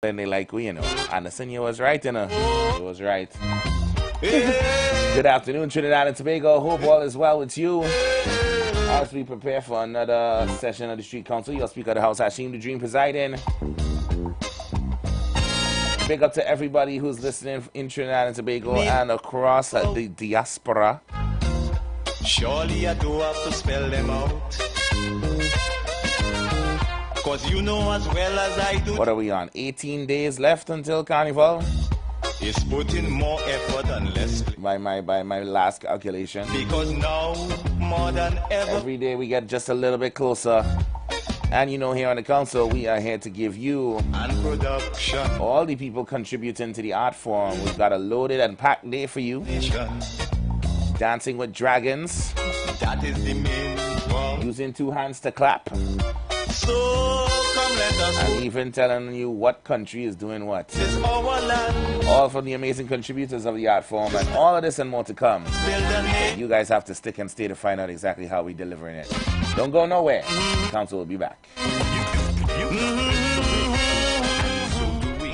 and they like we, you know. Anderson, you was right, you know. You was right. Good afternoon, Trinidad and Tobago. Hope all is well with you. As we prepare for another session of the Street Council, your Speaker of the House, Hashim the Dream, presiding. Big up to everybody who's listening in Trinidad and Tobago and across the diaspora. Surely I do have to spell them out. Cause you know as well as I do. What are we on? 18 days left until Carnival? It's putting more effort and less. By my last calculation. Because now, more than ever, every day we get just a little bit closer. And you know, here on the council, we are here to give you and production, all the people contributing to the art form. We've got a loaded and packed day for you. Dancing with dragons. That is the main one. Using two hands to clap. So come let us and even telling you what country is doing what. This is our land. All from the amazing contributors of the art form, and all of this and more to come. You guys have to stick and stay to find out exactly how we're delivering it. Don't go nowhere. The council will be back. So do we.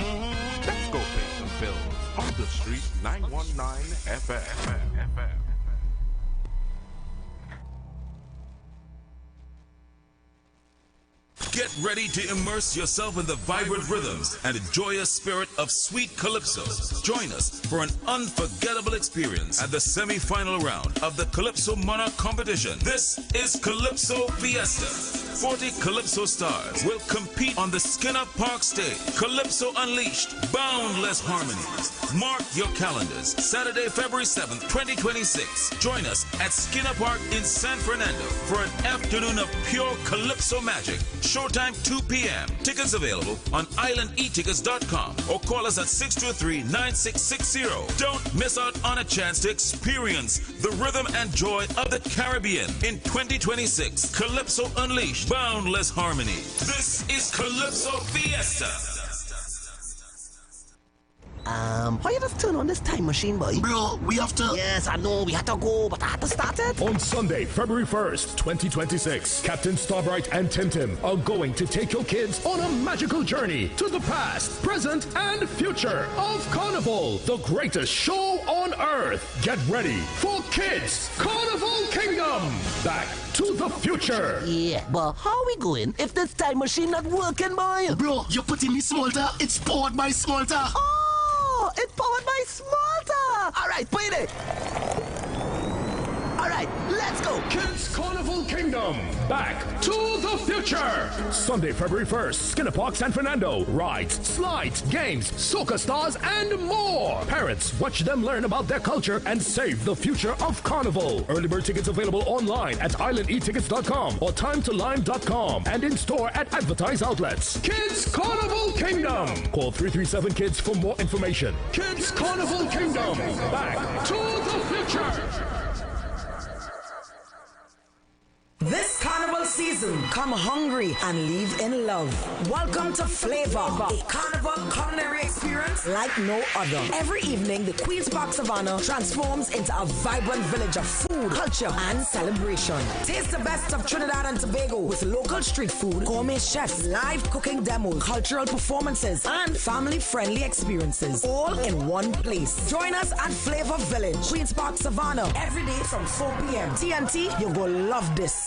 Let's go pay some bills on the street. 919 FM. Get ready to immerse yourself in the vibrant rhythms and enjoy a spirit of sweet calypso. Join us for an unforgettable experience at the semi-final round of the Calypso Monarch competition. This is Calypso Fiesta. 40 Calypso stars will compete on the Skinner Park stage. Calypso Unleashed, boundless harmonies. Mark your calendars. Saturday, February 7th, 2026. Join us at Skinner Park in San Fernando for an afternoon of pure Calypso magic. Showtime 2 p.m. Tickets available on islandetickets.com or call us at 623-9660. Don't miss out on a chance to experience the rhythm and joy of the Caribbean in 2026. Calypso Unleashed, boundless harmony. This is Calypso Fiesta. How you just turn on this time machine, boy? Bro, we have to... Yes, I know, we have to go, but I have to start it. On Sunday, February 1st, 2026, Captain Starbright and Tim Tim are going to take your kids on a magical journey to the past, present, and future of Carnival, the greatest show on earth. Get ready for Kids Carnival Kingdom. Back to the future. Yeah, but how are we going if this time machine not working, boy? Bro, you're putting me Smolta. It's powered by Smolta. Oh, it's powered by Smolta. All right, put it. All right, let's go. Kids Carnival Kingdom. Back to the future. Sunday, February 1st, Skinner Park, San Fernando. Rides, slides, games, soca stars, and more. Parents, watch them learn about their culture and save the future of Carnival. Early bird tickets available online at islandetickets.com or timetolime.com and in store at advertised outlets. Kids Carnival Kingdom. Call 337-KIDS for more information. Kids Carnival Kingdom. Back to the future. This carnival season, come hungry and leave in love. Welcome to Flavor, a carnival culinary experience like no other. Every evening, the Queen's Park Savannah transforms into a vibrant village of food, culture, and celebration. Taste the best of Trinidad and Tobago with local street food, gourmet chefs, live cooking demos, cultural performances, and family-friendly experiences, all in one place. Join us at Flavor Village, Queen's Park Savannah, every day from 4 p.m. TNT, you're gonna love this.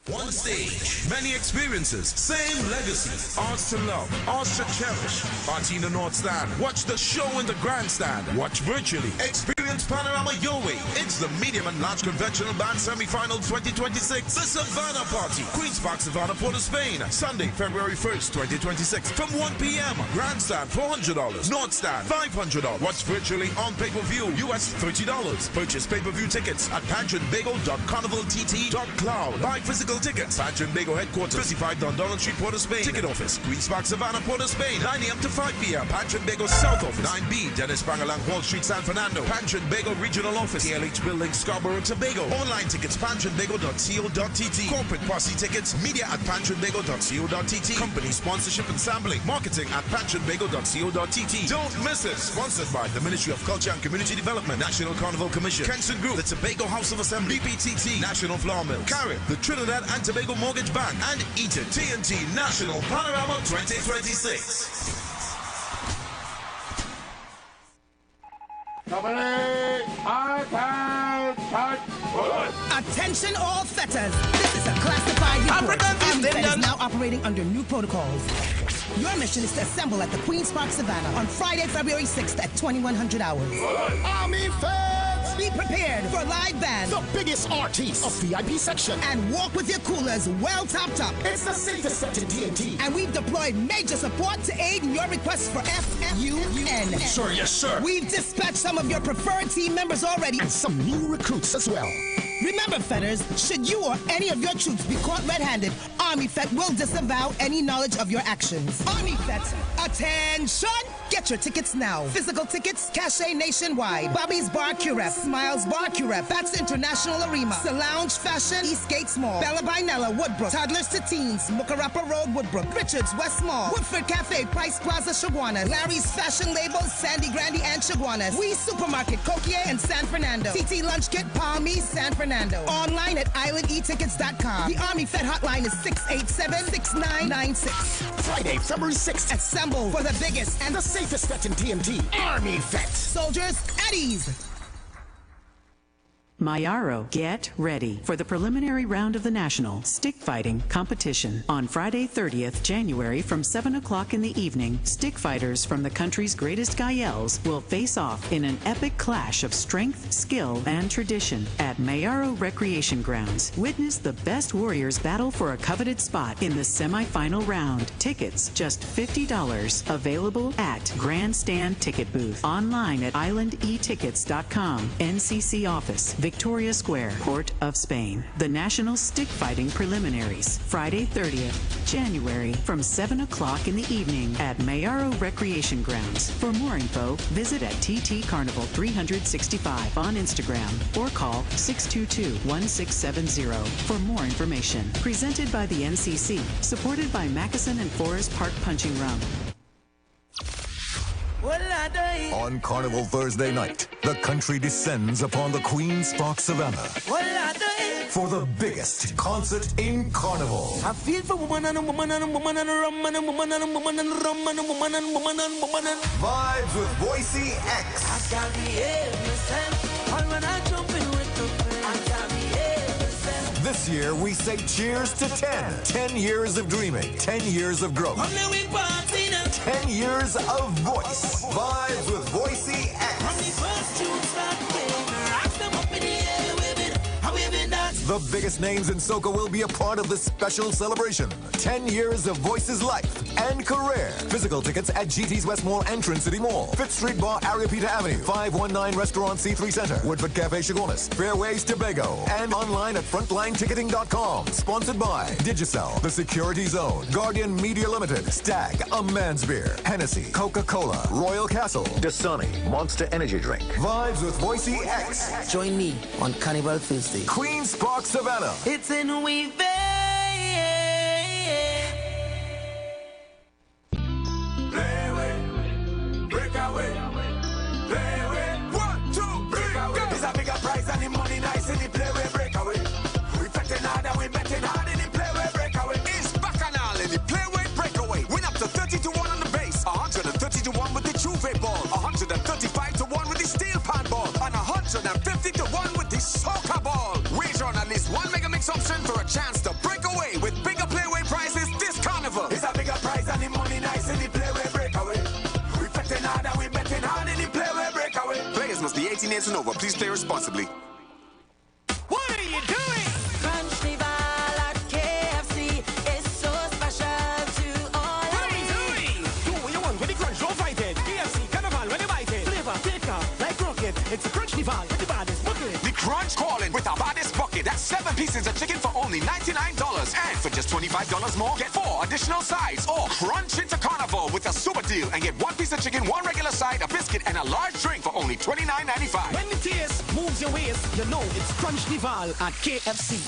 One stage, many experiences, same legacy. Ours to love, ours to cherish. Party in the North Stand. Watch the show in the Grandstand. Watch virtually. Experience Panorama your way. It's the medium and large conventional band semi-final 2026. The Savannah Party. Queen's Park, Savannah, Port of Spain. Sunday, February 1st, 2026. From 1 p.m. Grandstand, $400. North Stand, $500. Watch virtually on pay-per-view. US $30. Purchase pay-per-view tickets at patrickbago.carnivaltt.cloud. Buy physical tickets. Patrick Bago headquarters, 55 Don Donald Street, Port of Spain. Ticket office, Queen's Park, Savannah, Port of Spain. 9 a.m. to 5 p.m. Patrick Bago South Office, 9B, Dennis Bangalang, Wall Street, San Fernando. Patrick Bago Regional Office, KLH Building, Scarborough, Tobago. Online tickets, patrickbago.co.tt. Corporate posse tickets, media at patrickbago.co.tt. Company sponsorship and sampling, marketing at patrickbago.co.tt. Don't miss it. Sponsored by the Ministry of Culture and Community Development, National Carnival Commission, Kenson Group, the Tobago House of Assembly, BPTT, National Flour Mills, Carrot, the Trinidad and Tobago Tobago Mortgage Bank and eat at TNT National Panorama 2026. Attention all fetters. This is a classified report. Army Fed is now operating under new protocols. Your mission is to assemble at the Queen's Park Savannah on Friday, February 6th at 2100 hours. Army Feds! Be prepared for live band, The biggest artists of VIP section. and walk with your coolers well topped up. It's the safest set in TNT. And we've deployed major support to aid in your requests for FFUN. Sure, yes, sir. We've dispatched some of your preferred team members already. And some new recruits as well. Remember, fetters, should you or any of your troops be caught red-handed, Army Fet will disavow any knowledge of your actions. Army Fets, attention! Get your tickets now. Physical tickets, cachet nationwide. Bobby's Bar Curep, Smiles Bar Curep, Bats International Arena, Lounge Fashion, Eastgate Mall, Bella Binella, Woodbrook, Toddlers to Teens, Mukarapa Road, Woodbrook, Richards, West Mall, Woodford Cafe, Price Plaza, Chaguanas, Larry's Fashion Labels, Sandy Grandy and Chaguanas, We Supermarket, Coquier and San Fernando, TT Lunch Kit, Palmy, San Fernando. Online at islandetickets.com. The Army Fed hotline is 687-6996. Friday, February 6th. Assemble for the biggest And the safest set in TNT. Army Feds. soldiers at ease. Mayaro, get ready for the preliminary round of the National Stick Fighting Competition. On Friday, 30th January from 7 o'clock in the evening, stick fighters from the country's greatest Gaels will face off in an epic clash of strength, skill, and tradition at Mayaro Recreation Grounds. Witness the best warriors battle for a coveted spot in the semi-final round. Tickets, just $50. Available at Grandstand Ticket Booth. Online at islandetickets.com. NCC office, Victoria Square, Port of Spain. The National Stick Fighting Preliminaries, Friday 30th January from 7 o'clock in the evening at Mayaro Recreation Grounds. For more info, visit at TT Carnival 365 on Instagram or call 622-1670 for more information. Presented by the NCC, supported by Mackeson and Forest Park Punching Rum. On Carnival Thursday night, the country descends upon the Queen's Park Savannah for the biggest concert in Carnival. I feel for woman and a woman and a woman and a rum and a woman and a woman and a rum and a woman and a woman and a woman and Vibes with Boise X. I got the innocent. All when I jump in with the friend. I got the innocent. This year, we say cheers to 10. 10 years of dreaming, 10 years of growth, I'm now in party now. 10 years of voice. Vibes with Boise X. From the first tune start playing, rock them up in the air, waving, how waving that. The biggest names in soca will be a part of this special celebration. 10 years of Voice's life and career. Physical tickets at GT's West Mall and Trent City Mall. 5th Street Bar, Ariapita Avenue. 519 Restaurant C3 Center. Woodford Cafe, Chaguanas. Fairways, Tobago. And online at frontlineticketing.com. Sponsored by Digicel, The Security Zone, Guardian Media Limited, Stag, A Man's Beer, Hennessy, Coca-Cola, Royal Castle, Dasani, Monster Energy Drink. Vibes with Boise X. Join me on Carnival Thursday. Queen's Park Savannah. It's in we option for a chance to break away with bigger playway prizes this carnival. It's a bigger prize and the money nice in the playway breakaway. We betting hard and we betting hard in the playway breakaway. Players must be 18 years and over. Please play responsibly. What are you doing? Carnival at KFC is so special to all. What are we doing? Do what you want with the crunch, don't fight it. KFC Carnival when you bite it. Flavor, taker, like rocket. It's a Carnival with the baddest bucket. The crunch calling with our baddest bucket. That's 7 pieces of chicken for only $99. And for just $25 more, get 4 additional sides. Or crunch into Carnival with a super deal and get 1 piece of chicken, 1 regular side, a biscuit, and a large drink for only $29.95. When the taste moves your waist, you know it's Crunch Nival at KFC.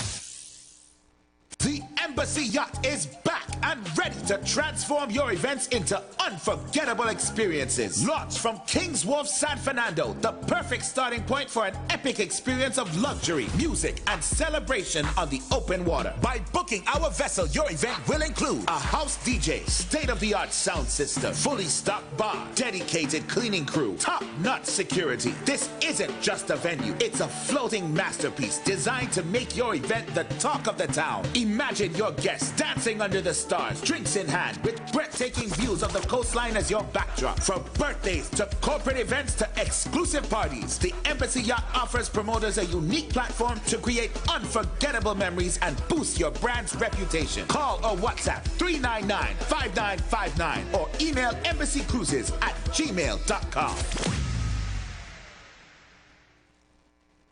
The Embassy Yacht is back and ready to transform your events into unforgettable experiences. Launch from King's Wharf, San Fernando, the perfect starting point for an epic experience of luxury, music, and celebration on the open water. By booking our vessel, your event will include a house DJ, state-of-the-art sound system, fully stocked bar, dedicated cleaning crew, top-notch security. This isn't just a venue, it's a floating masterpiece designed to make your event the talk of the town. Imagine your guests dancing under the stars, drinks in hand, with breathtaking views of the coastline as your backdrop. From birthdays to corporate events to exclusive parties, the Embassy Yacht offers promoters a unique platform to create unforgettable memories and boost your brand's reputation. Call or WhatsApp 399-5959 or email embassycruises@gmail.com.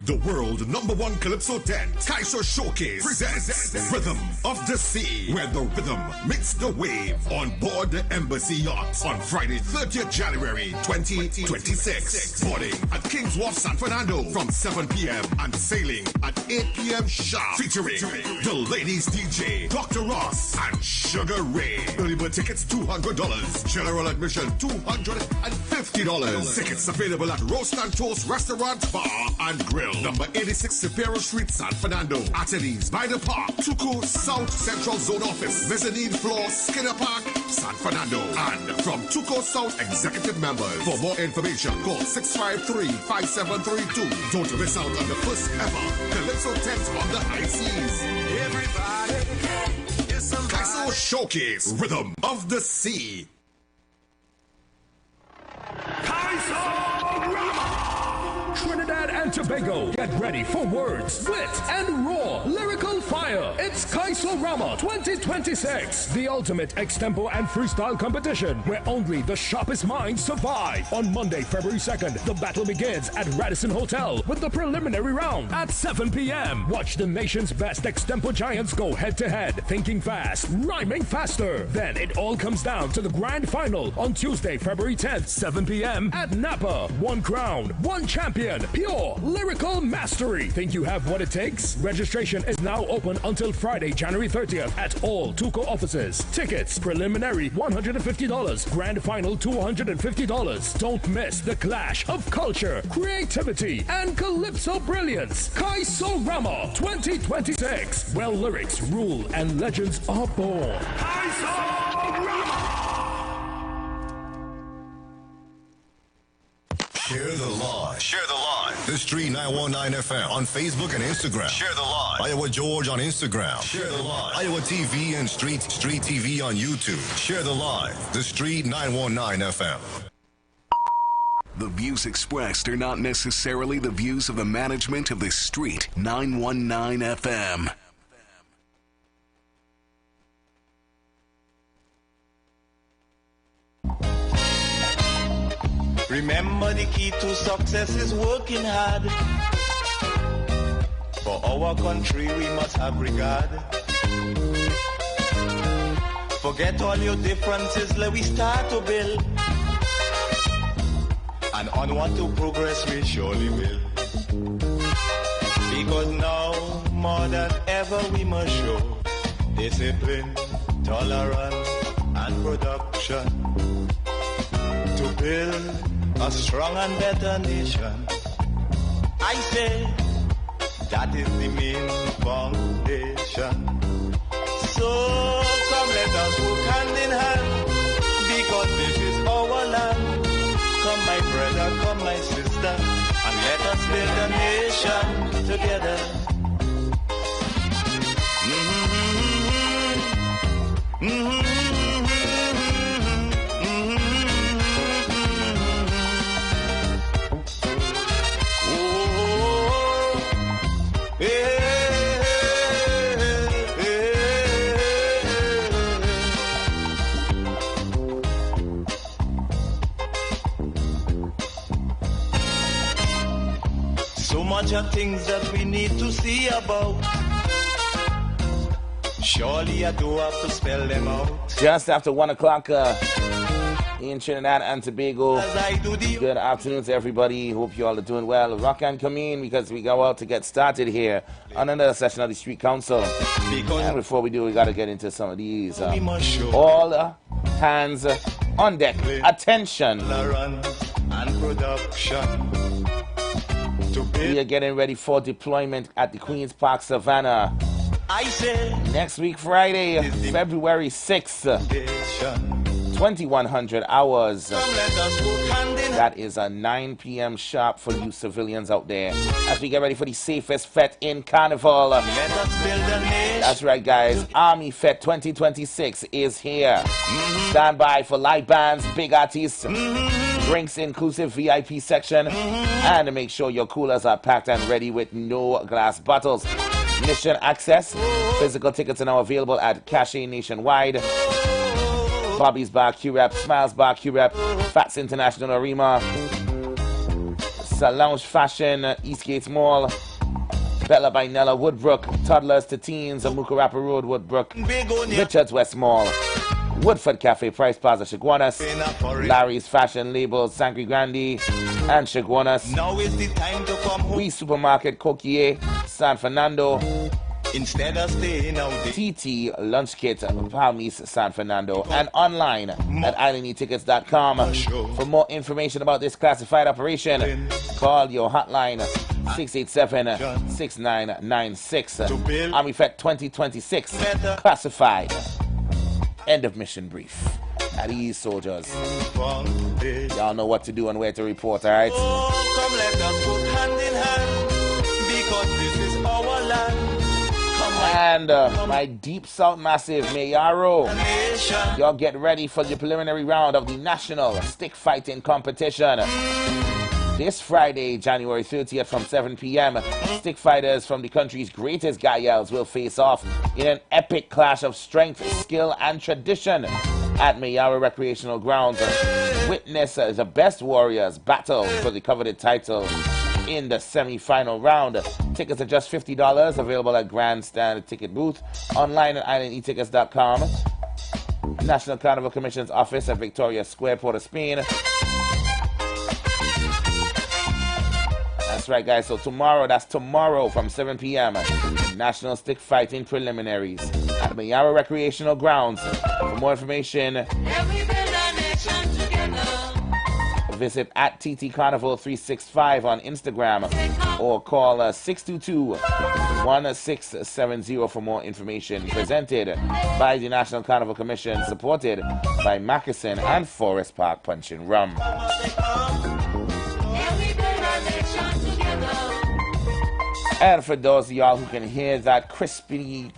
The world #1 Calypso tent, Kaiser Showcase, presents Rhythm of the Sea, where the rhythm meets the wave on board the Embassy Yacht on Friday, 30th January 2026. Boarding at King's Wharf, San Fernando from 7 p.m. and sailing at 8 p.m. sharp. Featuring the ladies DJ, Dr. Ross and Sugar Ray. Early bird tickets $200. General admission $250. Tickets available at Roast and Toast Restaurant, Bar and Grill. Number 86 Superior Street, San Fernando. Attendees by the park, Tuco South Central Zone Office, mezzanine floor, Skinner Park, San Fernando. And from Tuco South executive members. For more information, call 653-5732. Don't miss out on the first ever Calypso tent on the high seas. Everybody is somebody. Kaiser Showcase, Rhythm of the Sea. Trinidad and Tobago, get ready for words, wit, and raw lyrical fire. It's Kaisorama 2026, the ultimate extempo and freestyle competition where only the sharpest minds survive. On Monday, February 2nd, the battle begins at Radisson Hotel with the preliminary round at 7 p.m. Watch the nation's best extempo giants go head-to-head, thinking fast, rhyming faster. Then it all comes down to the grand final on Tuesday, February 10th, 7 p.m. at Napa. One crown, one champion. Pure lyrical mastery. Think you have what it takes? Registration is now open until Friday, January 30th at all Tuco offices. Tickets preliminary $150, grand final $250. Don't miss the clash of culture, creativity, and calypso brilliance. Kaisorama 2026, where lyrics rule and legends are born. Kaisorama! Share the live. Share the live. The Street 919 FM on Facebook and Instagram. Share the live. Iowa George on Instagram. Share the live. Iowa TV and Street TV on YouTube. Share the live. The Street 919 FM. The views expressed are not necessarily the views of the management of the Street 919 FM. Remember, the key to success is working hard. For our country we must have regard. Forget all your differences, let we start to build. And onward to progress we surely will. Because now more than ever we must show discipline, tolerance, and production to build a strong and better nation. I say that is the main foundation. So come let us work hand in hand, because this is our land. Come my brother, come my sister, and let us build a nation together. So much of things that we need to see about. Surely I do have to spell them out. Just after 1 o'clock in Trinidad and Tobago. Good afternoon to everybody. Hope you all are doing well. Rock and come in because we go out to get started here on another session of the Street Council. And before we do, we got to get into some of these. All hands on deck. Attention. We are getting ready for deployment at the Queen's Park Savannah. Next week, Friday, February 6th, 2100 hours. That is a 9 p.m. sharp for you civilians out there as we get ready for the safest fete in Carnival. That's right, guys. Army Fete 2026 is here. Stand by for live bands, big artists, drinks inclusive VIP section, and make sure your coolers are packed and ready with no glass bottles. Mission access. Physical tickets are now available at Cache Nationwide, Bobby's Bar Q-Rep, Smiles Bar Q-Rep, Fats International Arima, Lounge Fashion, Eastgate Mall, Bella by Nella, Woodbrook, Toddlers to Teens, Mukarapa Road, Woodbrook, Richards West Mall, Woodford Cafe, Price Plaza, Chaguanas, Larry's Fashion Labels, Sangre Grande, and Chaguanas, We Supermarket, Coquier, San Fernando, instead of staying out TT Lunch Kit, Palmis, San Fernando, and online at IWER.com. For more information about this classified operation, call your hotline 687-6996. Army Fete 2026 classified. End of mission brief. At ease, soldiers. Y'all know what to do and where to report, alright? Oh, come let us go hand in hand, because this is our land. And my Deep South Massive, Mayaro. Y'all get ready for the preliminary round of the National Stick Fighting Competition. This Friday, January 30th from 7 p.m., stick fighters from the country's greatest Gayels will face off in an epic clash of strength, skill, and tradition at Mayaro Recreational Grounds. Witness the best warriors battle for the coveted title in the semi-final round. Tickets are just $50, available at Grandstand Ticket Booth, online at IWER.com. National Carnival Commission's office at Victoria Square, Port of Spain. That's right, guys. So that's tomorrow from 7 p.m. National Stick Fighting Preliminaries at Mayaro Recreational Grounds. For more information, visit at TT Carnival 365 on Instagram or call 622-1670 for more information. Presented by the National Carnival Commission, supported by Mackerson and Forest Park Punch and Rum. And for those of y'all who can hear that crispy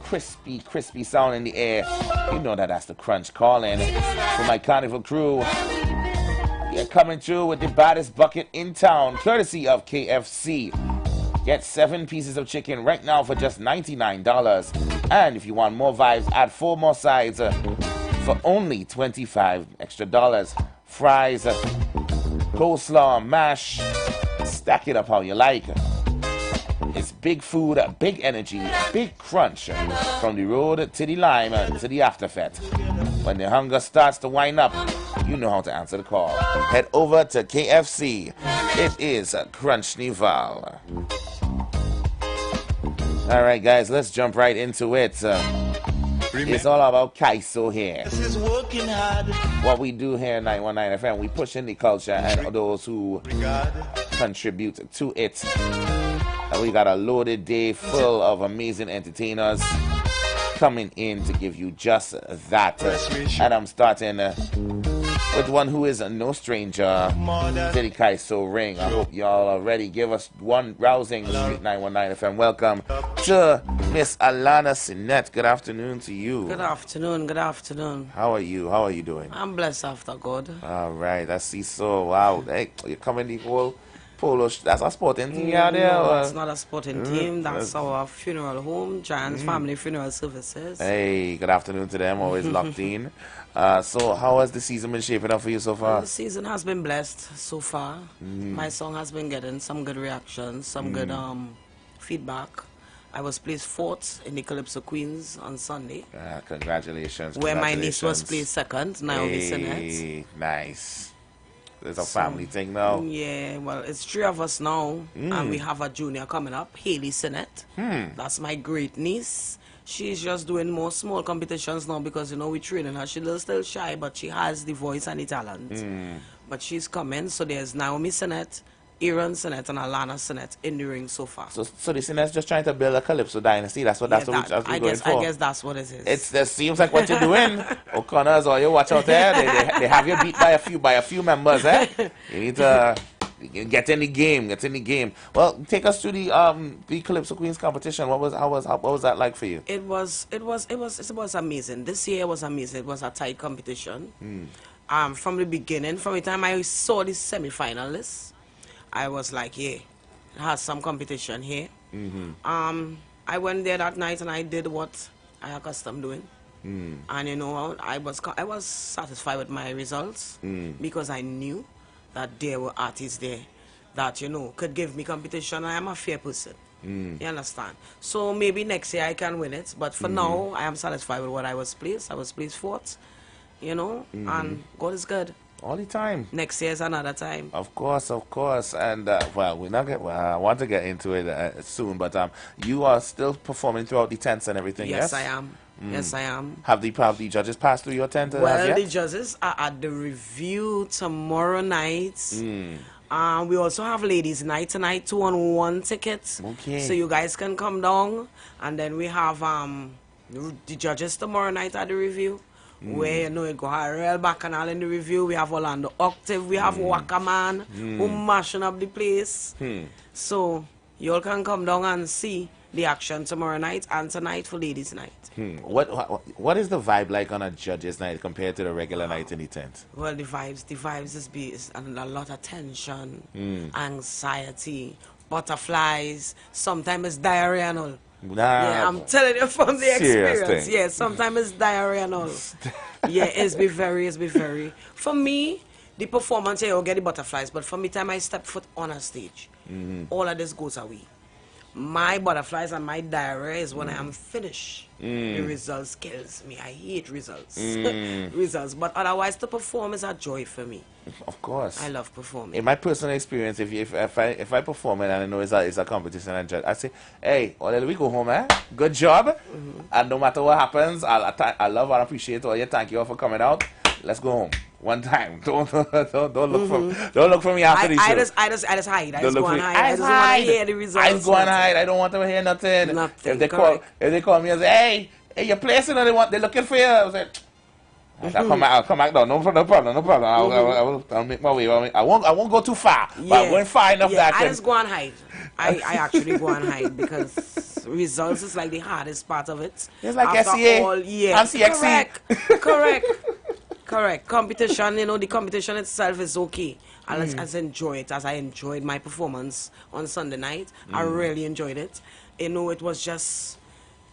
sound in the air, you know that's the crunch calling. For my Carnival crew, you're coming through with the baddest bucket in town, courtesy of KFC. Get 7 pieces of chicken right now for just $99. And if you want more vibes, add 4 more sides for only $25 extra. Fries, coleslaw, mash, stack it up how you like. It's big food, big energy, big crunch. From the road to the lime to the afterfete. When the hunger starts to wind up, you know how to answer the call. Head over to KFC. It is Crunch Nival. Alright, guys, let's jump right into it. It's all about Kaiso here. This is working hard. What we do here at 919 FM, we push in the culture and those who contribute to it. And we got a loaded day full of amazing entertainers coming in to give you just that. And I'm starting with one who is no stranger to the Kaiso ring. I hope y'all are ready. Give us one rousing Street 919 FM. Welcome to Miss Alana Sinette. Good afternoon to you. Good afternoon. Good afternoon. How are you? How are you doing? I'm blessed after God. All right. I see. So, wow. Hey, you're coming the whole polo. That's a sporting team out there? No, it's not a sporting team. That's our funeral home, Giants Family Funeral Services. Hey, good afternoon to them. Always locked in. So how has the season been shaping up for you so far? The season has been blessed so far. My song has been getting some good reactions, some good feedback. I was placed 4th in the Calypso Queens on Sunday. Congratulations. Where my niece was placed 2nd, Naomi Sinet. Nice. It's a family thing now. Yeah, well, it's 3 of us now, and we have a junior coming up, Haley Sinet. That's my great niece. She's just doing more small competitions now because, you know, we're training her. She's still shy, but she has the voice and the talent. But she's coming, so there's Naomi Sinet, Aaron Sinet, and Alana Sinet in the ring so far. So the Sinet's just trying to build a Calypso dynasty. That's what we're going for. I guess that's what it is. It seems like what you're doing. O'Connor's or you watch out there. They have you beat by a few members. You need to get in the game. Well, take us to the Calypso Queens competition. What was that like for you? It was amazing. This year was amazing. It was a tight competition. From the beginning, from the time I saw the semi-finalists, I was like, yeah, it has some competition here. I went there that night and I did what I accustomed doing. And you know, I was satisfied with my results because I knew that there were artists there that, you know, could give me competition. I am a fair person. You understand? So maybe next year I can win it. But for now, I am satisfied with what I was placed. I was placed 4th, you know, and God is good. All the time. Next year is another time. Of course. And well, I want to get into it soon. But you are still performing throughout the tents and everything. Yes, I am. Yes, I am. Have the judges passed through your tent? Well, the judges are at the review tomorrow night. We also have ladies' night tonight, 2-on-1 tickets. Okay. So you guys can come down, and then we have the judges tomorrow night at the review. Where, you know, it go real bacchanal in the review. We have Orlando Octave, we have Wakaman, who mashing up the place. So you all can come down and see the action tomorrow night and tonight for ladies' night. What is the vibe like on a judges' night compared to the regular night in the tent? Well, the vibes is a lot of tension, anxiety, butterflies, sometimes it's diarrhea and all. Yeah, I'm telling you from the experience. Yeah, sometimes it's diarrhea and all. Yeah, it's be very. For me, the performance, you'll get the butterflies, but from the time I step foot on a stage, all of this goes away. My butterflies and my diarrhea is when I am finished. The results kills me. I hate results. But otherwise, to perform is a joy for me. Of course. I love performing. In my personal experience, if I perform and I know it's a competition and judge, I say, hey, well, we go home, good job. And no matter what happens, I love and appreciate all you. Thank you all for coming out. Let's go home. One time. Don't look for me after the show. I just hide. I just go and hide. I just want to hear the results. I just go and hide. I don't want to hear nothing. If they call me and say, hey, you're placing, or they're looking for you, I say, I'll come back down. No problem. I'll make my way. I won't go too far. But I'm going far enough that I just go and hide. I actually go and hide because results is like the hardest part of it. It's like SCA and CXC. Correct. Competition, you know, the competition itself is okay. As enjoy it as I enjoyed my performance on Sunday night. I really enjoyed it. You know, it was just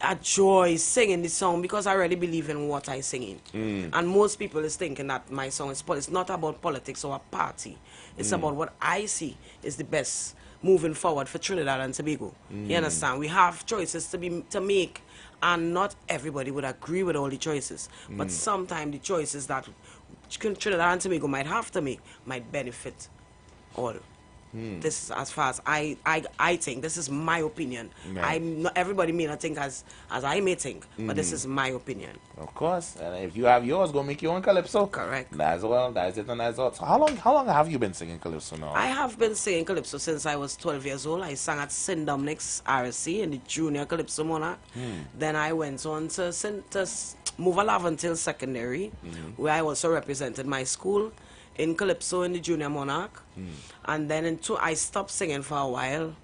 a joy singing the song because I really believe in what I sing in. And most people is thinking that my song is it's not about politics or a party. It's about what I see is the best moving forward for Trinidad and Tobago. You understand? We have choices to make. And not everybody would agree with all the choices. But sometimes the choices that Trinidad and Tobago might have to make might benefit all. This is as far as I think. This is my opinion. Not everybody may not think as I may think, but this is my opinion. Of course. And if you have yours, go make your own calypso. Correct. That's it and that's all. So how long have you been singing calypso now? I have been singing calypso since I was 12 years old. I sang at St. Dominic's RSC in the Junior Calypso Monarch. Then I went on to move along until secondary, where I also represented my school in Calypso in the Junior Monarch. And then I stopped singing for a while.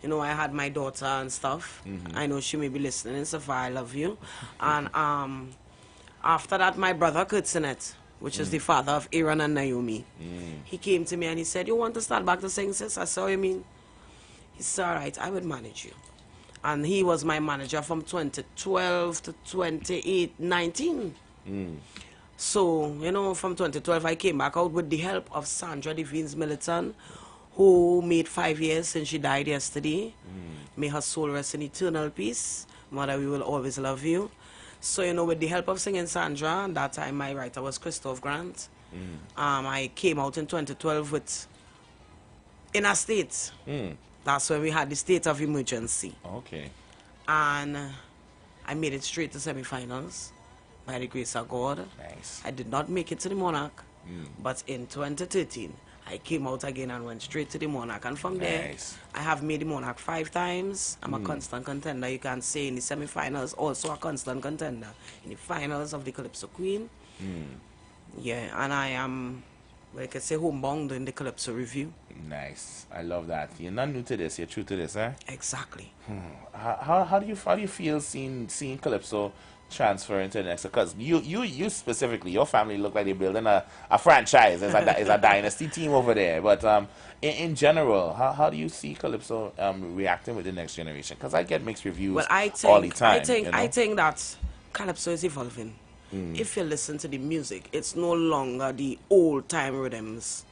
You know, I had my daughter and stuff. I know she may be listening, so far I love you. And after that, my brother Kurtzinet, which is the father of Aaron and Naomi, he came to me and he said, you want to start back to sing, sis? I said, what you mean? He said, all right, I would manage you. And he was my manager from 2012 to 2019. So, you know, from 2012, I came back out with the help of Sandra Devines Militant, who made 5 years since she died yesterday. May her soul rest in eternal peace. Mother, we will always love you. So, you know, with the help of Singing Sandra, that time my writer was Christoph Grant. I came out in 2012 with In a State. That's when we had the state of emergency. Okay. And I made it straight to semifinals by the grace of God. Nice. I did not make it to the Monarch, but in 2013, I came out again and went straight to the Monarch. And from there, I have made the Monarch 5 times. I'm a constant contender, you can say, in the semifinals, also a constant contender in the finals of the Calypso Queen. Yeah, and I am, like I say, homebound in the Calypso Review. Nice. I love that. You're not new to this. You're true to this, eh? Exactly. How do you feel seeing Calypso transfer into the next? Because you specifically, your family look like they're building a franchise. It's a dynasty team over there. But in general, how do you see Calypso reacting with the next generation? Because I get mixed reviews all the time. I think that Calypso is evolving. If you listen to the music, it's no longer the old time rhythms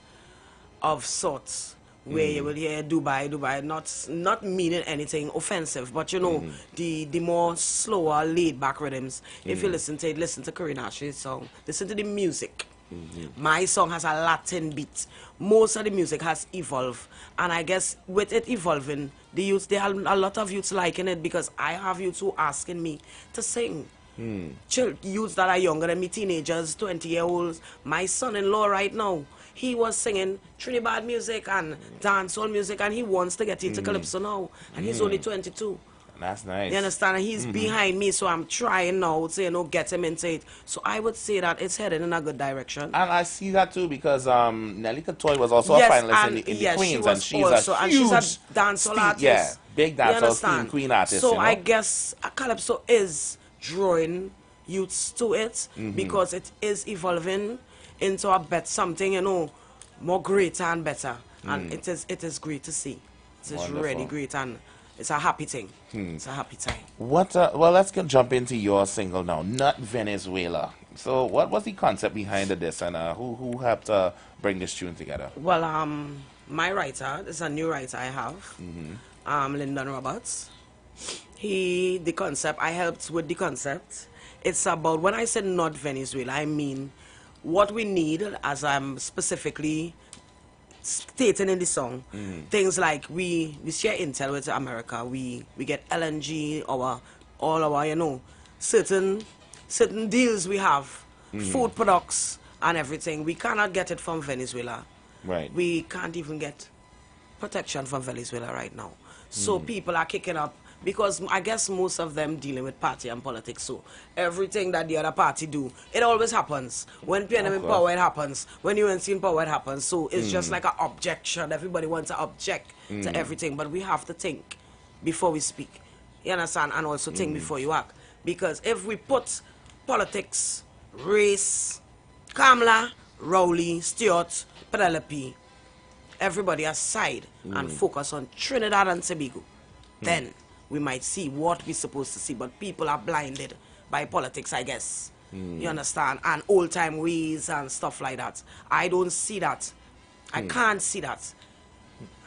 of sorts where you will hear Dubai, not meaning anything offensive, but you know, the more slower, laid back rhythms. If you listen to Karina Ashley's song, listen to the music. My song has a Latin beat. Most of the music has evolved, and I guess with it evolving, the youths, there are a lot of youths liking it, because I have youths who asking me to sing. Youths that are younger than me, teenagers, 20-year-olds. My son-in-law right now, he was singing Trinidad music and dancehall music, and he wants to get into Calypso now, and he's only 22. That's nice. You understand? And he's behind me, so I'm trying now to, you know, get him into it. So I would say that it's headed in a good direction. And I see that too, because Nelly Katoy was also a finalist in the Queens, and she's a dancehall artist. Yeah, big dancehall queen artist. So you know? I guess Calypso is drawing youths to it, because it is evolving into a something, you know, more greater and better. And it is great to see. It is really great, and it's a happy thing. It's a happy time. Well, let's jump into your single now, Not Venezuela. So what was the concept behind this, and who helped bring this tune together? Well, my writer, this is a new writer I have, Lyndon Roberts. I helped with the concept. It's about, when I said not Venezuela, I mean what we need, as I'm specifically stating in the song. Things like we share intel with America. We get LNG, all our, you know, certain deals we have, food products and everything. We cannot get it from Venezuela. Right. We can't even get protection from Venezuela right now. So people are kicking up, because I guess most of them dealing with party and politics. So everything that the other party do, it always happens. When PNM in power, it happens. When UNC in power, it happens. So it's just like an objection. Everybody wants to object to everything. But we have to think before we speak. You understand? And also think before you act. Because if we put politics, race, Kamala, Rowley, Stewart, Penelope, everybody aside and focus on Trinidad and Tobago, then we might see what we're supposed to see. But people are blinded by politics, I guess. You understand? And old-time ways and stuff like that. I don't see that. I can't see that.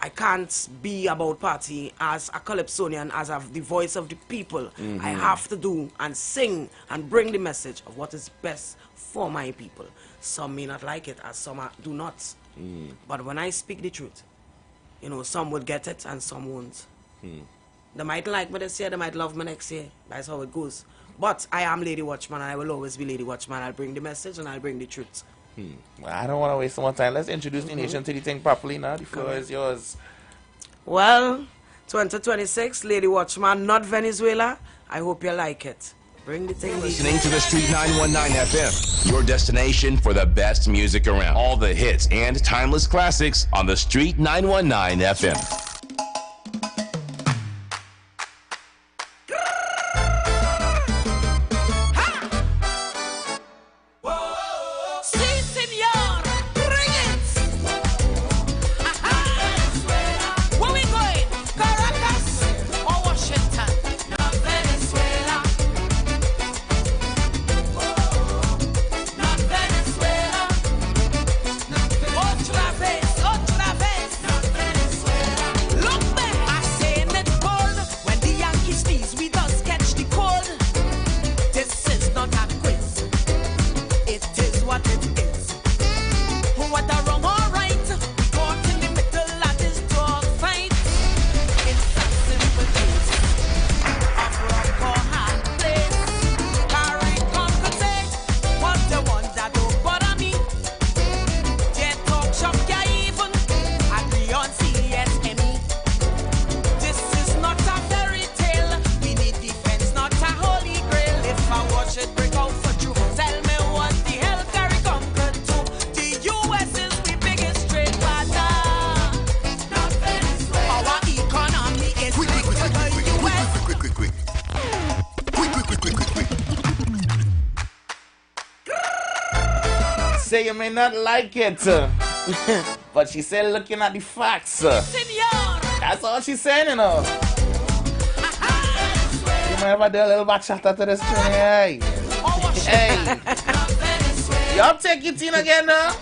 I can't be about party as a Calypsonian, as the voice of the people. I have to do and sing and bring the message of what is best for my people. Some may not like it, as some do not. But when I speak the truth, you know, some would get it and some won't. They might like me this year, they might love me next year. That's how it goes. But I am Lady Watchman, and I will always be Lady Watchman. I'll bring the message and I'll bring the truth. Well, I don't want to waste more time. Let's introduce the nation to the thing properly now. The floor is yours. Well, 2026, Lady Watchman, not Venezuela. I hope you like it. Bring the thing. Listening to the Street 919 FM, your destination for the best music around. All the hits and timeless classics on the Street 919 FM. Otra vez. say you may not like it, but she said looking at the facts. That's all she's saying, you know. You might ever do a little bachata to this tune, hey. Hey. Y'all take it in again, now.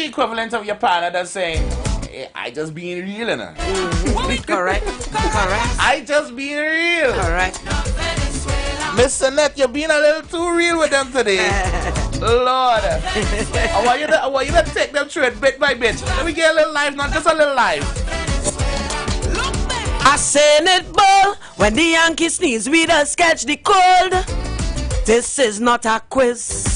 Equivalent of your partner that's saying, hey, I just being real, you know. Correct. I just being real. Correct. Mr. Net, you're being a little too real with them today. Lord. I want you to take them through it bit by bit. Let me get a little live, not just a little live. I seen it ball when the Yankees sneeze, we just catch the cold. This is not a quiz.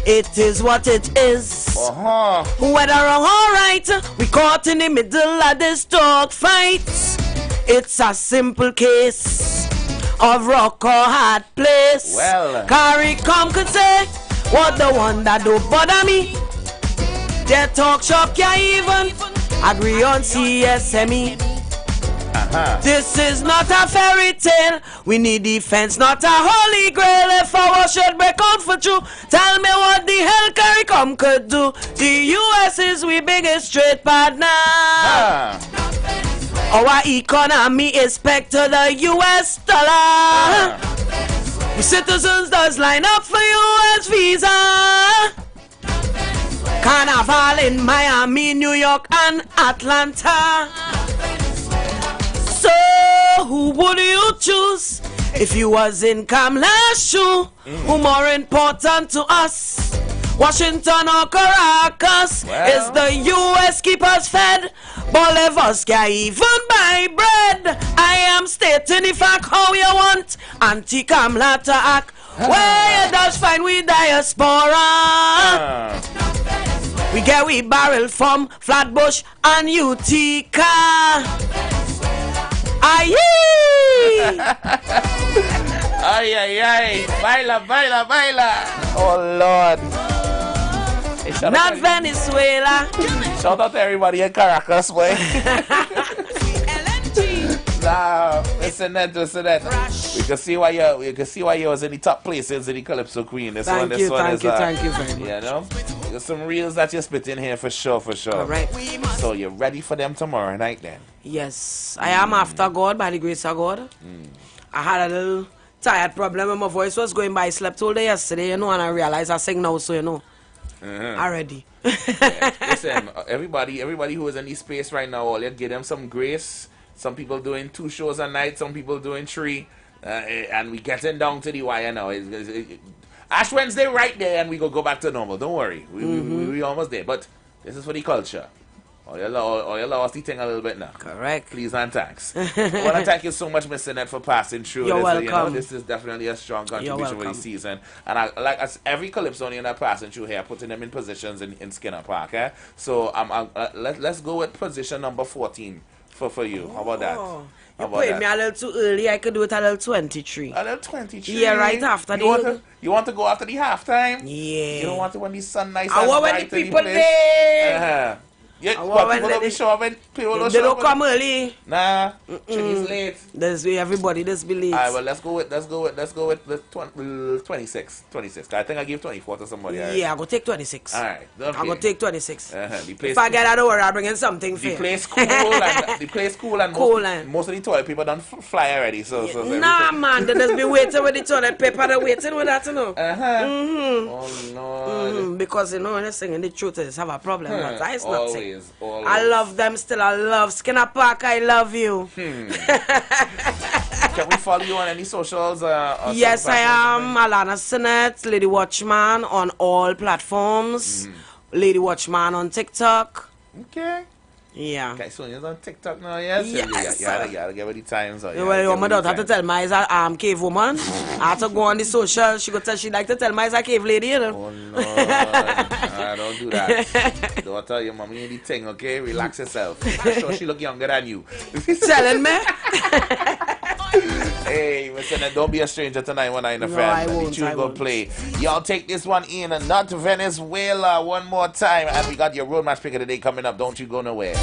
It is what it is. Whether wrong or right, we caught in the middle of this dog fight. It's a simple case of rock or hard place. Well, Carry come could say, what the one that don't bother me. Their talk shop can't even agree on CSME. This is not a fairy tale. We need defense, not a holy grail. If our should break out for you, tell me what the hell CARICOM could do. The US is we biggest trade partner. Our economy is pegged to the US dollar. We citizens does line up for US visa. Carnival in Miami, New York and Atlanta. So who would you choose if you was in Kamla's shoe? Who more important to us? Washington or Caracas? Is the US keep us fed? Bolivars can't even buy bread. I am stating the fact how you want anti-Kamla to act. Where you just find we diaspora. We get we barrel from Flatbush and Utica. Ay, ay. Baila. Oh, Lord. Hey, not Venezuela. Shout out to everybody in Caracas, boy. Nah, listen that. We can see why you was in the top places in the Calypso Queen. Thank you very much. You know, there's some reels that you spit in here for sure. Correct. So you're ready for them tomorrow night then? Yes, I am after God, by the grace of God. I had a little tired problem and my voice was going by. I slept all day yesterday, and I realized I sing now, so already. Yeah. Listen, everybody who is in this space right now, all you give them some grace. Some people doing 2 shows a night, some people doing 3, and we getting down to the wire now. Ash Wednesday right there, and we go back to normal. Don't worry, we almost there. But this is for the culture. Or you lost the thing a little bit now. Correct. Please and thanks. I want to thank you so much, Mr. Ned, for passing through. You're this. welcome. You know, this is definitely a strong contribution for the season. And every Calypsonian that passing through here, putting them in positions in Skinner Park. Eh? So let's go with position number 14 for you. How about that? You put me a little too early. I could do it a little 23. A little 23? Yeah, right after you want to go after the halftime? Yeah. You don't want to when the sun nice I and want bright when the in people place? there. Yeah, but people don't be sure when people don't They don't come early. Nah, Trinidad's late. There's everybody just be late. Alright, well let's go with the 26. I think I gave 24 to somebody. Yeah, I go take 26. Alright, I go take 26. If I get out of work, I'll bring in something for the you. place cool and most of the toilet people don't fly already. So nah, man, they just be waiting with the toilet paper. They're waiting with that, you know. Oh no. Because you know, when they're singing the truth, they just have a problem. But it's not Always. I love them still. I love Skinner Park. I love you. Can we follow you on any socials? Yes, I am. Alana Sinnett, Lady Watchman on all platforms. Lady Watchman on TikTok. Okay. Yeah. Okay, so you're on TikTok now, yes? Yes. You gotta get with the times. Well, my daughter have to tell me is a cave woman. I have to go on the social. She go tell she like to tell me is a cave lady, you know. Oh no, don't do that. Daughter, your mommy in the thing, okay? Relax yourself. I'm sure she look younger than you. Telling me? Hey, listen, don't be a stranger to 919 FM. No, I won't. The tune go play. Y'all take this one in, and not Venezuela one more time. And we got your road match pick of the day coming up. Don't you go nowhere.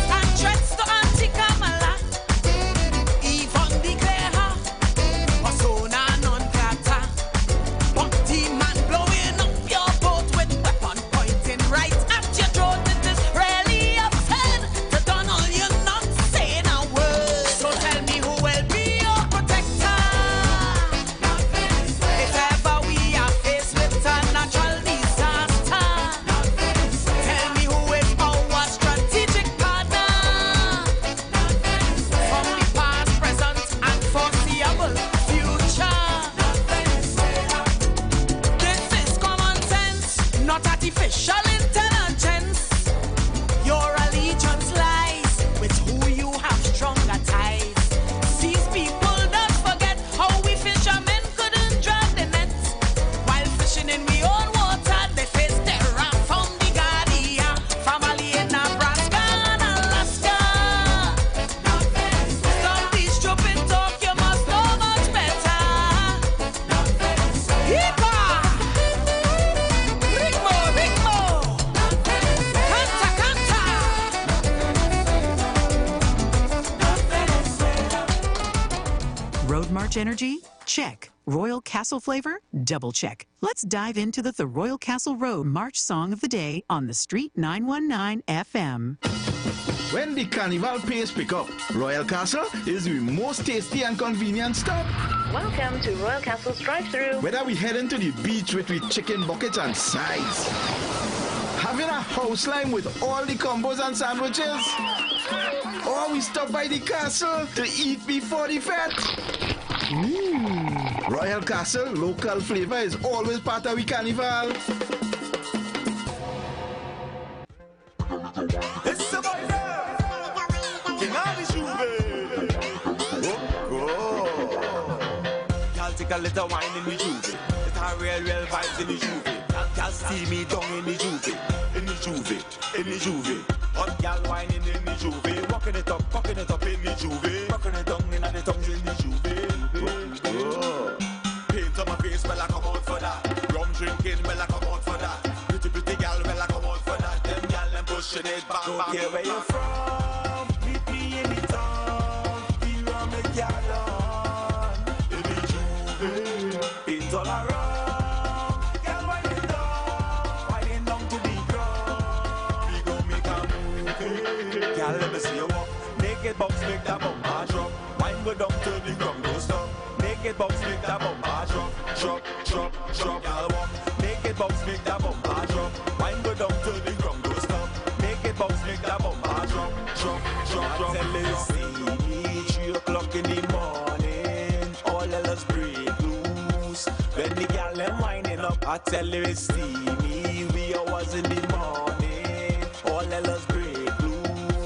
Energy? Check. Royal Castle flavor? Double check. Let's dive into the Royal Castle Road March Song of the Day on the Street 919 FM. When the carnival pace pick up, Royal Castle is the most tasty and convenient stop. Welcome to Royal Castle's drive-thru. Whether we head into the beach with chicken buckets and sides, having a house line with all the combos and sandwiches, or we stop by the castle to eat before the fete. Royal Castle local flavor is always part of the carnival. It's a boy there. King of the Juve. Y'all take a little wine in the Juve. It's a real vibes in the Juve. Y'all see me down in the Juve. In the Juve. Hot y'all whining in the Juve. Walking it up in the Juve. Rocking it down in the tongues in the Juve. Paint on my face, well I come out for that. Rum drinking, well I come out for that. Pretty gal, well I come out for that. Them gal, them pushing it back. Don't care where you're from. Meet me in the town. Be around the gallon. In the Juve. Paint all around. Gal, whining down to the ground. We gon' make a move. Gal, let me see you walk. Naked box, make that bumper drop. Wine go down to the ground, go stop. Naked box, make that bumper drop, y'all walk. Naked box, make that bumper drop. Wine go down to the ground, go stop. Naked box, make that bumper drop. Tell you see, 3 o'clock in the morning, all of us break loose. When the gal them winding up, I tell you it's steamy. 3 hours in the morning, all of us break loose.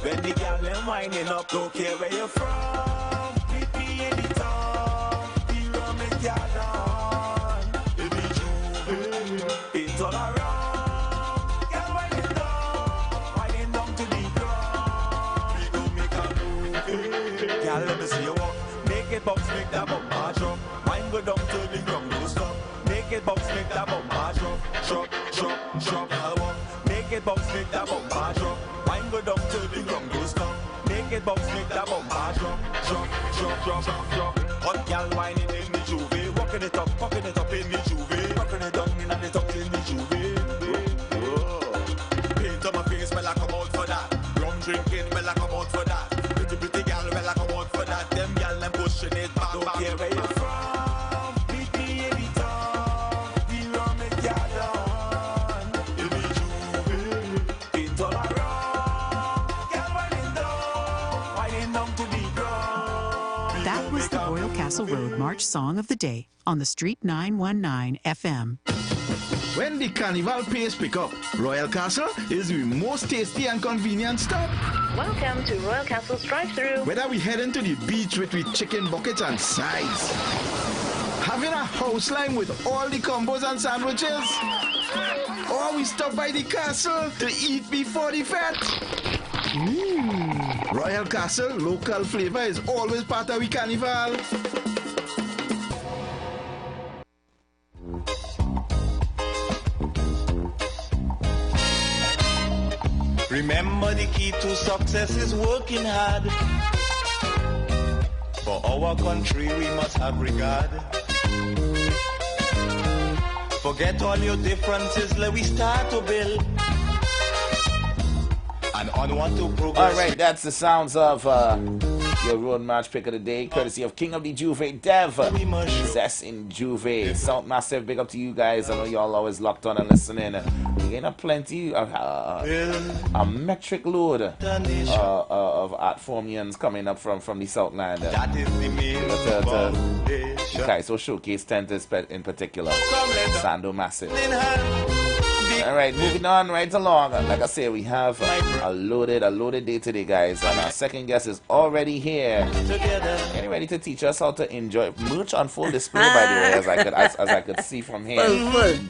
When the girl them winding up, don't care where you're from. Meet me in the town, the rum and garden. In the Juve, it's all around. Girl winding down to the ground. We gon' make a move. Girl, let me see you walk. Make it bounce, make that bumper drop. Wine go down to the ground, don't stop. Make it bounce, make that bumper drop. Drop, drop, drop. Girl walk. Make it bounce, make that bumper drop. Wine go down to the ground, don't stop. Make it bounce, make that bumper drop. Drop, drop, drop, drop, drop. Hot girl whining in the Juve, walking it up in the Juve, rocking it down in the top in the Juve. Paint on my face, well I come out for that. Rum drinking, well I come out for that. Pretty pretty girl, well I come out for that. Them girl them pushing it back, don't care where you're from. Meet me in the town, the rum and garden. In the Juve, it's all around. Girl winding down to the ground. That was the Royal Castle Road March Song of the Day on the Street 919 FM. When the carnival pace pick up, Royal Castle is the most tasty and convenient stop. Welcome to Royal Castle's drive-thru. Whether we heading to the beach with chicken buckets and sides, having a house line with all the combos and sandwiches, or we stop by the castle to eat before the fete. Royal Castle local flavor is always part of the carnival. Remember the key to success is working hard. For our country we must have regard. Forget all your differences, let we start to build. And onward to progress. All right, that's the sounds of your road march pick of the day, courtesy of King of the Juve, Dev. Zest in Juve. South Massive, big up to you guys. I know y'all always locked on and listening. We ain't a plenty, a metric load of art formians coming up from the Southland. That is the main Okay, so Showcase tent in particular. Sando Massive. All right, moving on right along. Like I say, we have a loaded day today, guys. And our second guest is already here. Getting ready to teach us how to enjoy merch on full display, by the way, as I could see from here.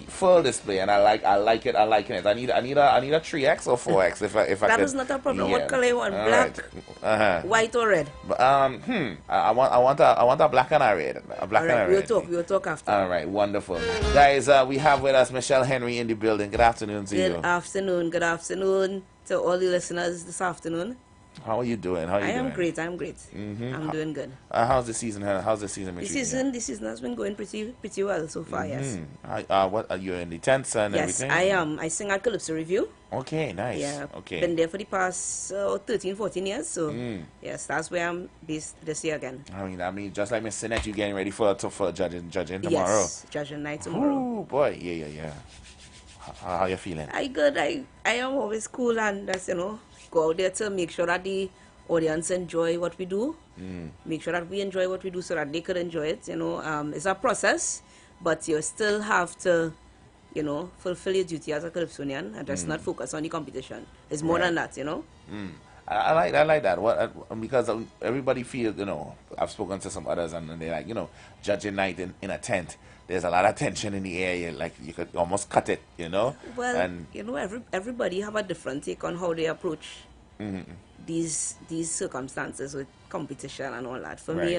Full display, and I like it. I need a 3X or 4X if I That could. is not a problem. Yeah. What color you want? All Black, right. white, or red? I want a black and a red. A black All and right, a red. we'll talk after. All right, wonderful. Guys, we have with us Michelle Henry in the building. Good afternoon to you. Good afternoon to all the listeners this afternoon. How are you doing? How are you doing? I'm great. Mm-hmm. I'm doing good. How's the season? How's the season? The season has been going pretty well so far. Yes. What are you in the tents and everything? Yes, I am. I sing at Calypso Review. Okay, nice. Yeah. Okay. Been there for the past 13, 14 years. So yes, that's where I'm based this year again. I mean, just like Miss Sinette, you getting ready for judging tomorrow. Yes, judging night tomorrow. Oh boy, yeah. How you feeling? I good. I am always cool and that's go out there to make sure that the audience enjoy what we do. Make sure that we enjoy what we do so that they could enjoy it. It's a process, but you still have to, fulfill your duty as a Calypsonian and just not focus on the competition. It's more than that, I like that. Because everybody feels, I've spoken to some others and they're like, judging night in a tent. There's a lot of tension in the air. Like you could almost cut it, Well, and everybody have a different take on how they approach these circumstances with competition and all that. For me,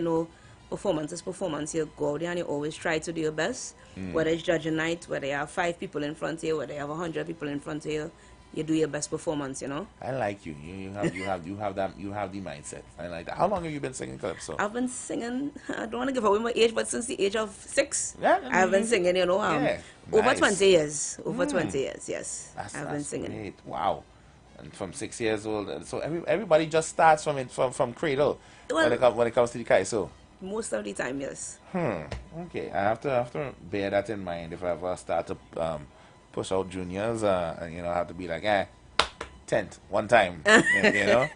performance is performance. You go out there and you always try to do your best. Whether it's judging night, whether you have 5 people in front of you, whether you have 100 people in front of you, you do your best performance. I like you. You have the mindset. I like that. How long have you been singing calypso? I've been singing. I don't want to give away my age, but since the age of 6, I've been singing. Over 20 years. Over 20 years. Yes, I've been singing. Great. Wow. And from 6 years old, so everybody just starts from cradle when it comes to the kaiso. Most of the time, yes. Okay, I have to bear that in mind if I ever start to push out juniors. I have to be like, 10th one time. Well,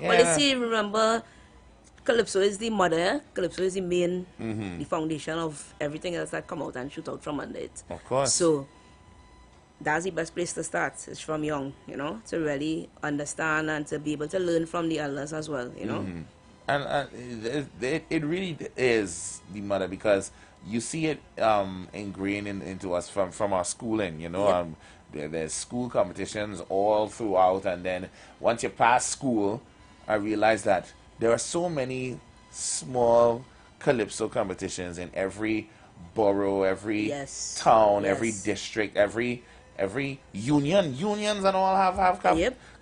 you see, remember, Calypso is the mother. Calypso is the main, the foundation of everything else that come out and shoot out from under it. Of course. So that's the best place to start. It's from young, you know, to really understand and to be able to learn from the elders as well, you know. And it really is the mother, because you see it ingrained into us from our schooling, you know. There's school competitions all throughout, and then once you pass school, I realized that there are so many small calypso competitions in every borough, every town, every district, every unions and all have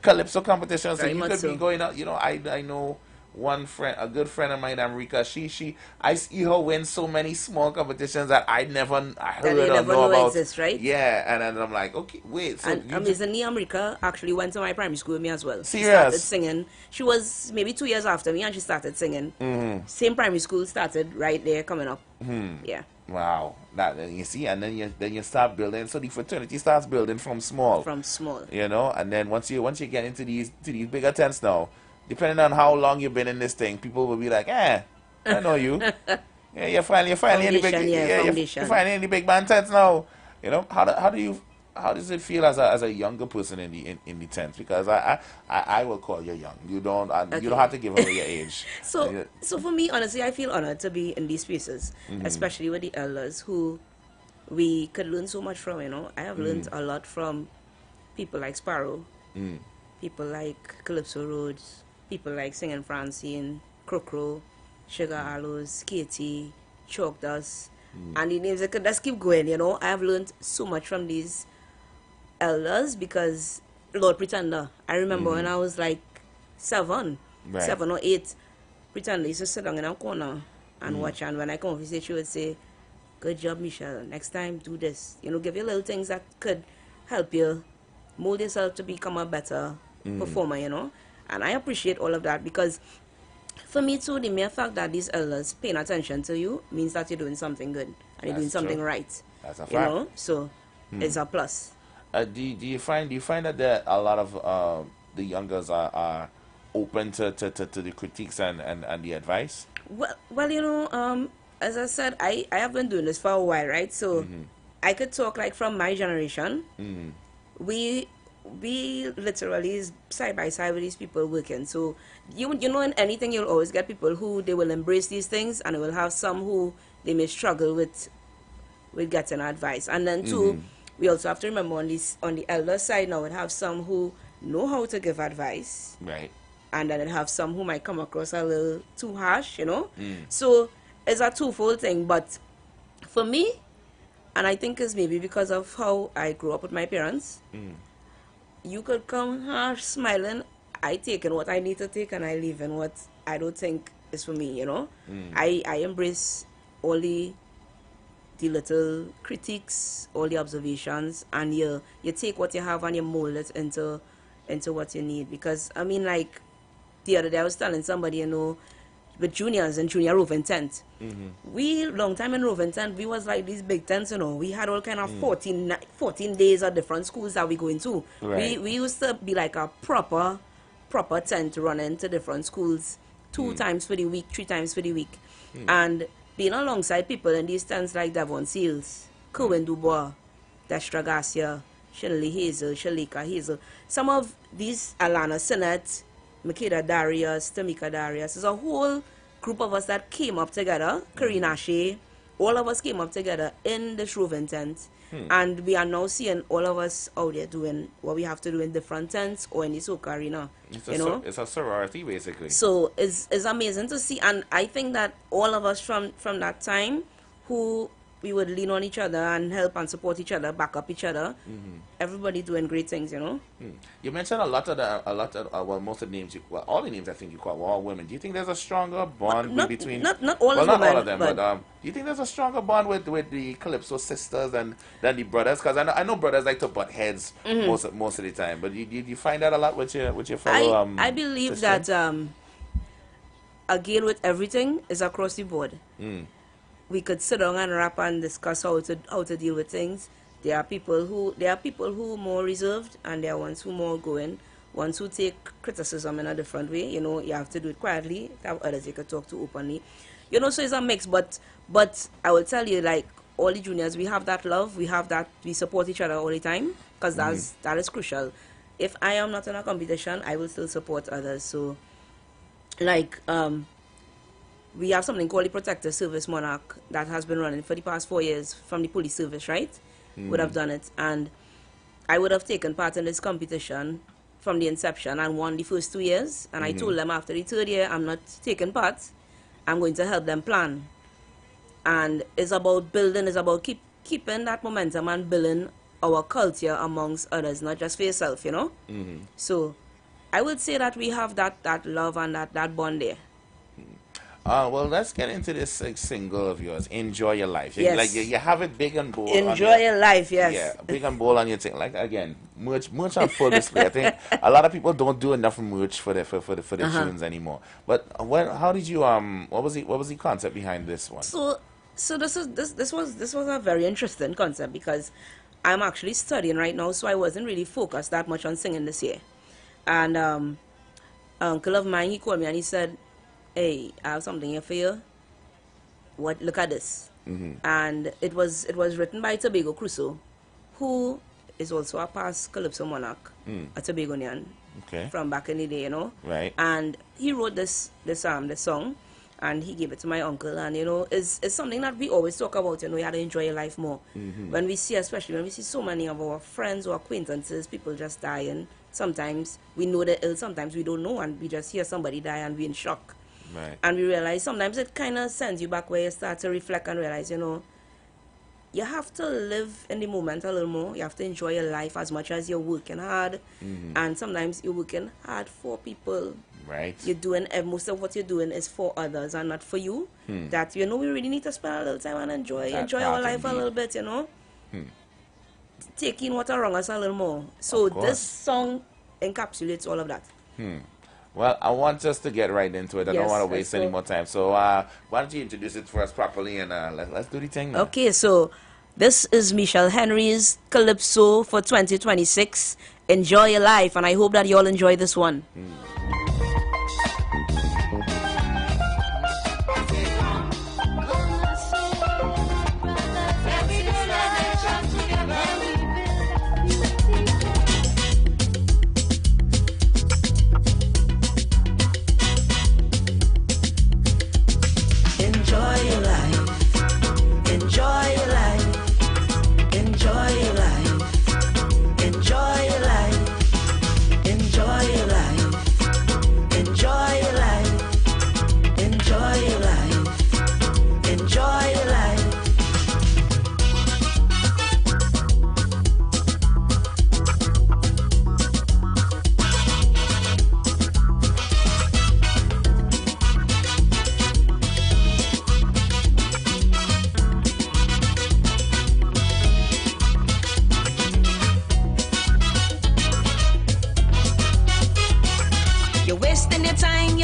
calypso competitions. Very So you much could so. be going out, you know. I know one friend, a good friend of mine, Amrika. I see her win so many small competitions that I heard or know about. Exist, right? Yeah, and then I'm like, okay, wait. So And amazingly, Amrika actually went to my primary school with me as well. She Serious? started singing. She was maybe 2 years after me, and she started singing. Same primary school, started right there coming up. Yeah. Wow, that you see, and then you start building. So the fraternity starts building from small. From small. You know, and then once you get into these bigger tents now, depending on how long you've been in this thing, people will be like, I know you. Yeah, you're finally in the big, you're finally in the big band tents now. You know, how does it feel as a younger person in the tents? Because I will call you young. You don't have to give away your age. So for me, honestly, I feel honored to be in these spaces, especially with the elders who we could learn so much from. You know, I have learned a lot from people like Sparrow, people like Calypso Rhodes, people like Singing Francine, Crocro, Sugar Aloes, Katie, Chalk Dust, and the names I could just keep going. You know, I have learned so much from these elders because Lord Pretender. I remember when I was like 7 or 8, Pretender used to sit down in a corner and watch, and when I come off, she would say, "Good job, Michelle. Next time, do this." You know, give you little things that could help you mold yourself to become a better performer, you know. And I appreciate all of that because for me too, the mere fact that these elders paying attention to you means that you're doing something good and you're doing something right. That's a fact. You know, so it's a plus. Do you find that there a lot of the youngers are open to the critiques and the advice? Well, you know, as I said, I have been doing this for a while, right? So I could talk like from my generation. We literally is side by side with these people working. So you know, in anything you'll always get people who they will embrace these things, and will have some who they may struggle with getting advice. And then too, we also have to remember on the elder side now, we have some who know how to give advice, right? And then it have some who might come across a little too harsh, you know. So it's a twofold thing. But for me, and I think it's maybe because of how I grew up with my parents. You could come harsh, smiling. I take in what I need to take, and I leave in what I don't think is for me, you know. I embrace all the little critiques, all the observations, and you take what you have and you mold it into what you need. Because I mean, like the other day I was telling somebody, you know, with juniors and junior roving tent. We long time in roving tent, we was like these big tents, you know. We had all kind of 14 days of different schools that we go into. Right. We used to be like a proper tent running to different schools 2 times for the week, 3 times for the week. And being alongside people in these tents like Devon Seals, Cohen Dubois, Destra Garcia, Shinley Hazel, Shalika Hazel. Some of these, Alana Sinnett, Makeda Darius, Tamika Darius. There's a whole group of us that came up together. Karina Shea, all of us came up together in this roving tent. And we are now seeing all of us out there doing what we have to do in different tents or in the soca arena. It's a sorority, basically. So it's amazing to see. And I think that all of us from that time who we would lean on each other and help and support each other, back up each other. Everybody doing great things, you know. You mentioned most of the names, all the names I think you call were all women. Do you think there's a stronger bond between? Not all of not them, all of them, but do you think there's a stronger bond with the Calypso sisters than the brothers? Because I know brothers like to butt heads most of the time. But you find that a lot with your fellow? I believe that again with everything is across the board. We could sit down and rap and discuss how to deal with things. There are people who are more reserved, and there are ones who are more going, ones who take criticism in a different way. You know, you have to do it quietly. There are others you could talk to openly. You know, so it's a mix. But I will tell you, like, all the juniors, we have that love, we support each other all the time, because that is crucial. If I am not in a competition, I will still support others. So, like, we have something called the Protective Service Monarch that has been running for the past 4 years from the police service, right? Would have done it. And I would have taken part in this competition from the inception and won the first 2 years. And I told them after the third year, I'm not taking part. I'm going to help them plan. And it's about building, it's about keeping that momentum and building our culture amongst others, not just for yourself, you know? So I would say that we have that love and that bond there. Well, let's get into this single of yours, Enjoy Your Life. Yes. Like, you have it big and bold. Enjoy your life, yes. Yeah, big and bold on your thing. Like, again, merch on full display. I think a lot of people don't do enough merch for the tunes anymore. But how did you what was the concept behind this one? So this was a very interesting concept, because I'm actually studying right now, so I wasn't really focused that much on singing this year. And an uncle of mine, he called me and he said, "Hey, I have something here for you. Look at this." And it was written by Tobago Crusoe, who is also a past Calypso monarch, a Tobagonian from back in the day, you know. Right. And he wrote this song, and he gave it to my uncle. And you know, it's something that we always talk about. You know, you have to enjoy your life more. When we see, especially when we see so many of our friends or acquaintances, people just dying. Sometimes we know they're ill, sometimes we don't know, and we just hear somebody die and we're in shock. Right. And we realize sometimes it kind of sends you back where you start to reflect and realize, you know, you have to live in the moment a little more. You have to enjoy your life as much as you're working hard. And sometimes you're working hard for people. Right. You're doing, most of what you're doing is for others and not for you. That, you know, we really need to spend a little time and enjoy our life a little bit, you know. Taking what wrong us a little more. So this song encapsulates all of that. Well, I want us to get right into it. I don't want to waste any more time. So why don't you introduce it for us properly, and let's do the thing now. Okay, so this is Michelle Henry's Calypso for 2026. Enjoy your life, and I hope that you all enjoy this one.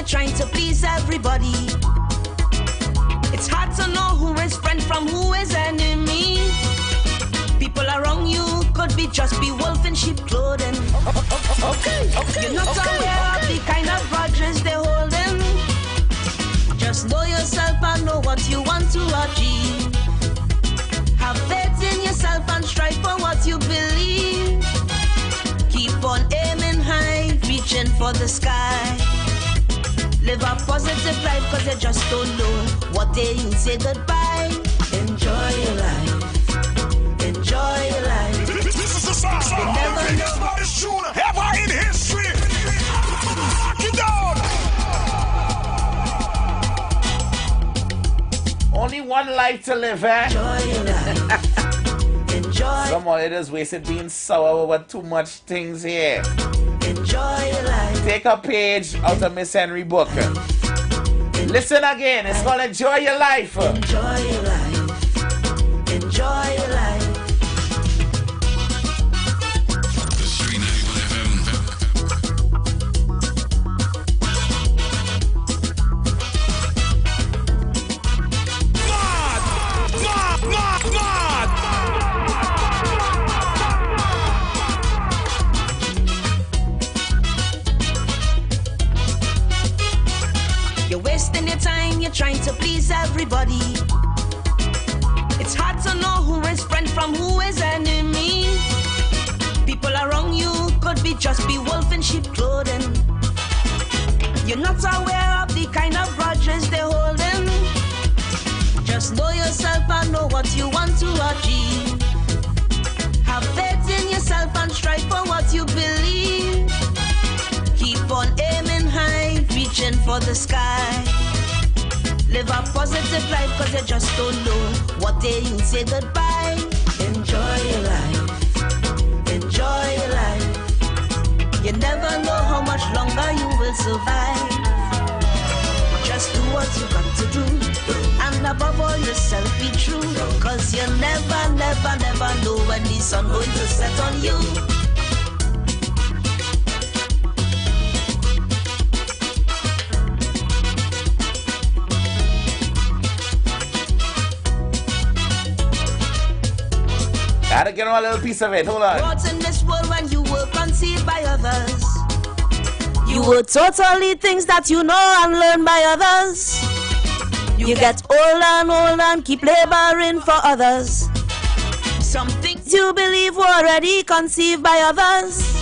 Trying to please everybody. It's hard to know who is friend from who is enemy. People around you could just be wolf in sheep clothing. Okay. You're not aware of the kind of grudges they're holding. Just know yourself and know what you want to achieve. Have faith in yourself and strive for what you believe. Keep on aiming high, reaching for the sky. Live a positive life, cause you just don't know what day you say goodbye. Enjoy your life. Enjoy your life. This is the song the biggest hottest tune ever in history. Lock it down. Only one life to live, eh? Enjoy your life. Enjoy. Someone it is wasted being sour over too much things here. Enjoy your life. Take a page out of Miss Henry book. Listen again. It's called Enjoy Your Life. Enjoy your life. Enjoy your life. The Street 91 FM. You're wasting your time, you're trying to please everybody. It's hard to know who is friend from who is enemy. People around you could just be wolf in sheep clothing. You're not aware of the kind of grudges they're holding. Just know yourself and know what you want to achieve. Have faith in yourself and strive for what you believe. Keep on aiming high, reaching for the sky. Live a positive life, cause you just don't know what day you'll say goodbye. Enjoy your life, enjoy your life. You never know how much longer you will survive. Just do what you got to do, and above all yourself be true. Cause you never, never, never know when the sun going to set on you. Gotta get on a little piece of it, hold on. What's in this world when you were conceived by others? You were totally things that you know and learn by others. You get old and keep laboring for others. Some things you believe were already conceived by others.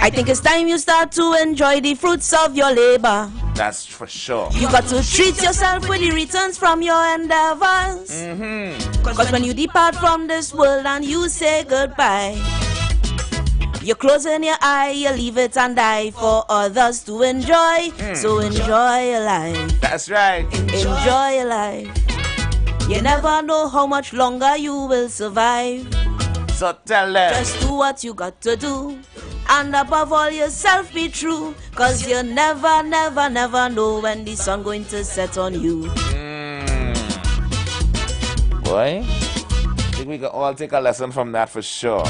I think it's time you start to enjoy the fruits of your labor. That's for sure. You got to treat yourself with the returns from your endeavors. Cause when you depart from this world and you say goodbye, you're closing your eye, you leave it and die for others to enjoy. So enjoy your life. That's right. Enjoy your life. You never know how much longer you will survive. So tell them. Just do what you got to do. And above all yourself be true. Cause you never, never, never know when the sun going to set on you. Boy, I think we can all take a lesson from that for sure.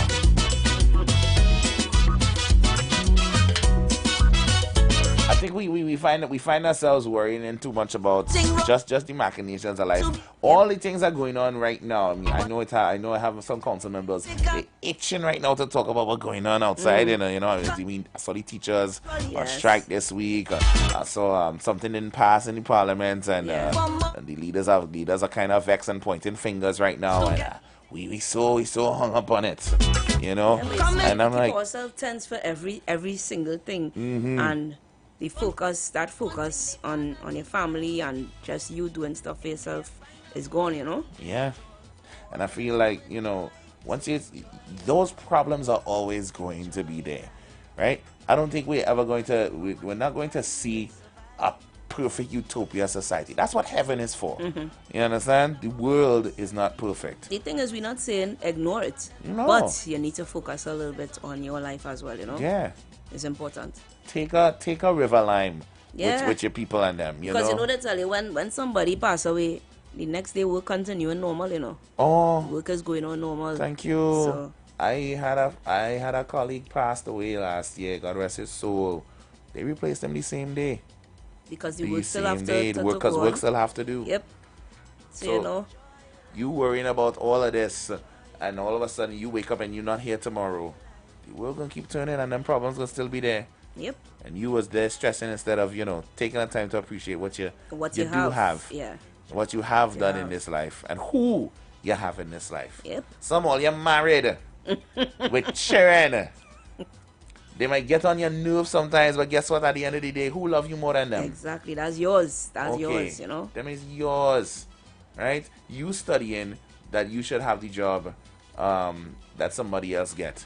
I think we find ourselves worrying too much about just the machinations of life. All the things are going on right now. I mean, I have some council members. They're itching right now to talk about what's going on outside. You know. I mean, I saw the teachers on strike this week. I saw something didn't pass in the parliament, and the leaders are kind of vexed and pointing fingers right now. And we so hung up on it, you know. And I'm like, keep ourselves tense for every single thing, and the focus on your family and just you doing stuff for yourself is gone, you know. Yeah. And I feel like, you know, those problems are always going to be there, right? I don't think we're not going to see a perfect utopia society. That's what heaven is for. You understand? The world is not perfect. The thing is, we're not saying ignore it, No. but you need to focus a little bit on your life as well, you know. Yeah. It's important. Take a river lime Yeah. with your people and them, you Because know. you know they tell you when somebody pass away, the next day work continuing normal, you know. Oh, work is going on normal. Thank you. So, I had a colleague passed away last year. God rest his soul. They replaced him the same day. because the work still have to work go work on. still have to do. Yep. So you know, you worrying about all of this, and all of a sudden you wake up and you're not here tomorrow. The world gonna keep turning, and them problems gonna still be there. Yep. And you was there stressing instead of, you know, taking the time to appreciate what you do have. Yeah. What you have done in this life and who you have in this life. Yep. Some all you're married with children. They might get on your nerves sometimes, but guess what? At the end of the day, who love you more than them? Exactly. That's yours. That's yours, you know. Them is yours. Right? You studying that you should have the job that somebody else get.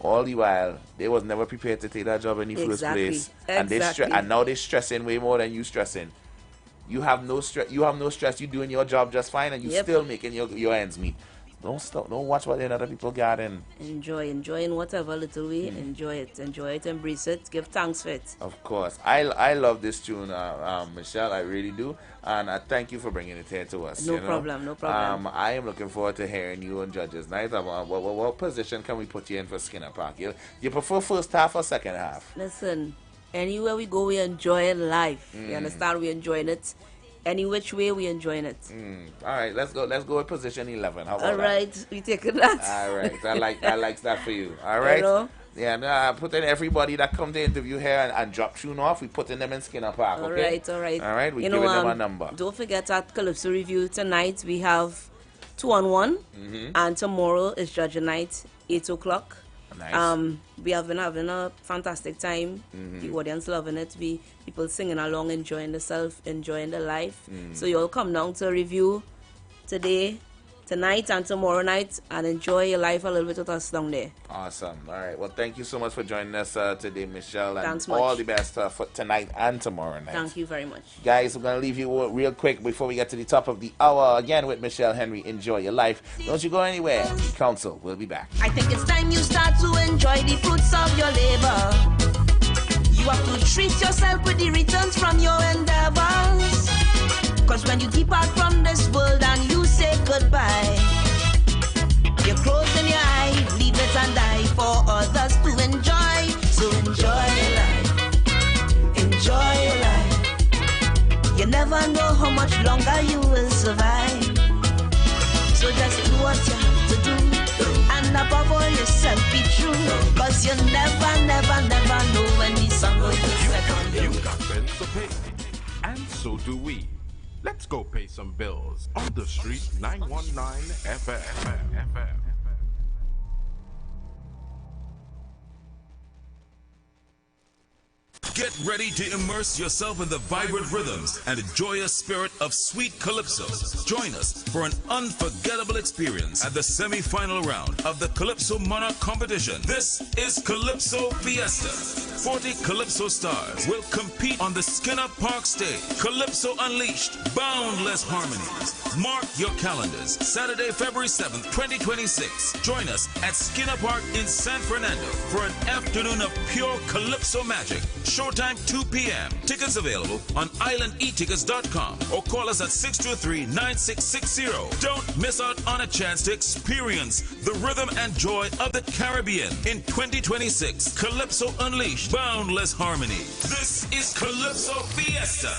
All the while, they was never prepared to take that job in the first place. And and now they're stressing way more than you stressing. You have no stress. You doing your job just fine, and you still making your ends meet. Don't stop. Don't watch what the other people got in. Enjoying whatever little way. Enjoy it, embrace it, give thanks for it. Of course, I love this tune, Michelle. I really do, and I thank you for bringing it here to us. No problem. I am looking forward to hearing you on Judges Night. What position can we put you in for Skinner Park? You prefer first half or second half? Listen, anywhere we go, we enjoying life. You understand? We enjoying it. Any which way, we enjoying it. All right, let's go with position 11. How about All right, we taking that. All right, I like that for you. All right. You know? Yeah, no, putting everybody that come to interview here and drop tune off, we putting them in Skinner Park. Okay. All right. All right, we giving them a number. Don't forget at Calypso Review tonight we have 2-on-1. Mm-hmm. And tomorrow is judging night, 8 o'clock. Nice. We have been having a fantastic time. Mm-hmm. The audience loving it. People singing along, enjoying themselves, enjoying the life. Mm. So you all come down to review today, tonight, and tomorrow night, and enjoy your life a little bit with us down there. Awesome. All right. Well, thank you so much for joining us today, Michelle. And Thanks all much. the best for tonight and tomorrow night. Thank you very much. Guys, we're going to leave you real quick before we get to the top of the hour. Again with Michelle Henry. Enjoy your life. Don't you go anywhere. The Council will be back. I think it's time you start to enjoy the fruits of your labor. You have to treat yourself with the returns from your endeavors. Cause when you depart from this world and you say goodbye, you're closing your eye, leave it and die for others to enjoy. So enjoy your life. Enjoy your life. You never know how much longer you will survive. So just do what you have to do. And above all, yourself be true. Cause you never know when the sun goes to set on you. You got bills to pay, and so do we. Let's go pay some bills on the street 919 FM. Get ready to immerse yourself in the vibrant rhythms and enjoy a spirit of sweet calypso. Join us for an unforgettable experience at the semi-final round of the Calypso Monarch competition. This is Calypso Fiesta. 40 Calypso stars will compete on the Skinner Park stage. Calypso Unleashed, boundless harmonies. Mark your calendars. Saturday, February 7th, 2026. Join us at Skinner Park in San Fernando for an afternoon of pure Calypso magic. Showtime 2 p.m. Tickets available on islandetickets.com or call us at 623-9660. Don't miss out on a chance to experience the rhythm and joy of the Caribbean in 2026. Calypso Unleashed, boundless harmony. This is Calypso Fiesta.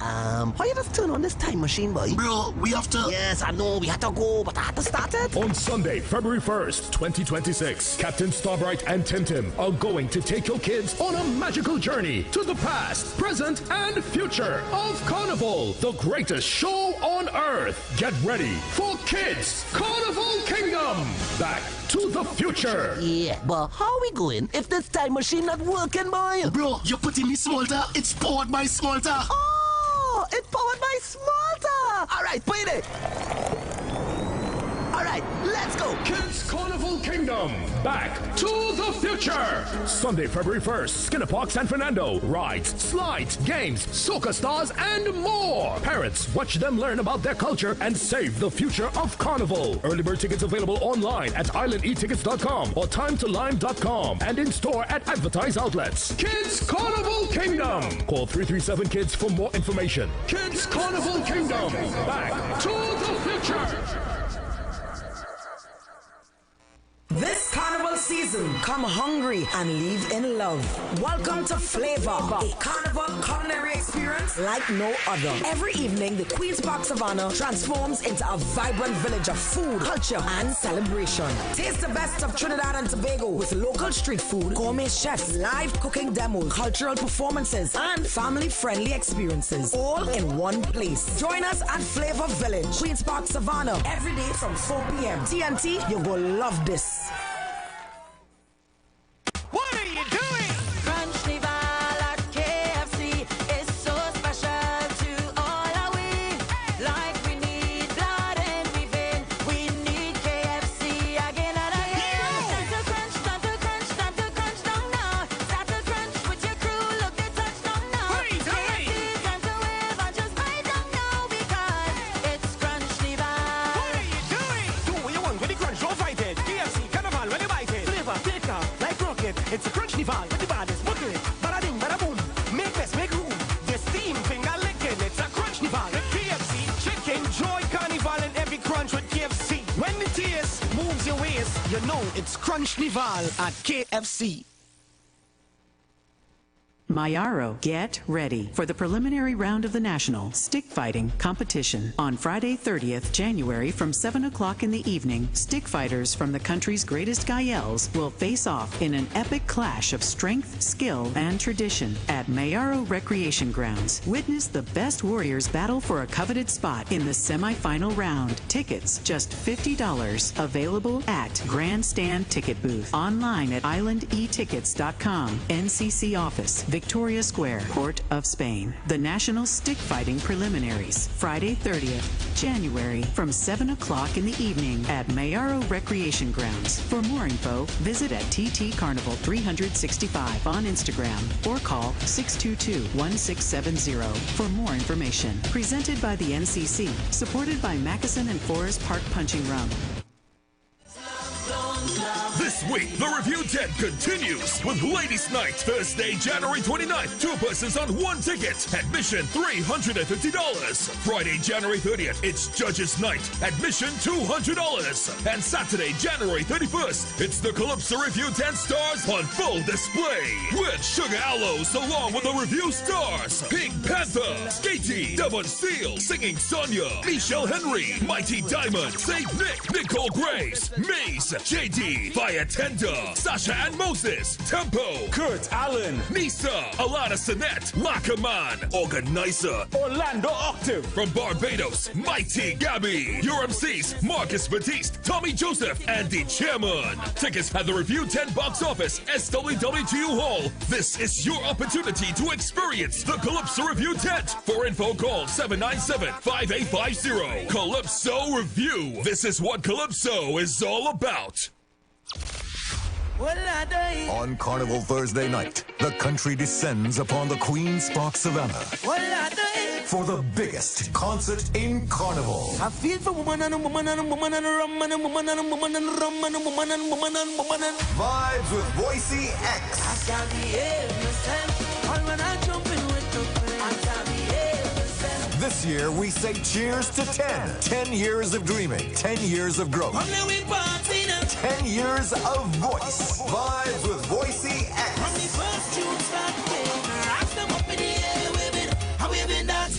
How you just turn on this time machine, boy? Bro, we have to... Yes, I know, we have to go, but I have to start it. On Sunday, February 1st, 2026, Captain Starbright and Tim Tim are going to take your kids on a magical journey to the past, present, and future of Carnival, the greatest show on earth. Get ready for Kids Carnival Kingdom. Back to the future. Yeah, but how we going if this time machine not working, boy? Bro, you're putting me Smolta. It's powered by Smolta. Oh, it's powered by Smolta. All right, put it. All right, let's go. Kids Carnival Kingdom. Back to the future. Sunday, February 1st, Skinner Park, San Fernando. Rides, slides, games, soca stars, and more. Parents, watch them learn about their culture and save the future of Carnival. Early bird tickets available online at islandetickets.com or timetolime.com and in store at advertised outlets. Kids Carnival Kingdom. Call 337-KIDS for more information. Kids Carnival Kingdom. Back to the future. This carnival season, come hungry and leave in love. Welcome to Flavor, a carnival culinary experience like no other. Every evening, the Queen's Park Savannah transforms into a vibrant village of food, culture, and celebration. Taste the best of Trinidad and Tobago with local street food, gourmet chefs, live cooking demos, cultural performances, and family-friendly experiences, all in one place. Join us at Flavor Village, Queen's Park Savannah, every day from 4 p.m. TNT, you go love this. What are you doing? Crunch Nival at KFC is so special to all our we. Like we need blood in we vein, we need KFC again and again. Start to crunch, start to crunch, start to crunch down now. Start to crunch with your crew, look they touch down now. KFC time to wave and just bite down now because it's Crunch Nival. What are you doing? Do what you want with the crunch, don't fight it. KFC Carnival when you bite it. Flavor, take off like rocket. It's a Crunch Nival with the baddest bucket. Bada ding, bada boom. Make best, make room. The steam finger licking. It's a Crunch Nival with KFC. Chicken, joy, carnival, and every crunch with KFC. When the taste moves your waist, you know it's Crunch Nival at KFC. Mayaro, get ready for the preliminary round of the National Stick Fighting Competition. On Friday, 30th January from 7 o'clock in the evening, stick fighters from the country's greatest Gayels will face off in an epic clash of strength, skill, and tradition at Mayaro Recreation Grounds. Witness the best warriors battle for a coveted spot in the semi-final round. Tickets just $50. Available at Grandstand Ticket Booth. Online at islandetickets.com. NCC Office, Victoria Square, Port of Spain. The National Stick Fighting Preliminaries. Friday, 30th January from 7 o'clock in the evening at Mayaro Recreation Grounds. For more info, visit at TT Carnival 365 on Instagram or call 622-1670 for more information. Presented by the NCC, supported by Mackeson and Forest Park Punching Rum. This week, the Review Tent continues with Ladies' Night, Thursday, January 29th. 2 persons on 1 ticket. Admission $350. Friday, January 30th, it's Judges' Night. Admission $200. And Saturday, January 31st, it's the Calypso Review Tent Stars on full display. With Sugar Aloes along with the Review Stars. Pink Panther, Skatey, Devon Steele, Singing Sonia, Michelle Henry, Mighty Diamond, Saint Nick, Nicole Grace, Maze, JD, Fire Tender, Sasha and Moses, Tempo, Kurt Allen, Nisa, Alana Sinette, Lackerman, Organizer, Orlando Octave, from Barbados, Mighty Gabby, your MCs, Marcus Batiste, Tommy Joseph, and the Chairman. Tickets at the Review 10 box office, SWWTU Hall. This is your opportunity to experience the Calypso Review tent. For info, call 797-5850. Calypso Review. This is what Calypso is all about. On Carnival Thursday night, the country descends upon the Queen's Park Savannah for the biggest concert in Carnival. I feel for woman and a woman and a woman and a rum and a woman and a woman and a rum and a woman and a woman and a woman and Vibes with Boise X. I got the innocent. All when I jump in with the friends. I got the innocent. This year we say cheers to 10. 10 years of dreaming, 10 years of growth. 10 years of voice. Vibes with Boise X.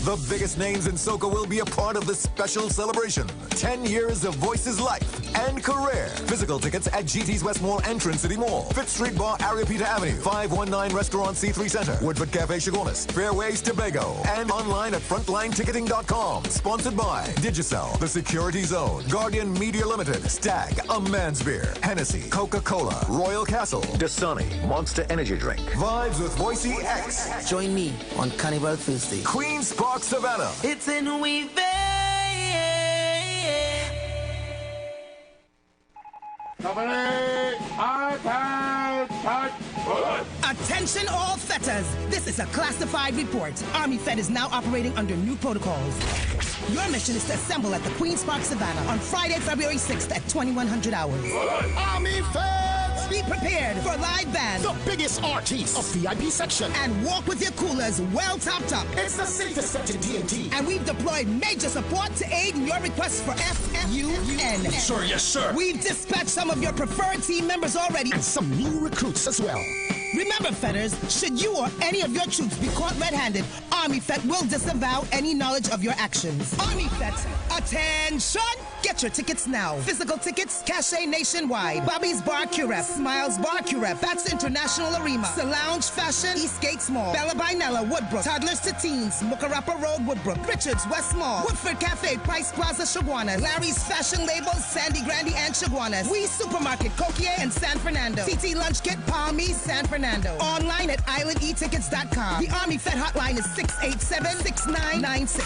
The biggest names in soca will be a part of this special celebration. 10 years of Voice's life and career. Physical tickets at GT's West Mall and Trent City Mall. 5th Street Bar, Ariapita Avenue. 519 Restaurant C3 Center. Woodford Cafe, Chagonis. Fairways, Tobago. And online at frontlineticketing.com. Sponsored by Digicel, The Security Zone, Guardian Media Limited, Stag, A Man's Beer, Hennessy, Coca-Cola, Royal Castle, Dasani, Monster Energy Drink. Vibes with Boise X. Join me on Carnival Thursday. Queen's Park Savannah. It's in Weave. Attention all fetters. This is a classified report. Army Fed is now operating under new protocols. Your mission is to assemble at the Queen's Park Savannah on Friday, February 6th at 2100 hours. Army Feds! Be prepared for live band. The biggest artists of VIP section. And walk with your coolers well topped up. It's the safest set in TNT. And we've deployed major support to aid in your requests for FFUN. Sure, yes, sir. We've dispatched some of your preferred team members already. And some new recruits as well. Remember, fetters, should you or any of your troops be caught red-handed, Army Fet will disavow any knowledge of your actions. Army Fet, attention! Get your tickets now. Physical tickets, cachet nationwide. Bobby's Bar Curep, Smiles Bar Curep, That's International Arena, Lounge Fashion, Eastgate Mall, Bella Binella, Woodbrook, Toddlers to Teens, Mukarapa Road, Woodbrook, Richards, West Mall, Woodford Cafe, Price Plaza, Chaguanas, Larry's Fashion Labels, Sandy Grandy and Chaguanas, We Supermarket, Coquier and San Fernando, TT Lunch Kit, Palmy, San Fernando. Online at islandetickets.com. The Army Fed hotline is 687-6996.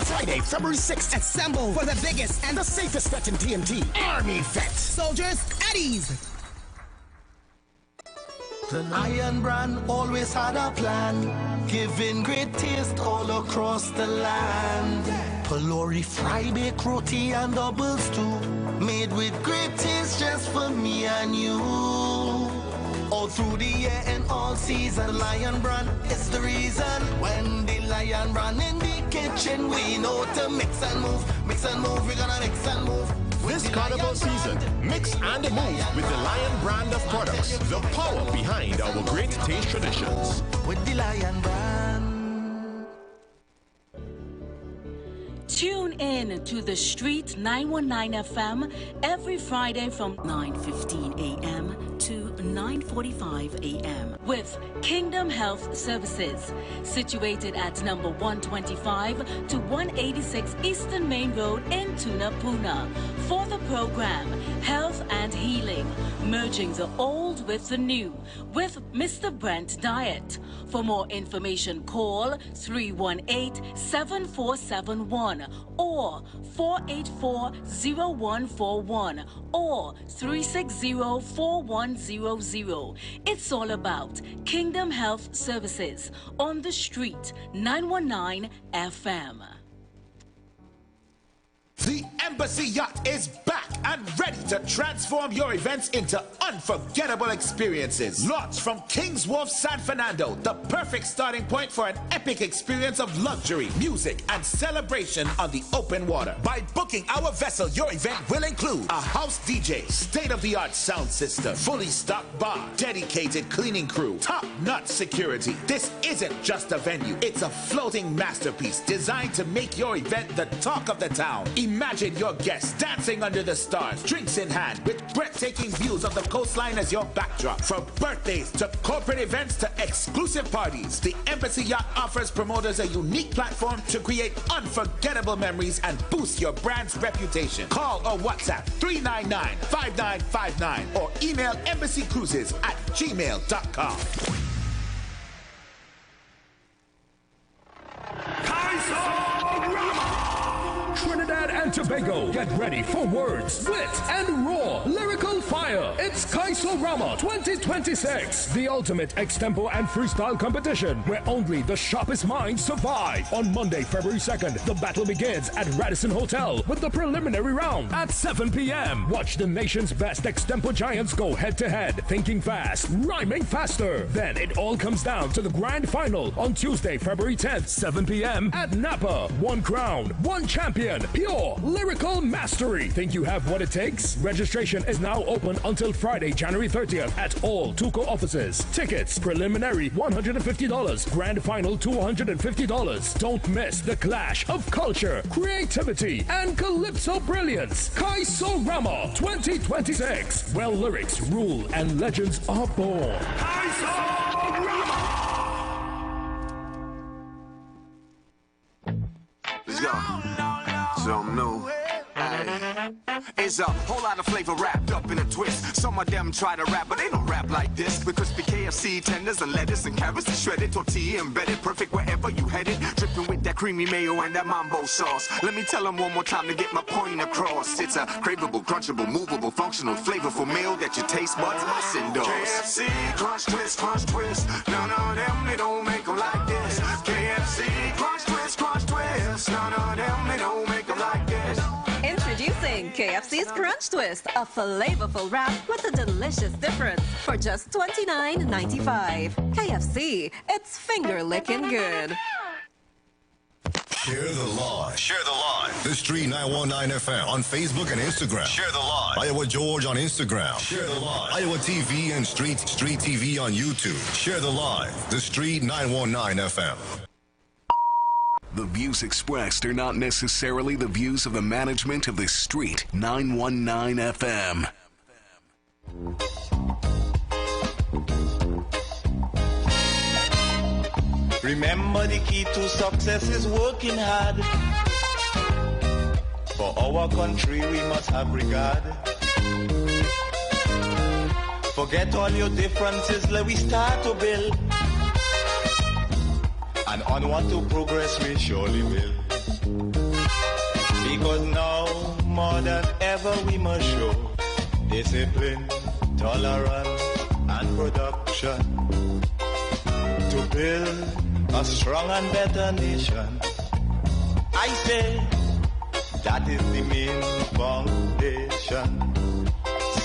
Friday, February 6th. Assemble for the biggest and the safest Fet in TNT. Army Fet. Soldiers at ease. The Lion Brand always had a plan, giving great taste all across the land. Pelori fry, bake roti and doubles too, made with great taste just for me and you. All through the year and all season, the Lion Brand is the reason. When the Lion Brand in the kitchen, we know to mix and move, we're gonna mix and move. This carnival season, mix and move with the Lion brand of products, the power behind our great taste traditions. With the Lion brand. Tune in to The Street 919 FM every Friday from 9:15 a.m. to 9:45 a.m. with Kingdom Health Services, situated at number 125 to 186 Eastern Main Road in Tunapuna. For the program, Health and Healing, merging the old with the new, with Mr. Brent Diet. For more information, call 318-7471 or 484-0141 or 360-4100. It's all about Kingdom Health Services on The Street 919 FM. The Embassy Yacht is back and ready to transform your events into unforgettable experiences. Launch from King's Wharf, San Fernando, the perfect starting point for an epic experience of luxury, music, and celebration on the open water. By booking our vessel, your event will include a house DJ, state-of-the-art sound system, fully stocked bar, dedicated cleaning crew, top-notch security. This isn't just a venue, it's a floating masterpiece designed to make your event the talk of the town. Imagine your guests dancing under the stars, drinks in hand, with breathtaking views of the coastline as your backdrop. From birthdays to corporate events to exclusive parties, the Embassy Yacht offers promoters a unique platform to create unforgettable memories and boost your brand's reputation. Call or WhatsApp 399-5959 or email embassycruises@gmail.com. Trinidad and Tobago, get ready for words, wit, and raw lyrical fire. It's Kaisorama 2026, the ultimate extempo and freestyle competition where only the sharpest minds survive. On Monday, February 2nd, the battle begins at Radisson Hotel with the preliminary round at 7 p.m. Watch the nation's best extempo giants go head-to-head, thinking fast, rhyming faster. Then it all comes down to the grand final on Tuesday, February 10th, 7 p.m. at Napa. One crown, one champion, pure lyrical mastery. Think you have what it takes? Registration is now open until Friday, January 30th at all Tuco offices. Tickets, preliminary $150, grand final $250. Don't miss the clash of culture, creativity, and calypso brilliance. Kaisorama 2026, where lyrics rule and legends are born. Let's go. Something new. It's a whole lot of flavor wrapped up in a twist. Some of them try to rap, but they don't rap like this. The crispy KFC tenders and lettuce and carrots and shredded tortilla embedded, perfect wherever you headed. Dripping with that creamy mayo and that mambo sauce. Let me tell them one more time to get my point across. It's a craveable, crunchable, movable, functional, flavorful meal that your taste buds must endorse. KFC, crunch twist, crunch twist. None of them, they don't make them like this. KFC, crunch twist, crunch twist. None of them, they don't make them like this. Introducing KFC's Crunch Twist, a flavorful wrap with a delicious difference for just $29.95. KFC, it's finger-licking good. Share the live. Share the live. The Street 919 FM on Facebook and Instagram. Share the live. Iowa George on Instagram. Share the live. Iowa TV and Street TV on YouTube. Share the live. The Street 919 FM. The views expressed are not necessarily the views of the management of the Street 919 FM. Remember, the key to success is working hard. For our country we must have regard. Forget all your differences, let we start to build. And onward to progress we surely will. Because now, more than ever, we must show discipline, tolerance, and production to build a strong and better nation. I say that is the main foundation.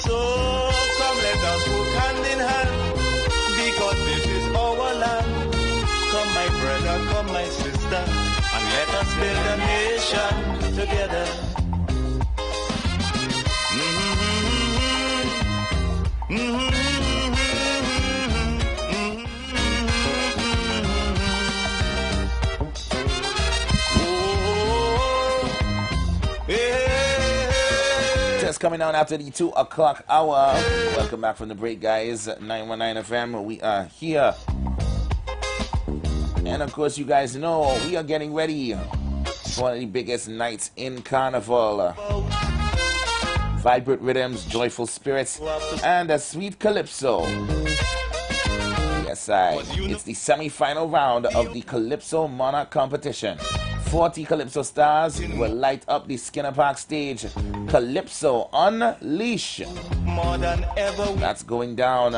So come, let us work hand in hand, because this is our land. Come my brother, come my sister, and let us build a nation together. Just coming down after the 2 o'clock hour. Welcome back from the break, guys. 919 FM. We are here. And of course, you guys know we are getting ready for one of the biggest nights in Carnival. Vibrant rhythms, joyful spirits, and a sweet calypso. Yes, it's the semi-final round of the Calypso Monarch competition. 40 Calypso stars will light up the Skinner Park stage. Calypso Unleash. That's going down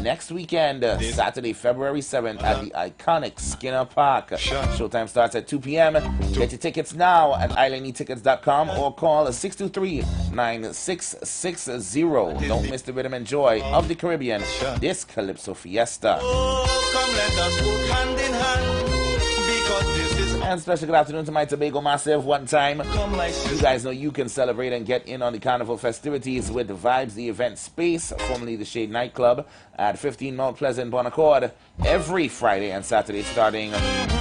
next weekend, Saturday, February 7th at the iconic Skinner Park. Showtime starts at 2 p.m. Get your tickets now at islandetickets.com or call 623-9660. Don't miss the rhythm and joy of the Caribbean this Calypso Fiesta. Come let us work hand in hand, because this is. And special good afternoon to my Tobago Massive one time. You guys know you can celebrate and get in on the Carnival festivities with the Vibes, the event space, formerly the Shade Nightclub, at 15 Mount Pleasant, Bon Accord, every Friday and Saturday starting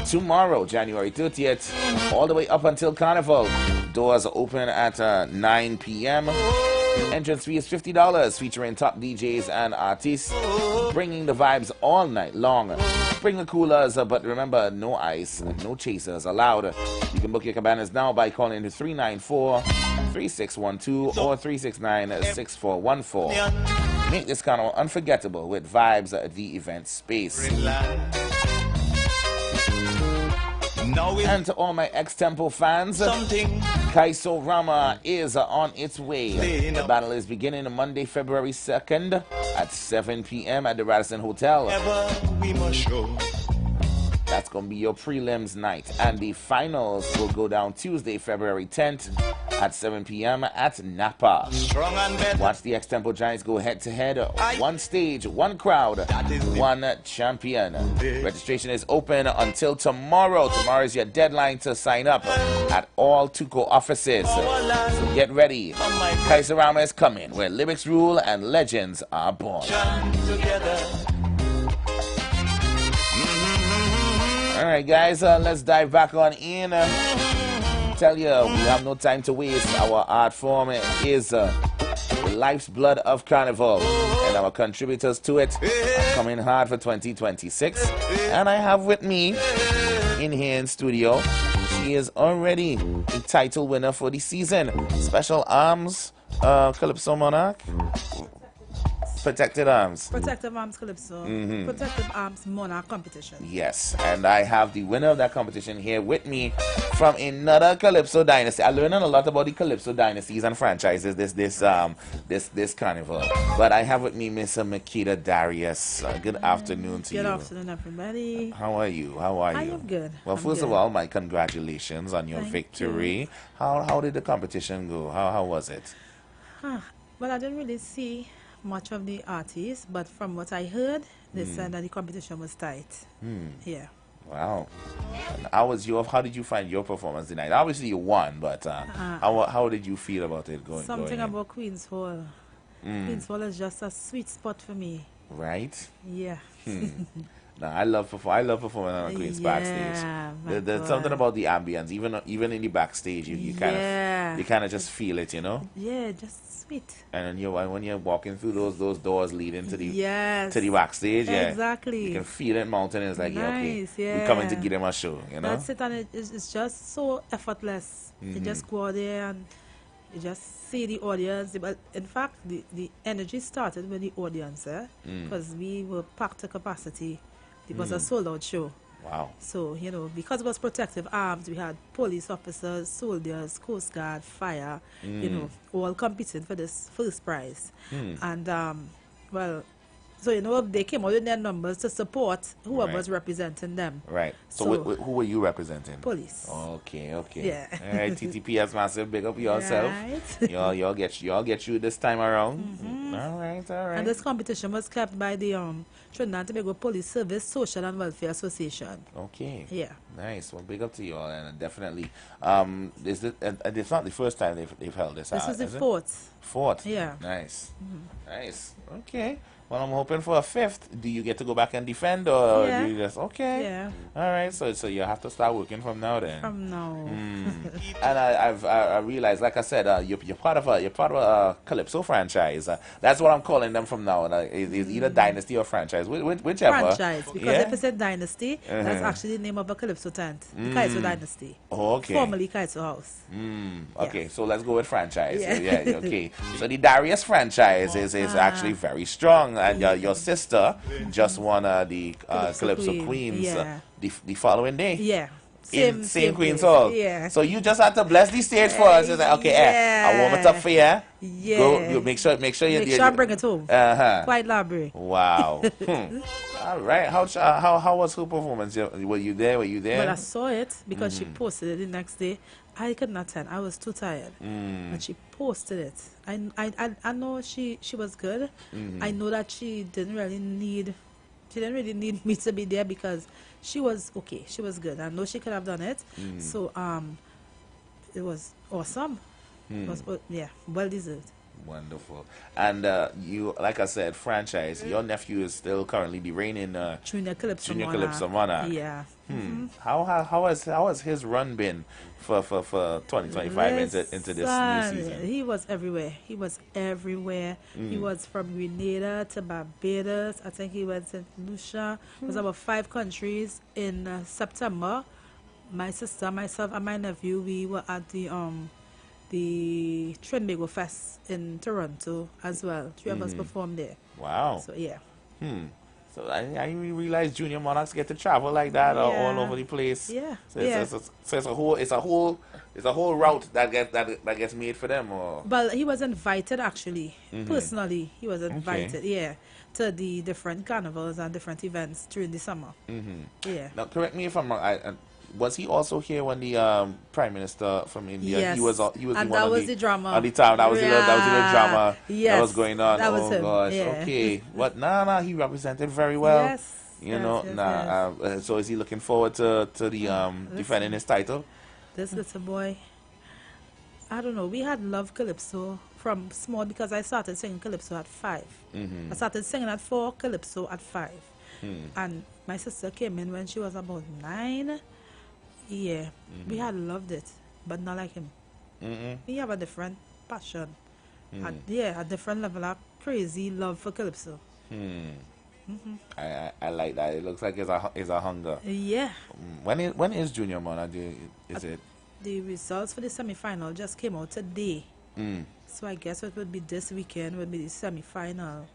tomorrow, January 30th, all the way up until Carnival. Doors are open at 9 p.m. Entrance fee is $50, featuring top DJs and artists, bringing the vibes all night long. Bring the coolers, but remember, no ice, no chasers allowed. You can book your cabanas now by calling to 394-3612 or 369-6414. Make this carnival unforgettable with Vibes at the event space. And to all my ex-Tempo fans, Kaiso Rama is on its way. The battle is beginning on Monday, February 2nd at 7 p.m. at the Radisson Hotel. That's going to be your prelims night. And the finals will go down Tuesday, February 10th at 7 p.m. at Napa. Watch the ex-Tempo Giants go head-to-head. One stage, one crowd, one champion. Registration is open until tomorrow. Tomorrow is your deadline to sign up at all Tuco offices. So get ready. Kaiserama is coming, where lyrics rule and legends are born. Alright guys, let's dive back on in. Tell you, we have no time to waste. Our art form is the life's blood of Carnival, and our contributors to it are coming hard for 2026. And I have with me in here in studio, she is already a title winner for the season. Special Arms Calypso Monarch. Protected Arms. Protective Arms Calypso. Protective Arms Monarch competition. Yes, and I have the winner of that competition here with me from another Calypso dynasty. I learned a lot about the Calypso dynasties and franchises this carnival. But I have with me Miss Makita Darius. Good afternoon to you. Good afternoon, everybody. How are you? How are you? I am good. Well, first of all, my congratulations on your victory. You. How did the competition go? How was it? Well, I didn't really see much of the artists, but from what I heard, they said that the competition was tight. Yeah. Wow. And how did you find your performance tonight? Obviously you won, but how did you feel about it going? Something about Queen's Hall. Queen's Hall is just a sweet spot for me. Right? Yeah. No, I love performing on Queen's backstage. There's something about the ambience, even in the backstage, you kind of just feel it, you know. Yeah, just sweet. And when you're walking through those doors leading to the backstage, exactly, you can feel it mounting. It's like nice, we're coming to give them a show, you know. That's it, and it's just so effortless. You just go there and you just see the audience. But in fact, the energy started with the audience, because we were packed to capacity. It was a sold-out show. Wow. So, because it was Protective Arms, we had police officers, soldiers, Coast Guard, fire, all competing for this first prize. And, well, So, you know, they came out with their numbers to support whoever Right. was representing them. Right. So, who were you representing? Police. Okay. Yeah. All right. TTPS massive. Big up yourself. Right. Y'all get you this time around. All right. And this competition was kept by the Trinidad and Tobago Police Service Social and Welfare Association. Okay. Yeah. Nice. Well, big up to you all, and definitely. It's not the first time they've held this. This was the is it? fourth. Fourth. Yeah. Nice. Nice. Okay. Well, I'm hoping for a fifth. Do you get to go back and defend, or Yeah. do you just Yeah. All right. So you have to start working from now then. From now. And I realized, like I said, you're part of a Calypso franchise. That's what I'm calling them from now. It's either Dynasty or franchise, whichever. Franchise. Because Yeah? if it's a dynasty, that's actually the name of a Calypso tent. The Kaiso Dynasty. Oh, okay. Formerly Kaiso House. Okay, so let's go with franchise. Yeah. Okay. So the Darius franchise is actually very strong, and your sister just won the Calypso Queens Yeah. the following day. Yeah. Same Queen's place. Hall. Yeah. So you just had to bless the stage for us. It's like, okay, I warm it up for you. Yeah. Go, you make sure I bring it home. Quite library. Wow. All right. How was her performance? Were you there? Well, I saw it because she posted it the next day. I could not attend. I was too tired. And she posted it. I know she was good. I know that she didn't really need me to be there because she was okay. She was good. I know she could have done it. So it was awesome. It was well deserved. Wonderful. And you, like I said, franchise. Your nephew is still currently the reigning Junior Calypso Monarch. Yeah. How has his run been for 2025 into this new season? He was everywhere. He was from Grenada to Barbados. I think he went to St. Lucia. It was about 5 countries in September. My sister, myself, and my nephew, we were at the Trinbago Fest in Toronto as well. 3 of us performed there. Wow. So yeah. So I didn't realize junior monarchs get to travel like that all over the place. Yeah. So it's a whole route that gets made for them. Or Well, he was invited actually. Personally, he was invited. Yeah, to the different carnivals and different events during the summer. Yeah. Now, correct me if I'm wrong. Was he also here when the Prime Minister from India? Yes. He was And that was the drama. At the time, that was the little drama that was Yes, going on. that was Oh him. gosh. Yeah. Okay. What? Nah. He represented very well. Yes. You know. So is he looking forward to the defending his title? This little boy, I don't know. We had loved Calypso from small because I started singing Calypso at 5. I started singing at 4, Calypso at 5. And my sister came in when she was about 9. Yeah, we had loved it, but not like him. We have a different passion. A different level of crazy love for Calypso. I like that. It looks like it's a hunger. Yeah. When is Junior Monarch? Is it? The results for the semi-final just came out today. So I guess it would be this weekend would be the semi-final,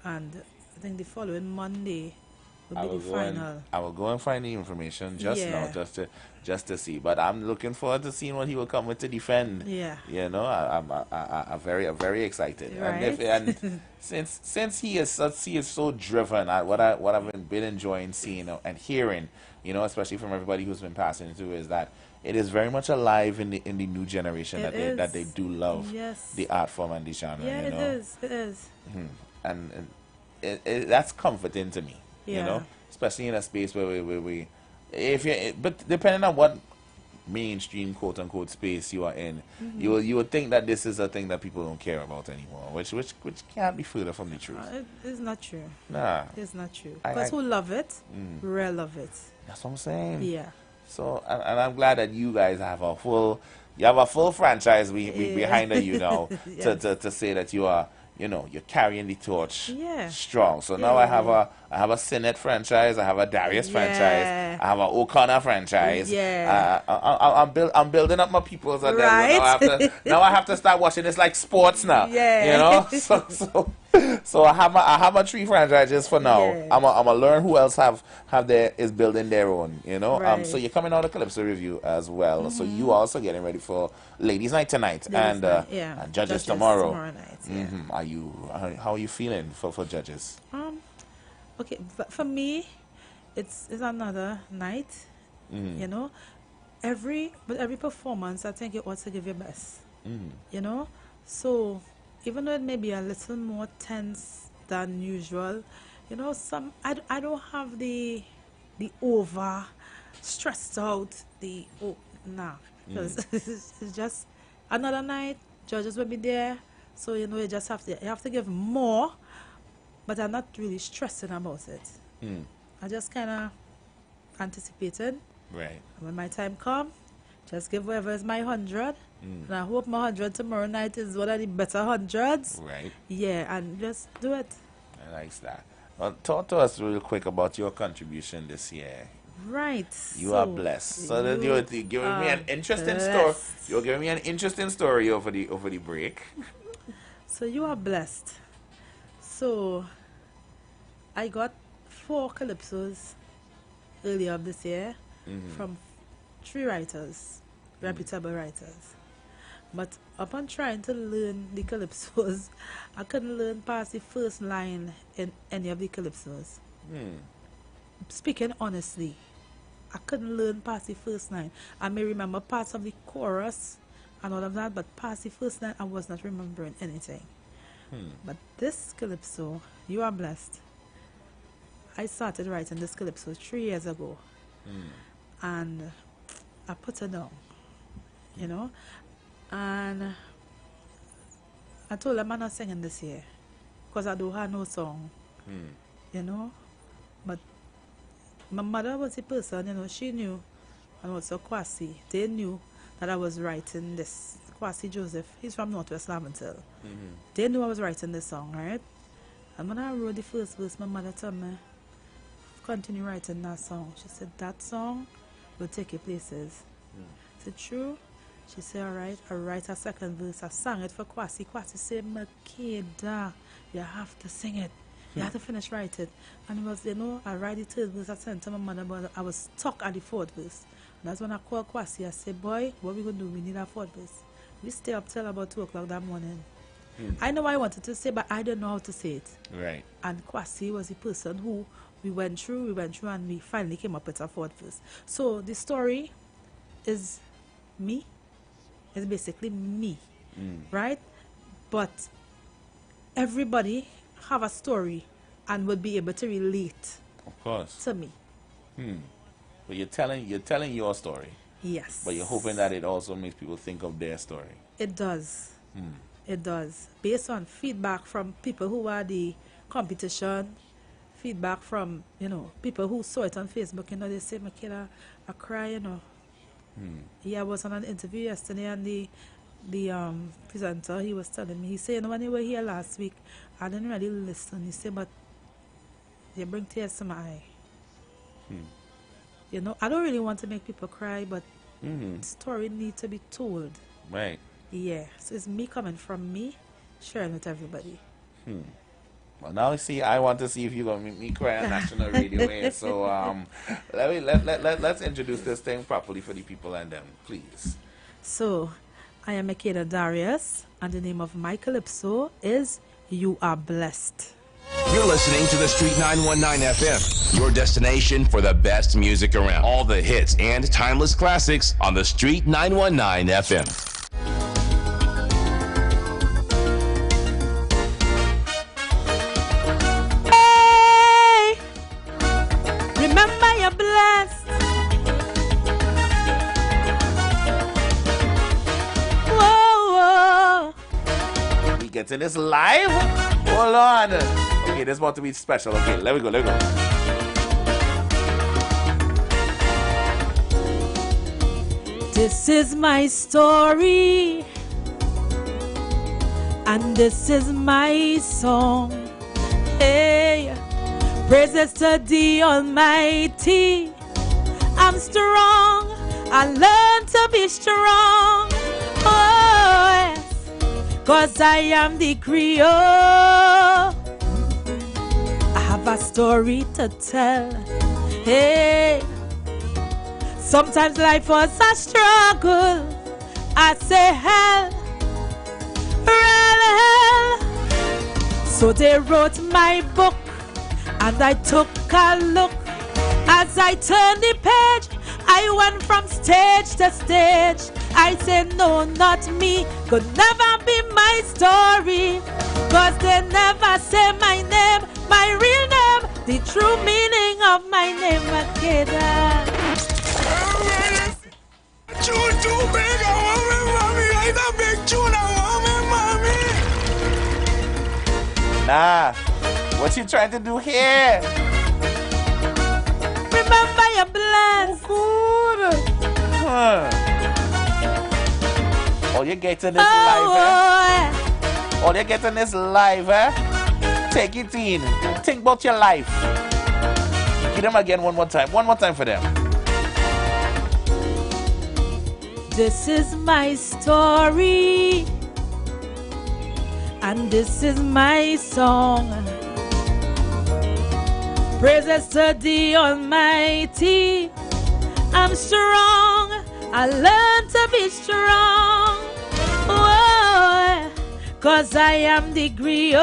and I think the following Monday would be the final. I will go and find the information now, just to see. But I'm looking forward to seeing what he will come with to defend. Yeah. You know, I'm very excited. Right. And since he is so driven at what I've been enjoying seeing and hearing, you know, especially from everybody who's been passing through, is that it is very much alive in the new generation that they do love the art form and the genre. Yeah, you know? it is. And that's comforting to me. Yeah. You know, especially in a space where we but depending on what mainstream quote unquote space you are in, you would think that this is a thing that people don't care about anymore, which can't be further from the truth. It's not true. Nah, it's not true. Because who love it, really love it. That's what I'm saying. Yeah. So and I'm glad that you guys have a full franchise behind you now to say that you are. You know, you're carrying the torch strong. So now I have a Sinet franchise, I have a Darius franchise, I have an O'Connor franchise. Yeah. I'm building up my people. So now I have to start watching this like sports now. Yeah. You know? So I have my 3 franchises for now. Yeah. I'm gonna learn who else is building their own, you know. Right. So you're coming out of Calypso Review as well. So you also getting ready for Ladies Night tonight and and Judges tomorrow. Night, yeah. How are you feeling for judges? Okay, but for me, it's another night. You know, every performance, I think you ought to give your best. You know, so even though it may be a little more tense than usual, you know, I don't have the over stressed out because it's just another night. Judges will be there, so you know you have to give more, but I'm not really stressing about it. I just kind of anticipated. Right. When my time come, just give whatever is my 100. And I hope my 100 tomorrow night is one of the better 100s. Right. Yeah, and just do it. I like that. Talk to us real quick about your contribution this year. Right. You are blessed. So that you're giving me an interesting story. You're giving me an interesting story over the break. So you are blessed. So I got 4 calypsos earlier of this year from 3 writers, reputable writers. But upon trying to learn the calypsos, I couldn't learn past the first line in any of the calypsos. Speaking honestly, I couldn't learn past the first line. I may remember parts of the chorus and all of that, but past the first line, I was not remembering anything. But this calypso, you are blessed. I started writing this calypso 3 years ago. And I put it down, you know. And I told them I'm not singing this year because I don't have no song, you know. But my mother was the person, you know, she knew, and also Kwasi, they knew that I was writing this. Kwasi Joseph, he's from Northwest Laventille. They knew I was writing this song, right? And when I wrote the first verse, my mother told me, continue writing that song. She said, that song will take you places. I said, true? She said, all right, I'll write a second verse. I sang it for Kwasi. Kwasi said, Makeda, you have to sing it. You have to finish writing. And it was, you know, I write the third verse, I sent to my mother, but I was stuck at the 4th verse. And that's when I called Kwasi. I said, boy, what we going to do? We need a 4th verse. We stay up till about 2 o'clock that morning. I know what I wanted to say, but I didn't know how to say it. Right. And Kwasi was the person who we went through, and we finally came up with a 4th verse. So the story is me. It's basically me, right? But everybody have a story and would be able to relate, of course, to me. But you're telling your story. Yes. But you're hoping that it also makes people think of their story. It does. It does. Based on feedback from people who are the competition, feedback from, you know, people who saw it on Facebook, you know, they say, Makeda, I cry, you know. Yeah, I was on an interview yesterday, and the presenter, he was telling me, he said, you know, when you were here last week, I didn't really listen. He said, but you bring tears to my eye. You know, I don't really want to make people cry, but the story needs to be told. Right. Yeah, so it's me coming from me, sharing with everybody. Well, now see, I want to see if you're gonna make me cry on national radio here. So let's introduce this thing properly for the people and them, please. So, I am Makeda Darius, and the name of my calypso is You Are Blessed. You're listening to The Street 919 FM, your destination for the best music around. All the hits and timeless classics on The Street 919 FM. Remember you're blessed. Whoa, whoa. We get to this live? Hold on. Okay, this is about to be special. Okay, let me go. This is my story, and this is my song. Hey, praises to the Almighty. I'm strong. I learned to be strong. Oh, yes, 'cause I am the Creole. I have a story to tell. Hey, sometimes life was a struggle. I say hell, hell. So they wrote my book, And I took a look as I turned the page. I went from stage to stage. I said, no, not me. Could never be my story. Cause they never say my name, my real name, the true meaning of my name, Makeda. Tune too big, I want me, mommy. It's a big tune, I want me, mommy. Nah, what you trying to do here? Remember your blessed. Good. Huh. Oh, you're getting this live, eh? Oh, you're getting this live, eh? Take it in. Think about your life. Give them again one more time. One more time for them. This is my story, and this is my song. Praises to the Almighty. I'm strong. I learned to be strong. Oh, cause I am the griot.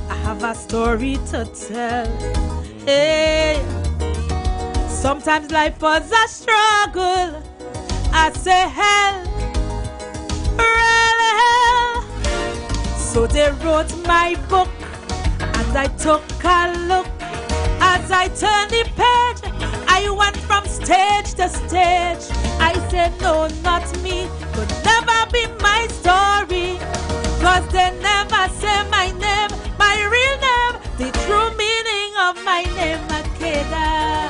I have a story to tell. Hey. Sometimes life was a struggle. I say hell, really hell. So they wrote my book, and I took a look. As I turned the page, I went from stage to stage. I said, no, not me. Could never be my story. Cause they never say my name, my real name, the true meaning of my name, Makeda.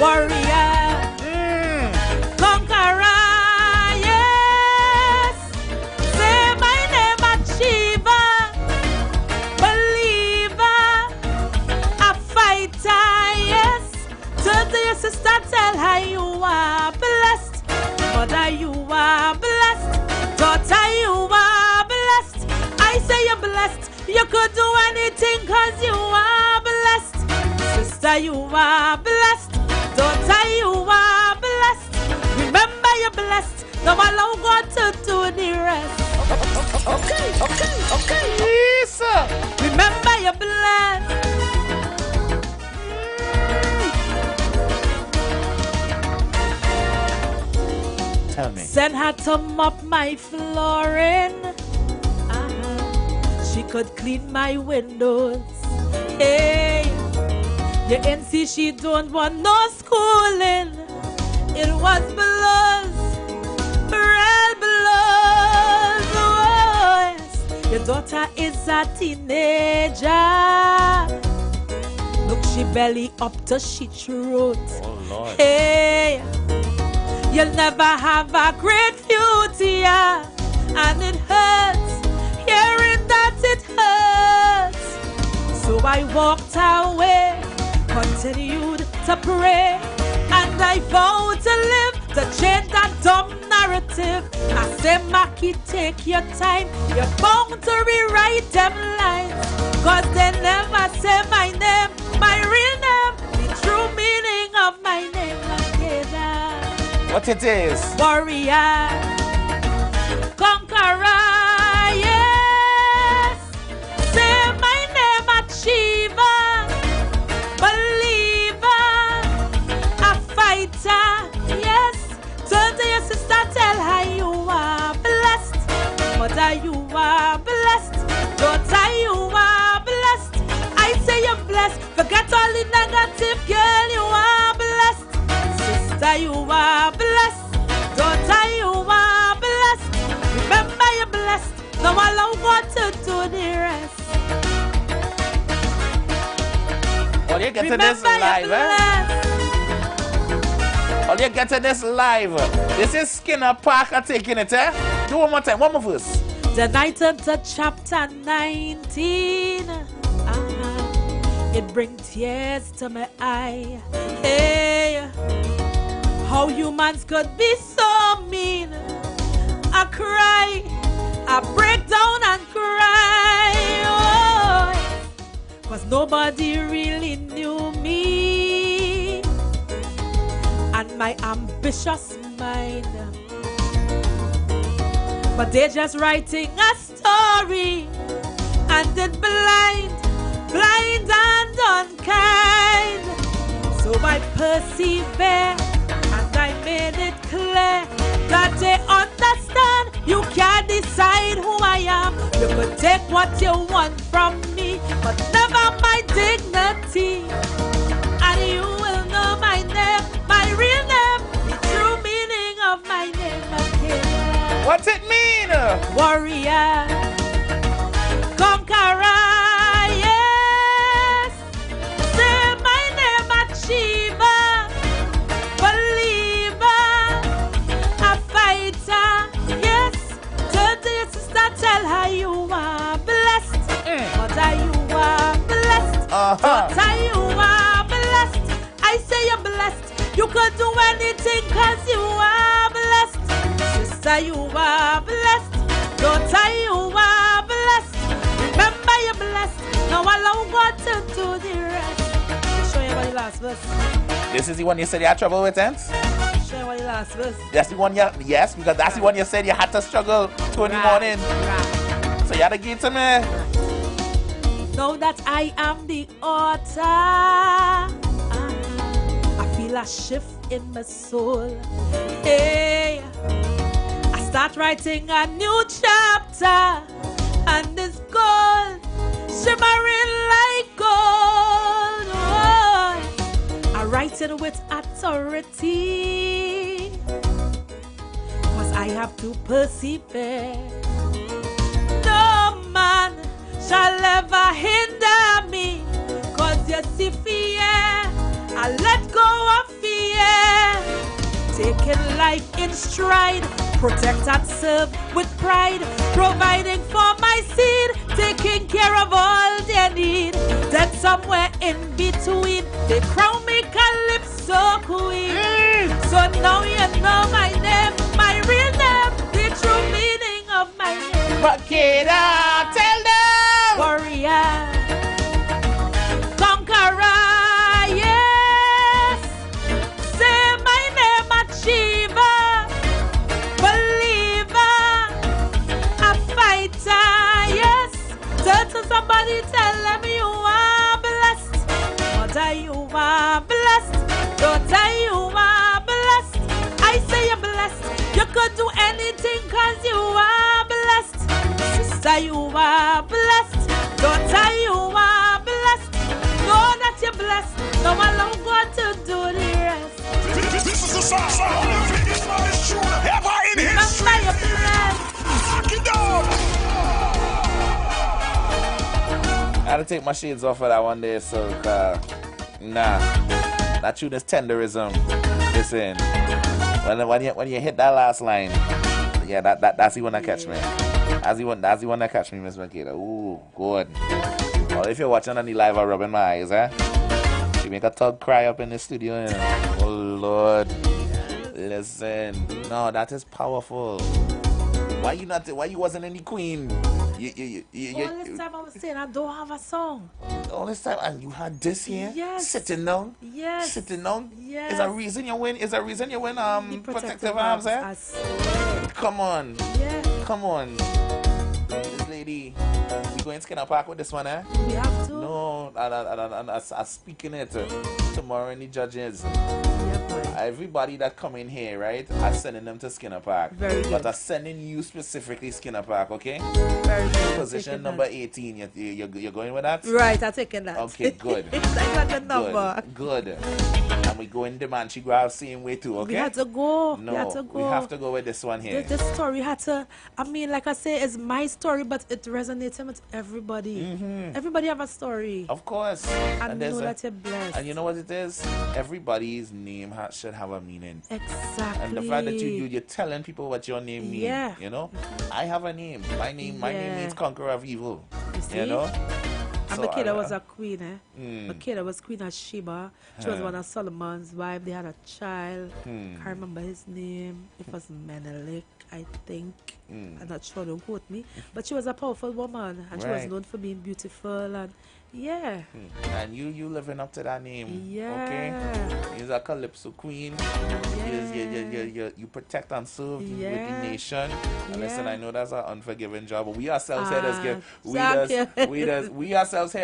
Warrior, conqueror, yes. Say my name, achiever, believer, a fighter, yes. Turn to your sister, tell her you are blessed. Mother, you are blessed. Daughter, you are blessed. I say you're blessed. You could do anything cause you are blessed. Sister, you are blessed. Daughter, you are blessed. Remember you're blessed. Now allow God to do the rest. Okay. Yes, sir. Remember you're blessed. Tell me. Send her to mop my flooring. She could clean my windows. Hey. You can see she don't want no schooling. It was blows, real blows. Oh, yes. Your daughter is a teenager. Look, she belly up to she throat. Oh, Lord. Hey, you'll never have a great future, and it hurts hearing that it hurts. So I walked away. Continued to pray, and I vow to live to change that dumb narrative. I say, Maki, take your time. You're bound to rewrite them lines. Cause they never say my name, my real name, the true meaning of my name, Makeda. What it is? Warrior, conqueror, yes. Say my name, achiever. Yes, turn to your sister, tell her you are blessed. Mother, you are blessed. Daughter, you are blessed. I say you're blessed. Forget all the negative, girl, you are blessed. Sister, you are blessed. Daughter, you are blessed. Remember you're blessed. Now allow God to do the rest. Oh, you get to this live, eh? Oh, you get to this live. This is Skinner Parker taking it, eh? Do one more time, one more verse. The night into chapter 19. It brings tears to my eye. Hey, how humans could be so mean. I cry, I break down and cry. Oh, 'cause nobody really knew me and my ambitious mind. But they're just writing a story and did blind and unkind. So I persevere and I made it clear that they understand you can't decide who I am. You could take what you want from me, but never my dignity. And you will know my name, my real name, the true meaning of my name again. What's it mean? Warrior, conqueror, yes. Say my name, achiever, believer, a fighter, yes. Turn to your sister, tell her you are blessed. Mother, you are blessed. Daughter, you are blessed. I say you're blessed. You could do anything cause you are blessed. Sister, you are blessed. Daughter, you are blessed. Remember you're blessed. Now allow God to do the rest. Show you what the last verse. This is the one you said you had trouble with, Ents? Show you what the last verse. That's the one you, yes, because that's the one you said you had to struggle 2 in the morning. So you had to give it to me. Know that I am the author. I feel a shift in my soul. Hey, I start writing a new chapter, and this gold shimmering like gold. Oh, I write it with authority, cause I have to persevere. No man shall ever hinder me, cause you see fear, I let go of fear. Taking life in stride, protect and serve with pride, providing for my seed, taking care of all their need. Then somewhere in between, they crown me Calypso Queen. So now you know my name, my real name, the true meaning of my name. Makeda, tell them. Warrior, conqueror, yes. Say my name, achiever, believer, a fighter, yes. Turn to somebody, tell them you are blessed. Mother, you are blessed. Daughter, you are blessed. I say you're blessed. You could do anything cause you are blessed. Sister, you are blessed. Daughter, you are blessed. Know that you're blessed. Now allow God to do the rest. This is the sound of the biggest true ever in history. You're blessed. Knock it down. I had to take my shades off for that one day, so nah, that tune is tenderism. Listen, when you hit that last line, yeah, that's the one that catch me. That's the one that catch me, Miss Makeda. Ooh, good. Well, if you're watching on the live, I'm rubbing my eyes, eh? She make a thug cry up in the studio, you know? Oh Lord, listen, no, that is powerful. Why you wasn't any queen? All this time I was saying I don't have a song. All this time, and you had this here? Yes. Sitting down? Yes. Sitting down? Yes. Is a reason you win protective arms, eh? Come on. Yeah. Come on. This lady, we going to Skinner Park with this one, eh? We have to. No, I'm speaking it tomorrow in the judges. Everybody that come in here, right, I'm sending them to Skinner Park. Very good. But I'm sending you specifically Skinner Park, okay? Very good. Position number 18. You're going with that? Right, I'm taking that. Okay, good. I got the number. Good. And we go in the Manchi Grove same way too, okay? We had to go. No, we had to go. We have to go with this one here. The story had to, I mean, like I say, it's my story, but it resonates with everybody. Everybody have a story. Of course. And know that you're blessed. And you know what it is? Everybody's name should have a meaning. Exactly. And the fact that you're telling people what your name means, yeah. You know? I have a name. My name means conqueror of evil. You see? You know? And So Makeda was a queen, eh? Mm. Makeda was Queen of Sheba. She was one of Solomon's wives. They had a child. Can't remember his name. It was Menelik, I think. I'm not sure, don't quote me. But she was a powerful woman, and she was known for being beautiful, and yeah. And you living up to that name. Yeah. Okay? You're a Calypso queen. You protect and serve with the nation. And listen, I know that's an unforgiving job, but we ourselves here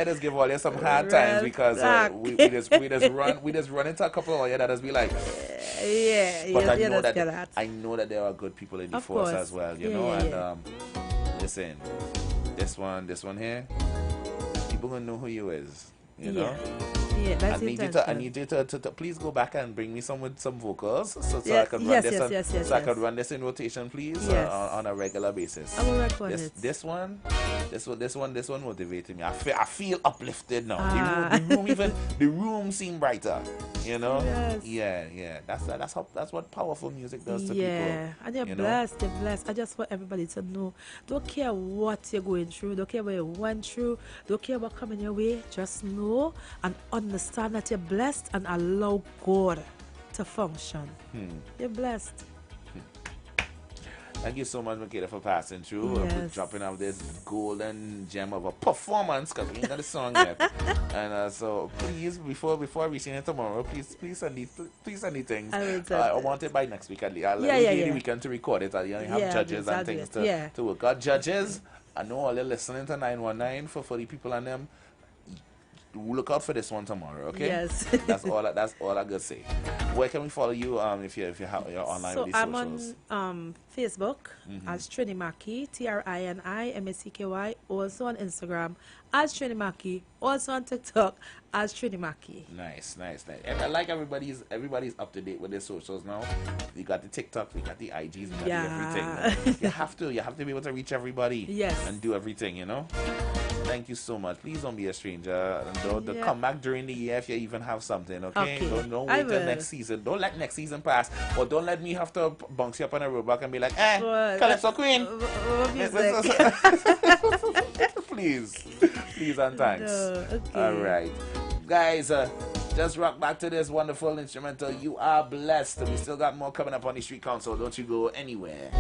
just give all you some hard times because we just run into a couple of you that just be like, but I know that there are good people in the force as well, you know. And listen, this one here, people gonna know who you is, you know. That's I need you to please go back and bring me some vocals so I can run this I can run this in rotation, please, on a regular basis. I will record it. This one motivated me. I feel uplifted now. The room seemed brighter, you know. Yeah. That's what powerful music does to people. Yeah, and you're blessed. You're blessed. I just want everybody to know. Don't care what you're going through. Don't care what you went through. Don't care what coming your way. Just know and understand that you're blessed and allow God to function. You're blessed. Thank you so much, Makeda, for passing through, for dropping out this golden gem of a performance, because we ain't got the song yet. And so please, before we sing it tomorrow, please send these things. I want it by next week at least. I'll give you the weekend to record it. You have judges and things to work out. Judges, I know all you're listening to 919 for the people and them. Look out for this one tomorrow, okay? Yes. That's all I gotta say. Where can we follow you if you have your online so with these I'm socials? on Facebook as Trini Mackey, TRINIMACKY. Also on Instagram as Trini Mackey. Also on TikTok as Trini Mackey. Nice. And I like everybody's up to date with their socials now. You got the TikTok, we got the IGs, we got the everything. You have to be able to reach everybody. Yes. And do everything, you know. Thank you so much. Please don't be a stranger. Don't come back during the year if you even have something, okay? Don't wait till next season. Don't let next season pass. Or don't let me have to bounce you up on a roadblock and be like, Calypso Queen. Please and thanks. All right. Guys, just rock back to this wonderful instrumental. You are blessed. We still got more coming up on the Street Council. Don't you go anywhere.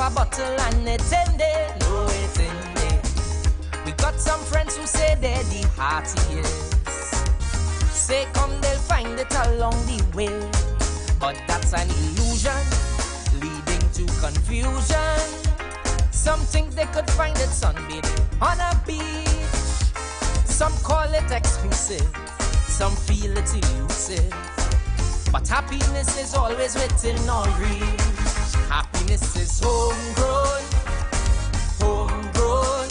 a bottle and it ended. No, it ended. We got some friends who say they're the heartiest. Say come, they'll find it along the way. But that's an illusion, leading to confusion. Some think they could find it sunbathing on a beach. Some call it exclusive, some feel it's elusive. But happiness is always within our reach. Happiness is homegrown, homegrown.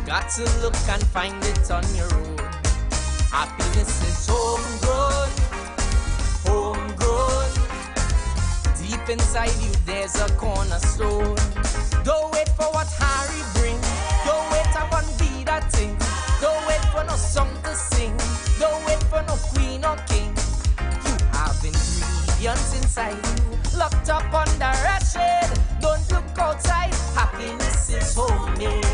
Got to look and find it on your own. Happiness is homegrown, homegrown. Deep inside you there's a cornerstone. Don't wait for what Harry brings. Don't wait for one be that thing. Don't wait for no song to sing. Don't wait for no queen or king. You have ingredients inside you, locked up under a shade. Don't look outside. Happiness is homemade.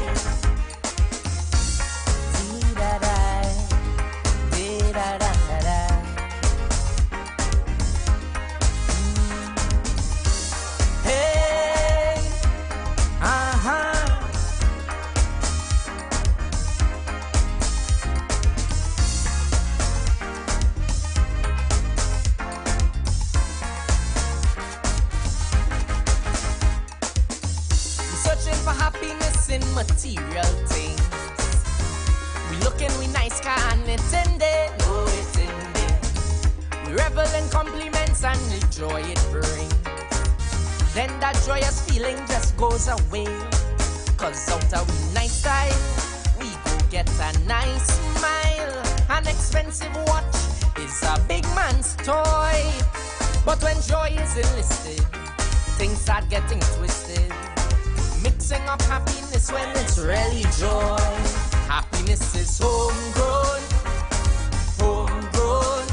Material things. We looking, we nice car and it ended. No, it ended. We revel in compliments and the joy it brings. Then that joyous feeling just goes away. Cause out of we nice style, we go get a nice smile. An expensive watch is a big man's toy. But when joy is enlisted, things start getting twisted. Mixing up happiness when it's really joy. Happiness is homegrown, homegrown.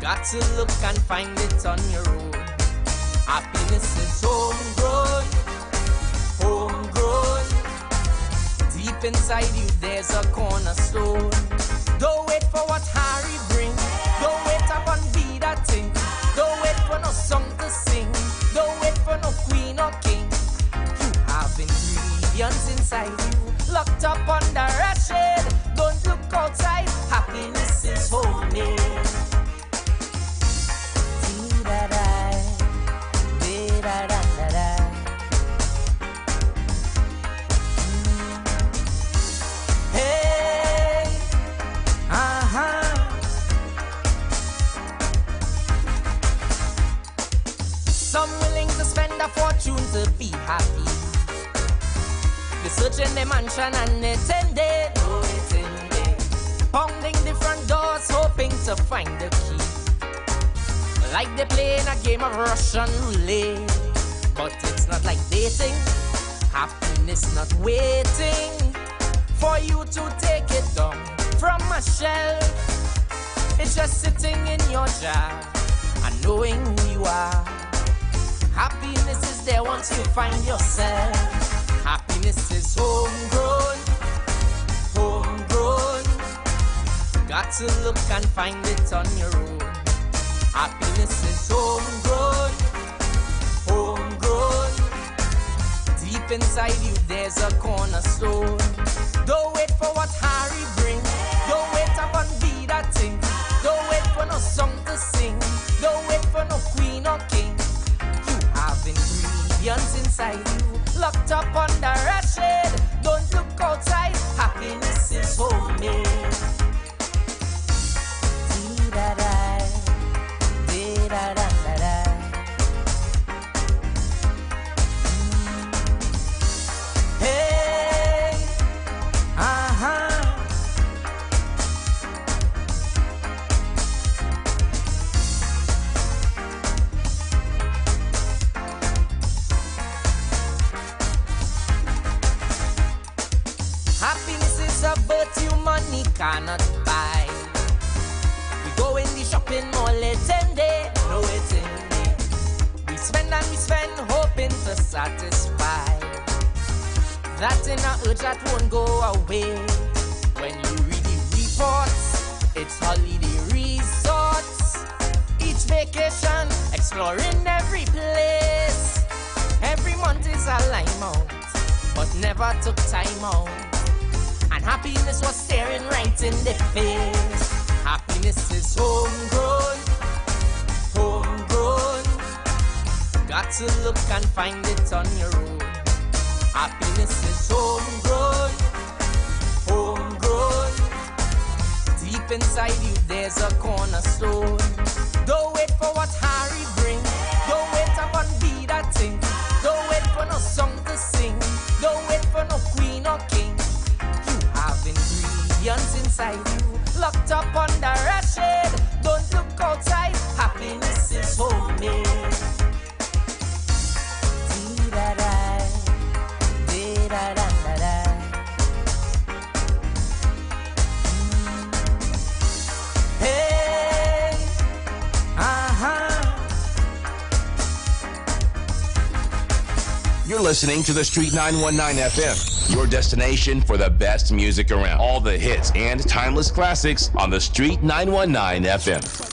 Got to look and find it on your own. Happiness is homegrown, homegrown. Deep inside you there's a cornerstone. Don't wait for what Harry brings. Don't wait upon be that thing. Don't wait for no song to sing. Don't wait for no queen or king. Have ingredients inside you, locked up under a shade. Don't look outside. Happiness is homemade. Hey, Some willing to spend a fortune to be happy. They searching the mansion and it ended. Oh, it ended. Pounding different doors, hoping to find the key. Like they playing a game of Russian roulette. But it's not like dating. Happiness not waiting for you to take it down from a shelf. It's just sitting in your jar and knowing who you are. Happiness is there once you find yourself. Happiness is homegrown, homegrown. Got to look and find it on your own. Happiness is homegrown, homegrown. Deep inside you there's a cornerstone. Don't wait for what Harry brings. Don't wait upon be that thing. Don't wait for no song to sing. Don't wait for no queen or king. You have ingredients inside you, locked up under a shade. Don't look outside. Happiness is homemade. Dee-da-da, dee-da-da-da-da. Hey, happiness is a virtue money cannot buy. We go in the shopping mall, it's ended. No, it's ended. We spend and we spend, hoping to satisfy that inner urge that won't go away. When you read the reports, it's holiday resorts. Each vacation, exploring every place. Every was a lime out, but never took time out. And happiness was staring right in the face. Happiness is homegrown, homegrown. Got to look and find it on your own. Happiness is homegrown, homegrown. Deep inside you there's a cornerstone. Don't wait for what Harry brings. Don't wait upon be that thing. Don't wait for no song to sing. Don't wait for no queen or king. You have ingredients inside you, locked up under a shade. Don't look outside. Happiness is homemade. Dee-da-da, dee-da-da-da-da. Hey, You're listening to The Street 919 FM, your destination for the best music around. All the hits and timeless classics on The Street 919 FM.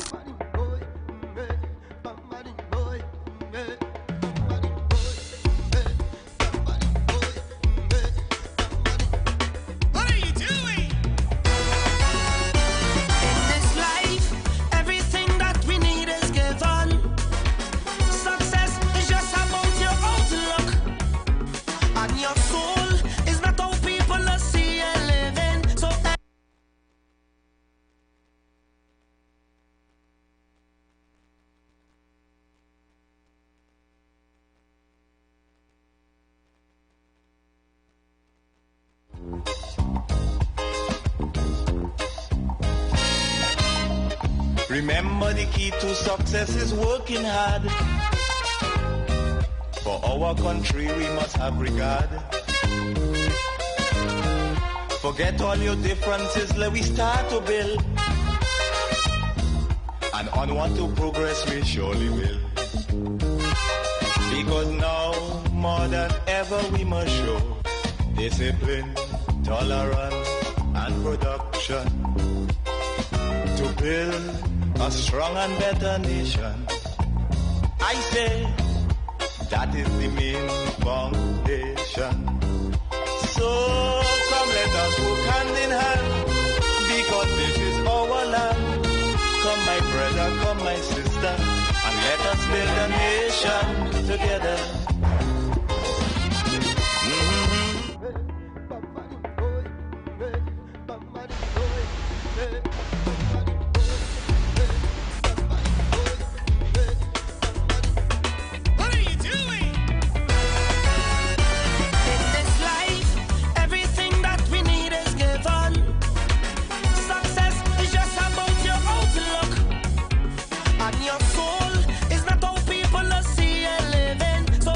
Remember, the key to success is working hard. For our country we must have regard. Forget all your differences, let we start to build. And onward to progress we surely will. Because now more than ever we must show discipline, tolerance and production to build a strong and better nation. I say that is the main foundation. So come let us work hand in hand, because this is our land. Come my brother, come my sister, and let us build a nation together. Your soul is not how people see you living. So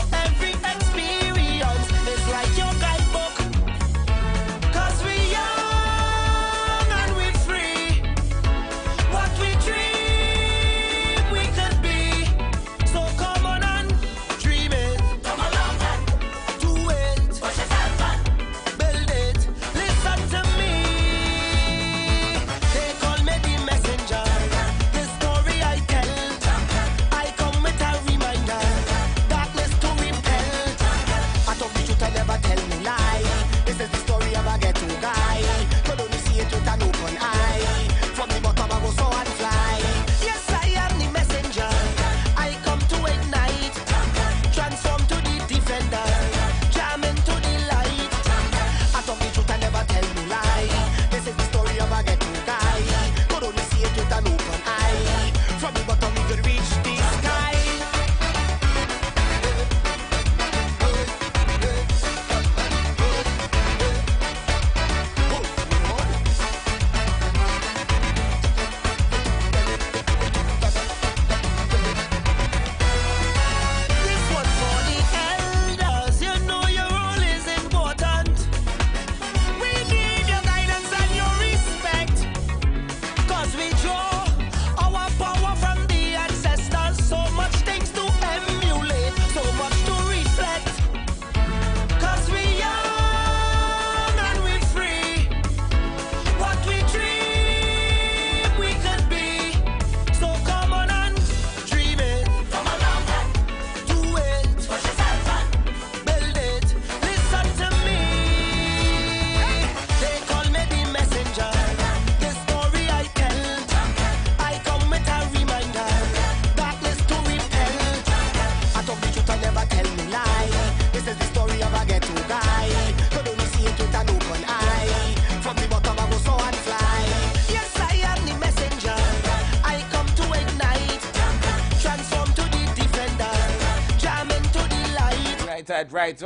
right.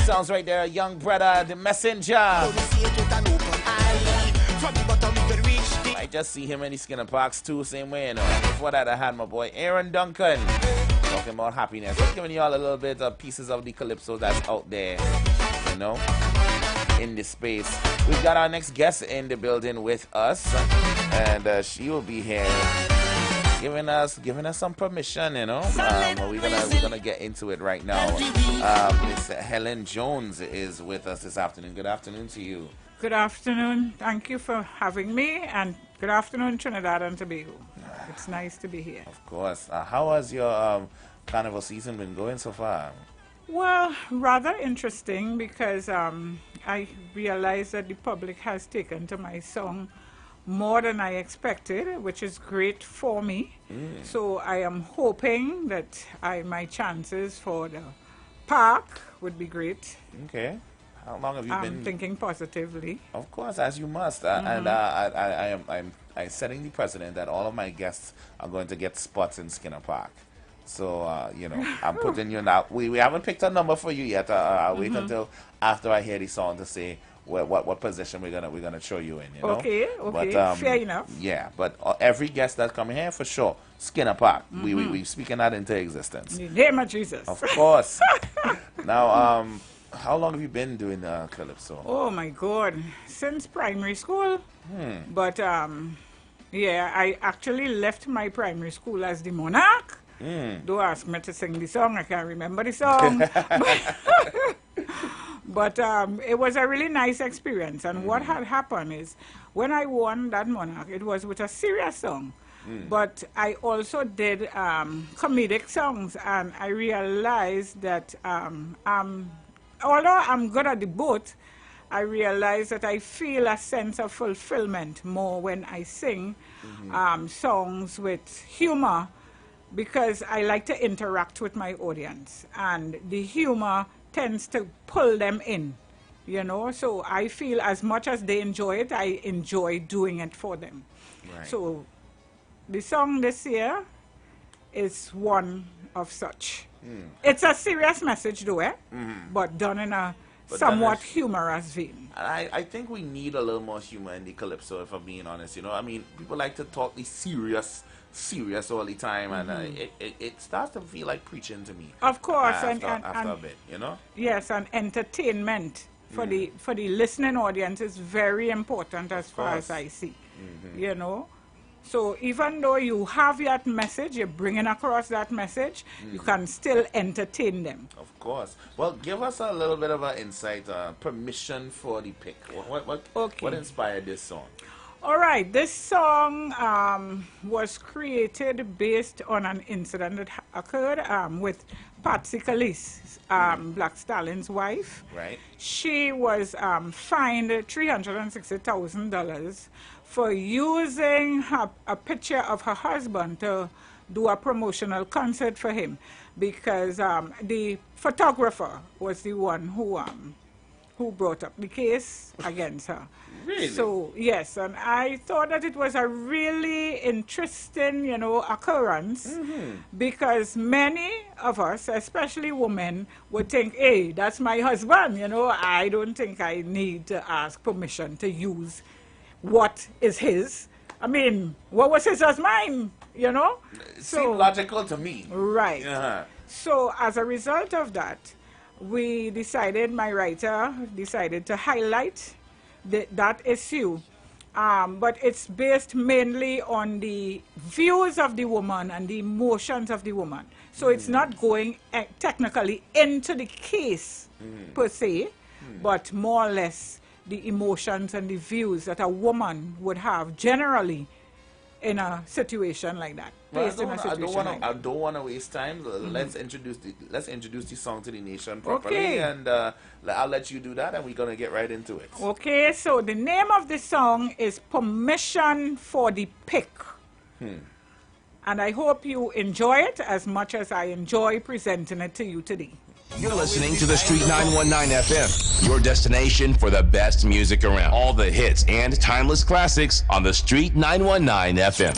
Sounds right there, young brother, the messenger. I just see him in the Skinner Parks too, same way, you know. Before that, I had my boy Aaron Duncan talking about happiness. Just giving you all a little bit of pieces of the calypso that's out there, you know, in the space. We've got our next guest in the building with us, and she will be here giving us some permission, you know. We're gonna get into it right now. Miss Helen Jones is with us this afternoon. Good afternoon to you. Good afternoon. Thank you for having me, and good afternoon, Trinidad and Tobago. It's nice to be here. Of course. How has your carnival season been going so far? Well, rather interesting because I realized that the public has taken to my song more than I expected, which is great for me. So I am hoping that my chances for the park would be great. Okay. How long have you been? I'm thinking positively. Of course, as you must. And I'm setting the precedent that all of my guests are going to get spots in Skinner Park. So, you know, I'm putting you now. We haven't picked a number for you yet. I'll wait until after I hear the song to say what position we're gonna show you in. You know? Okay. But, fair enough. Yeah, but every guest that's coming here for sure, Skinner Park. We speaking that into existence. In the name of Jesus. Of course. Now, how long have you been doing calypso? Oh my God, since primary school. But yeah, I actually left my primary school as the Monarch. Don't ask me to sing the song, I can't remember the song. But it was a really nice experience. And what had happened is, when I won that Monarch, it was with a serious song. But I also did comedic songs, and I realized that although I'm good at the both, I realize that I feel a sense of fulfillment more when I sing songs with humor, because I like to interact with my audience, and the humor tends to pull them in, you know. So I feel as much as they enjoy it, I enjoy doing it for them. Right. So the song this year is one of such. It's a serious message though, but done in a somewhat humorous vein. I think we need a little more humor in the calypso, if I'm being honest. You know, I mean, people like to talk the serious all the time, and it starts to feel like preaching to me. Of course, after a bit, you know. Yes, and entertainment for the listening audience is very important as far as I see. You know. So even though you have that message, you're bringing across that message, you can still entertain them. Of course. Well, give us a little bit of an insight, permission for the pick. What inspired this song? All right, this song was created based on an incident that occurred with Patsy Calise, Black Stallin's wife. Right. She was fined $360,000 for using a picture of her husband to do a promotional concert for him, because the photographer was the one who brought up the case against her. Really? So, yes, and I thought that it was a really interesting, you know, occurrence, because many of us, especially women, would think, hey, that's my husband, you know, I don't think I need to ask permission to use what is his. I mean, what was his as mine, you know? It seemed logical to me. Right. So as a result of that, my writer decided to highlight that issue. But it's based mainly on the views of the woman and the emotions of the woman. So it's not going technically into the case per se, but more or less the emotions and the views that a woman would have generally in a situation like that. Well, I don't want to waste time. Let's introduce the song to the nation properly, and I'll let you do that, and we're gonna get right into it. Okay, so the name of the song is "Permission for the Pick," and I hope you enjoy it as much as I enjoy presenting it to you today. You're listening to The Street 919 FM, your destination for the best music around. All the hits and timeless classics on The Street 919 FM.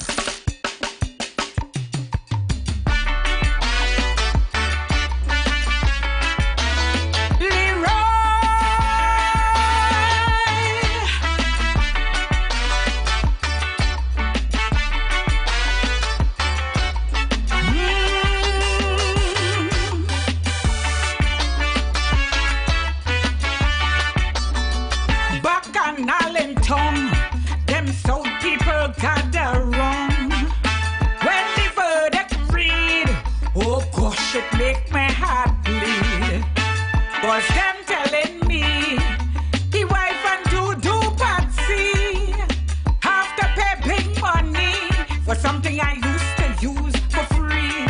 telling me he wife and do Patsy have to pay big money for something I used to use for free.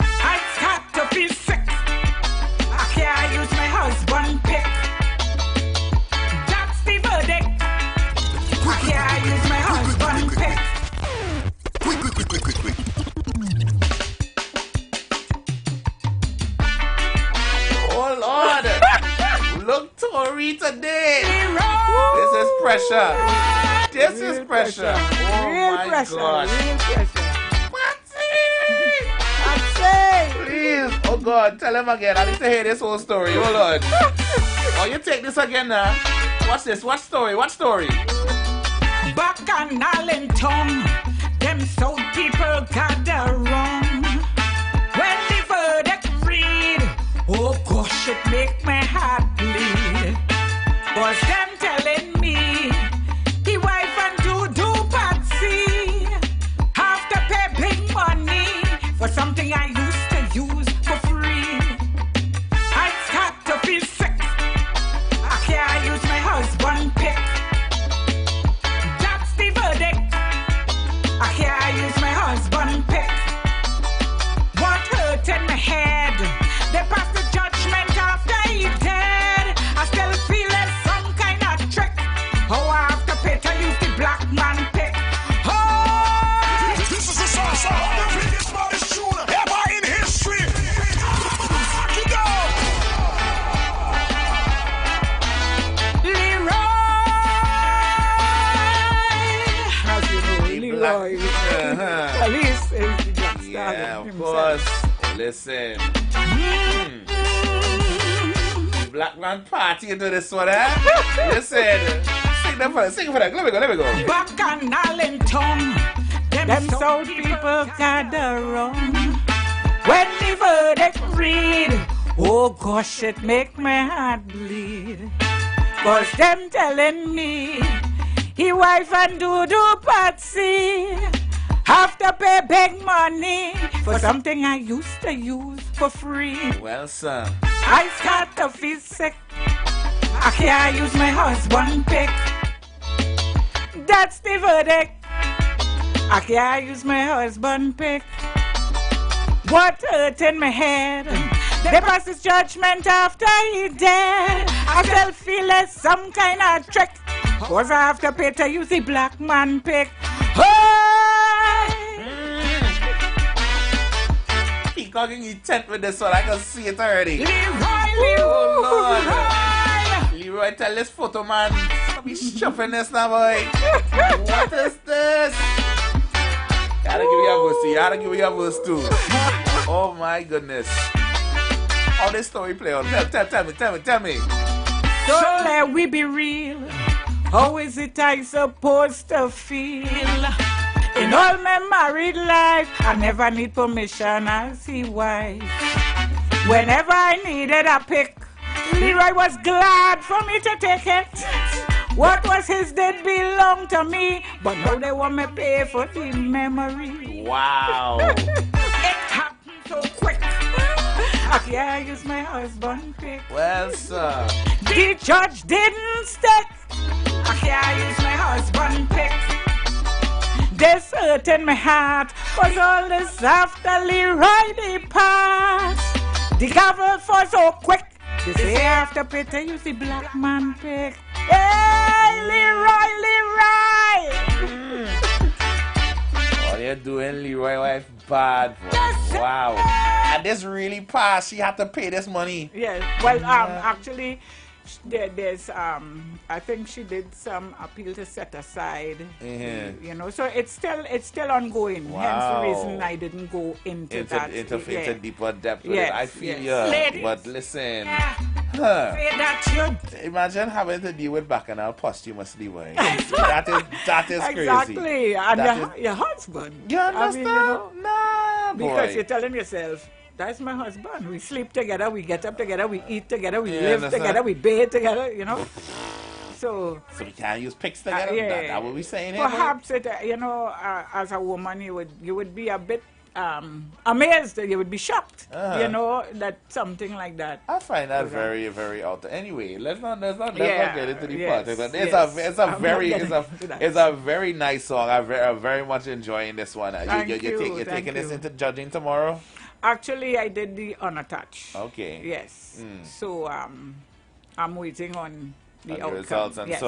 I start to feel sick. I can't use my husband pick. That's the verdict. I can't use my husband pick. Oh Lord! Look, Tori today. This is pressure. This is pressure. Oh my God. Please. Oh God, tell him again. I need to hear this whole story. Oh Lord. Oh, you take this again now. What's this? What story? What story? Back on Allentown, them South people gather wrong. When the verdict read, oh gosh, it make my heart bleed. Was them telling me the wife and do Patsy have to pay big money for something I used to use for free. I start to feel sick. I can't use my husband pick. That's the verdict. I can't use my husband pick. What hurt in my head? They passed the judgment after he dead. I still feel there's some kind of trick. Oh, I have to pay to use the black man pick. Oh! This is the song of the biggest smartest tune ever in history. Fuck it up. Leroy! As you know, Leroy. Police is the black star. Yeah, of course. Listen. Black man party into this one, eh? Listen. Sing that for that. Let me go. Back on Allentown, them South people gather round. When the verdict read, oh gosh, it make my heart bleed. Cause them telling me, he wife and do Patsy have to pay big money for something I used to use for free. Well, sir. I start to feel sick. I can't use my husband pick. That's the verdict. I can't use my husband pick. What hurt in my head? They pass his judgment after he dead. I still feel there's some kind of trick. Cause I have to pay to use the black man pick. Peacocking his tent with this one. I can see it already. Leroy. Oh Lord. Leroy, tell this photo man. Stop be shuffling this now, boy. What is this? Gotta give you a verse 2. Gotta give you a verse 2. Oh my goodness. How this story play on? Tell me. So let we be real. How is it I supposed to feel? In all my married life, I never need permission as he wife. Whenever I needed a pick, Leroy was glad for me to take it. What was his did belong to me, but now they want me pay for the memory. Wow. It happened so quick. I can't use my husband pick. Well, sir. The judge didn't stick. I can't use my husband pick. This hurt in my heart was all this after Leroy the pass. The gavel for so quick. They say I have to pay to use the black man pick. Hey, Leroy! All you're doing, Leroy wife, bad. Wow. And this really passed. She had to pay this money. Yes. Well, actually, there's I think she did some appeal to set aside. You know, so it's still ongoing. Wow. Hence the reason I didn't go into that. Into deeper depth with yes, it. I feel yes. you. But listen. Say that you imagine having to deal with bacchanal posthumously, boy. that is crazy. Exactly. And That your husband. You understand? Nah, because boy. you're telling yourself, that's my husband. We sleep together, we get up together, we eat together, we Yeah, live understand? together, we bathe together, you know. So we can't use pics together? yeah. That what we saying here? Perhaps it, as a woman, you would be a bit amazed. You would be shocked, you know, that something like that. I find that very, very out there. Anyway, let's not get into the politics. It's a very nice song. I'm very much enjoying this one. You're taking this into judging tomorrow? Actually, I did the unattached. Okay. Yes. So I'm waiting on the outcome. Results and yes.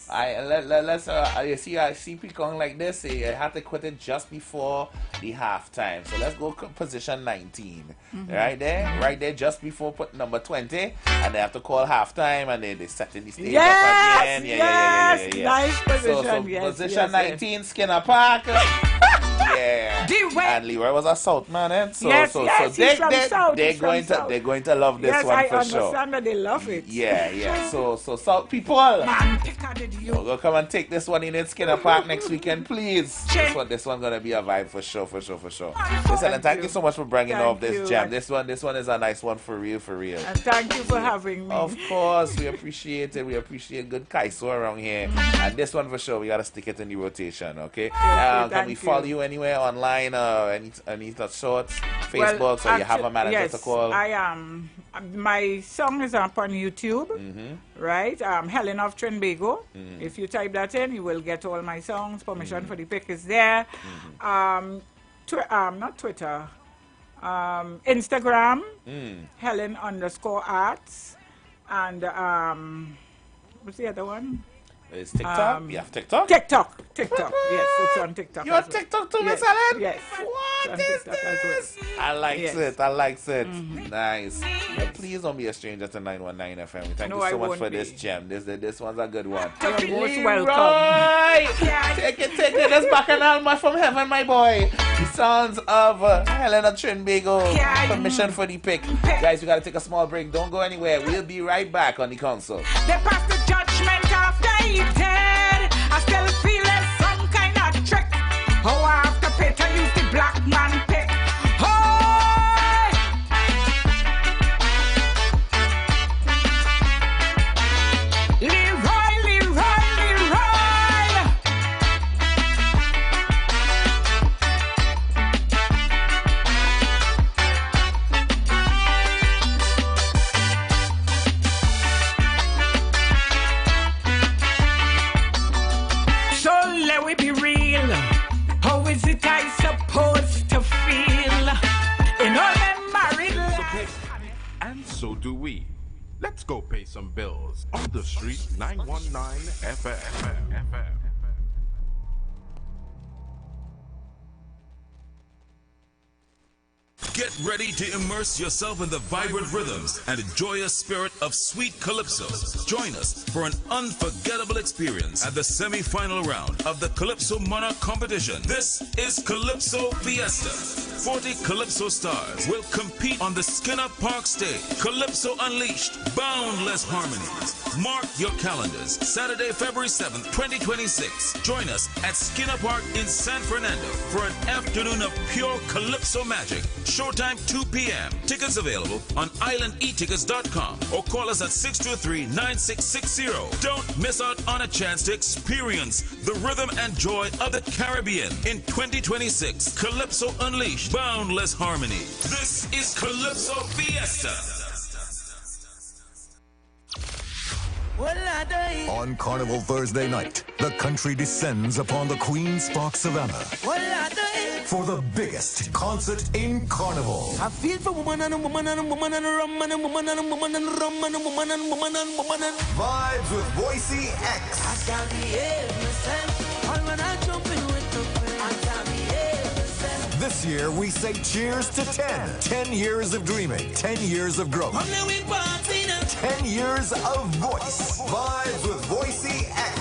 Let's I see people like this. I had to quit it just before the halftime. So let's go position 19. Right there, just before put number 20, and they have to call halftime, and they set in the stage up again. Yeah. Nice position. So position 19, Skinner Park. Yeah. And Leroy was a South man, eh? They're going to love this one for sure. Yes, I understand that they love it. Yeah. So South people, we'll come and take this one in Skinner Park next weekend, please. This one's gonna be a vibe for sure. Listen, and thank you so much for bringing off this jam. This one is a nice one for real. And thank you for having me. Of course, we appreciate it. We appreciate good kaiso around here. And this one for sure, we gotta stick it in the rotation, okay? Can we follow you anywhere online? Any shorts, Facebook, so you have a manager to call? I am. My song is up on YouTube, right? Helen of Trinbago. If you type that in, you will get all my songs. Permission for the Pick is there. Not Twitter. Instagram, Helen_arts. And what's the other one? It's TikTok? You have TikTok? TikTok. Yes, it's on TikTok. You're on TikTok too, Miss Helen? Yes. What is this? I like it. Nice. But please don't be a stranger to 919 FM. Thank you so much for this gem. This one's a good one. You're most welcome. Take it. This bacchanal much from heaven, my boy. The sounds of Helena Trinbago. Permission for the Pick. Guys, we got to take a small break. Don't go anywhere. We'll be right back on the console. They passed the judgment after he dead. I still feel there's some kind of trick. Oh, I have to pay to use the black man pick. So do we. Let's go pay some bills on the street. 919 FM. Get ready to immerse yourself in the vibrant rhythms and enjoy a spirit of sweet calypso. Join us for an unforgettable experience at the semi-final round of the Calypso Monarch competition. This is Calypso Fiesta. 40 Calypso stars will compete on the Skinner Park stage. Calypso Unleashed, boundless harmonies. Mark your calendars. Saturday, February 7th, 2026. Join us at Skinner Park in San Fernando for an afternoon of pure Calypso magic. Showtime 2 p.m. Tickets available on islandetickets.com or call us at 623-9660. Don't miss out on a chance to experience the rhythm and joy of the Caribbean in 2026. Calypso Unleashed, boundless harmony. This is Calypso Fiesta. On Carnival Thursday night, the country descends upon the Queen's Park Savannah for the biggest concert in Carnival. I feel for woman and a woman and a woman and a rum and a woman and a woman and a rum and a woman and a woman and a woman and Vibes with Boise X. I got the innocent. All when I jump in with the friends. I got the innocent. This year we say cheers to 10. 10 years of dreaming. 10 years of growth. 10 years of voice. Vibes with Boise X.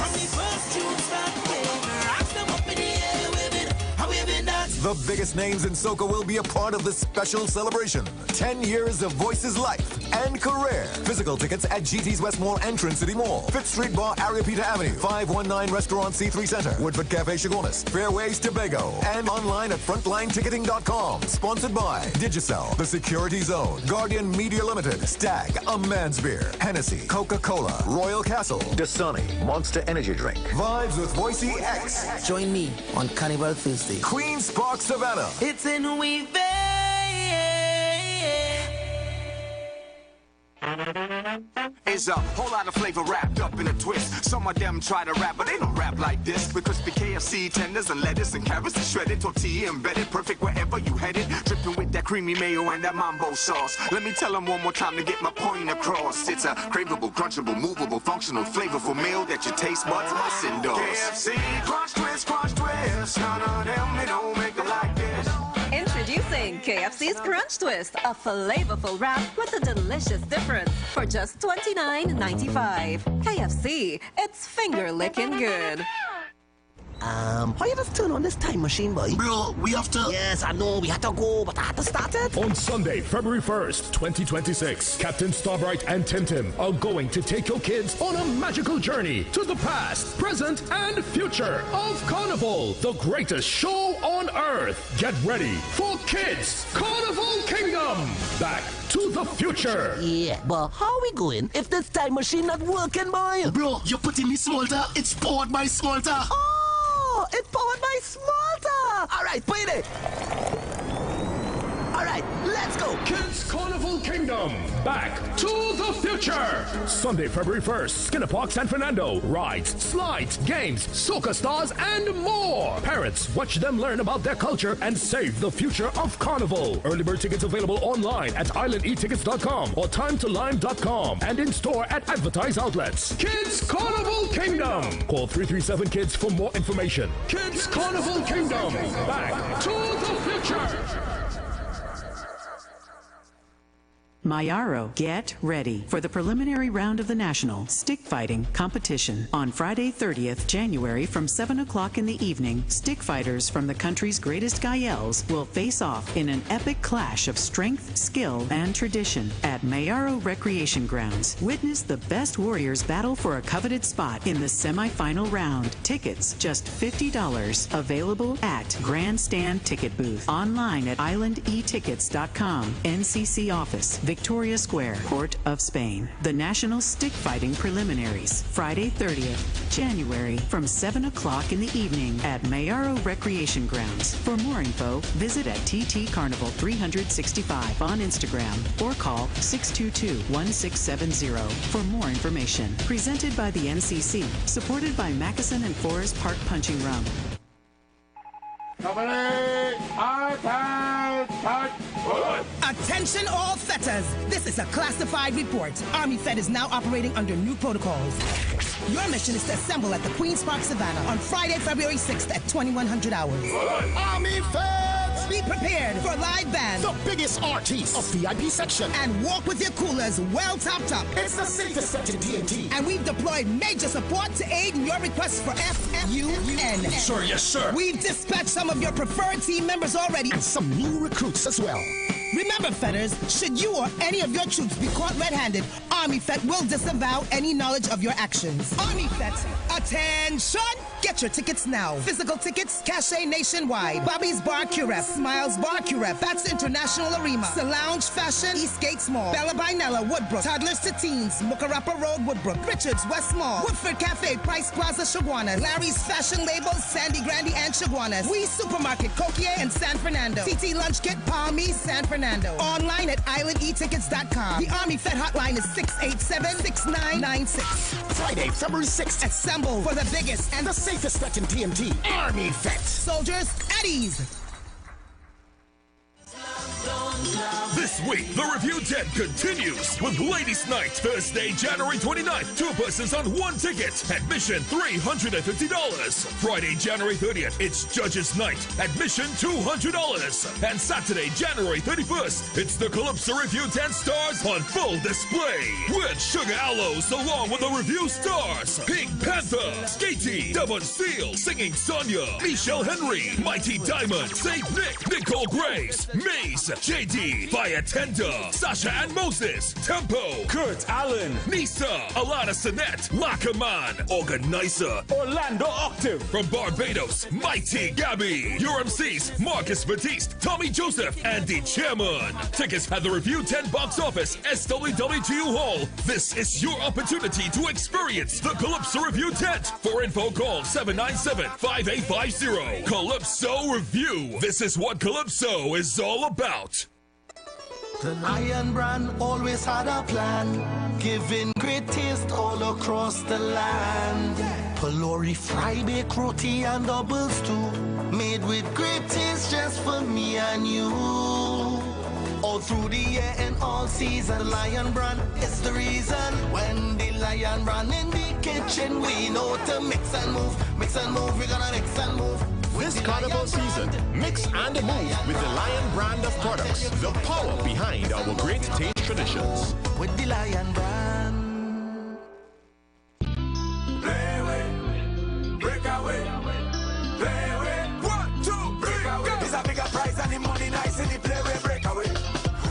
The biggest names in soca will be a part of this special celebration. 10 years of Voices Life and career. Physical tickets at GT's West Mall and Trin City Mall. 5th Street Bar, Ariapita Avenue. 519 Restaurant C3 Center. Woodford Cafe, Chagonis. Fairways, Tobago. And online at frontlineticketing.com. Sponsored by Digicel, The Security Zone, Guardian Media Limited, Stag, A Man's Beer, Hennessy, Coca-Cola, Royal Castle, Dasani, Monster Energy Drink. Vibes with Voicey X. Join me on Carnival Thursday. Queen's Park, Savannah. It's in we Is a whole lot of flavor wrapped up in a twist. Some of them try to rap, but they don't rap like this. With crispy KFC tenders and lettuce and carrots and shredded tortilla embedded, perfect wherever you headed. Dripping with that creamy mayo and that mambo sauce. Let me tell them one more time to get my point across. It's a craveable, crunchable, movable, functional, flavorful meal that your taste buds must endorse. KFC, crunch twist, crunch twist. None of them, they don't make it like this. Introducing KFC's Crunch Twist, a flavorful wrap with a delicious difference for just $29.95. KFC, it's finger licking good. How you just turn on this time machine, boy? Bro, we have to... Yes, I know, we have to go, but I have to start it. On Sunday, February 1st, 2026, Captain Starbright and Tim Tim are going to take your kids on a magical journey to the past, present, and future of Carnival, the greatest show on earth. Get ready for Kids Carnival Kingdom. Back to the future. Yeah, but how we going if this time machine not working, boy? Bro, you're putting me Smolter. It's powered by Smolter. Oh, it's powered by Smolter. All right, put it. All right, let's go. Kids Carnival Kingdom. Back to the future. Sunday, February 1st, Skinner Park, San Fernando. Rides, slides, games, soca stars, and more. Parents, watch them learn about their culture and save the future of Carnival. Early bird tickets available online at islandetickets.com or timetolime.com and in store at advertised outlets. Kids Carnival Kingdom. Call 337-KIDS for more information. Kids Carnival Kingdom. Back to the future. Mayaro, get ready for the preliminary round of the National Stick Fighting Competition. On Friday, 30th January from 7 o'clock in the evening, stick fighters from the country's greatest Gayels will face off in an epic clash of strength, skill, and tradition at Mayaro Recreation Grounds. Witness the best warriors battle for a coveted spot in the semifinal round. Tickets, just $50. Available at Grandstand Ticket Booth. Online at islandetickets.com. NCC office, Victoria Square, Port of Spain. The National Stick Fighting Preliminaries, Friday 30th January from 7 o'clock in the evening at Mayaro Recreation Grounds. For more info, visit at TT Carnival 365 on Instagram or call 622-1670 for more information. Presented by the NCC, supported by Mackeson and Forest Park Punching Rum. Attention all fetters. This is a classified report. Army Fed is now operating under new protocols. Your mission is to assemble at the Queen's Park Savannah on Friday, February 6th at 2100 hours. Army Feds! Be prepared for live band, the biggest artists of VIP section, and walk with your coolers well topped up. It's the safest set in TNT. And we've deployed major support to aid in your requests for FFUN. Sure, yes, sir. We've dispatched some of your preferred team members already, and some new recruits as well. Remember, fetters, should you or any of your troops be caught red-handed, Army Fet will disavow any knowledge of your actions. Army Fet, attention! Get your tickets now. Physical tickets, cachet nationwide. Bobby's Bar Curep, Smiles Bar Curep, Bats International Arena, Lounge Fashion, Eastgate Mall, Bella Binella, Woodbrook, Toddlers to Teens, Mukarapa Road, Woodbrook, Richards, West Mall, Woodford Cafe, Price Plaza, Chaguanas, Larry's Fashion Labels, Sandy Grandy and Chaguanas, We Supermarket, Coquier and San Fernando, TT Lunch Kit, Palmy, San Fernando. Online at islandetickets.com. The Army Fed hotline is 687-6996. Friday, February 6th. Assemble for the biggest and the safest bet in TNT. Army Fet. Soldiers at ease. This week, the Review 10 continues with Ladies' Night, Thursday, January 29th. 2 persons on 1 ticket. Admission $350. Friday, January 30th, it's Judges' Night. Admission $200. And Saturday, January 31st, it's the Calypso Review 10 stars on full display. With Sugar Aloes along with the Review stars. Pink Panther, Skatey, Devon Steele, Singing Sonia, Michelle Henry, Mighty Diamond, Saint Nick, Nicole Grace, Maze, JD, 5 Maya Tender, Sasha and Moses, Tempo, Kurt Allen, Nisa, Alana Sinette, Lackerman, Organizer, Orlando Octave. From Barbados, Mighty Gabby. Your MCs, Marcus Batiste, Tommy Joseph, and the Chairman. Tickets at the Review 10 box office, SWWTU Hall. This is your opportunity to experience the Calypso Review tent. For info, call 797-5850. Calypso Review. This is what Calypso is all about. The Lion brand always had a plan, giving great taste all across the land. Pelori Friday, roti and double stew, made with great taste just for me and you. All through the year and all season, the Lion brand is the reason. When the Lion brand in the kitchen, we know to mix and move, we're gonna mix and move. This carnival season, mix and move with the Lion brand of products, the power behind our great taste traditions. With the Lion brand. Play away, break away, play away. 1, 2, 3, go. It's a bigger prize and the money nice in the play away, break away.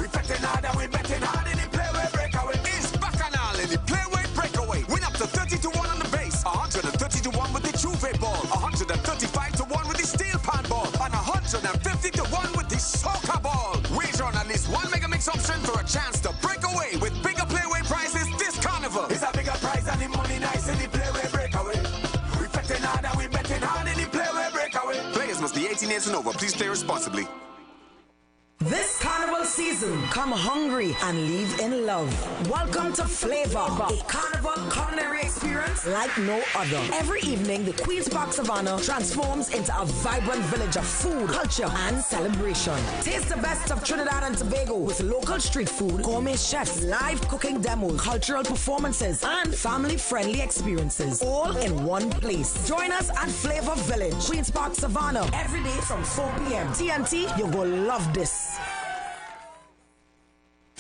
We betting hard and we betting hard in the play away, break away. It's bacchanal in the play away, break away. Win up to 30 to 1 on the base, 130 to 1 with the Juve ball, 135 to 1 with the steel pan ball, and 150 to 1 with the soccer ball. Wager on at least one mega mix option for a chance to break away with bigger playway prizes this carnival. It's a bigger prize and the money nice in the playway breakaway. We betting hard and we betting hard in the playway breakaway. Players must be 18 years and over. Please play responsibly. This carnival season, come hungry and leave in love. Welcome to Flavor, a carnival culinary experience like no other. Every evening, the Queen's Park Savannah transforms into a vibrant village of food, culture, and celebration. Taste the best of Trinidad and Tobago with local street food, gourmet chefs, live cooking demos, cultural performances, and family-friendly experiences, all in one place. Join us at Flavor Village, Queen's Park Savannah, every day from 4 p.m. TNT, you're gonna love this.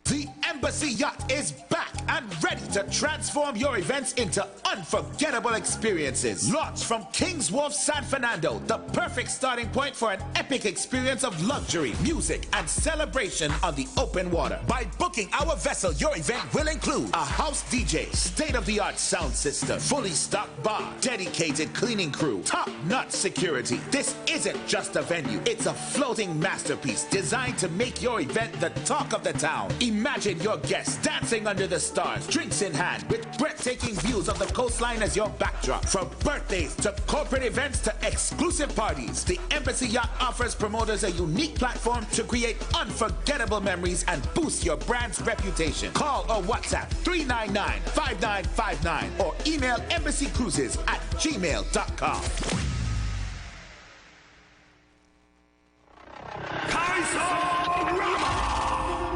The Embassy Yacht is back and ready to transform your events into unforgettable experiences. Launched from King's Wharf, San Fernando, the perfect starting point for an epic experience of luxury, music, and celebration on the open water. By booking our vessel, your event will include a house DJ, state-of-the-art sound system, fully stocked bar, dedicated cleaning crew, top-notch security. This isn't just a venue, it's a floating masterpiece designed to make your event the talk of the town. Imagine your guests dancing under the stars, drinks in hand, with breathtaking views of the coastline as your backdrop. From birthdays to corporate events to exclusive parties, the Embassy Yacht offers promoters a unique platform to create unforgettable memories and boost your brand's reputation. Call or WhatsApp 399-5959 or email embassycruises@gmail.com.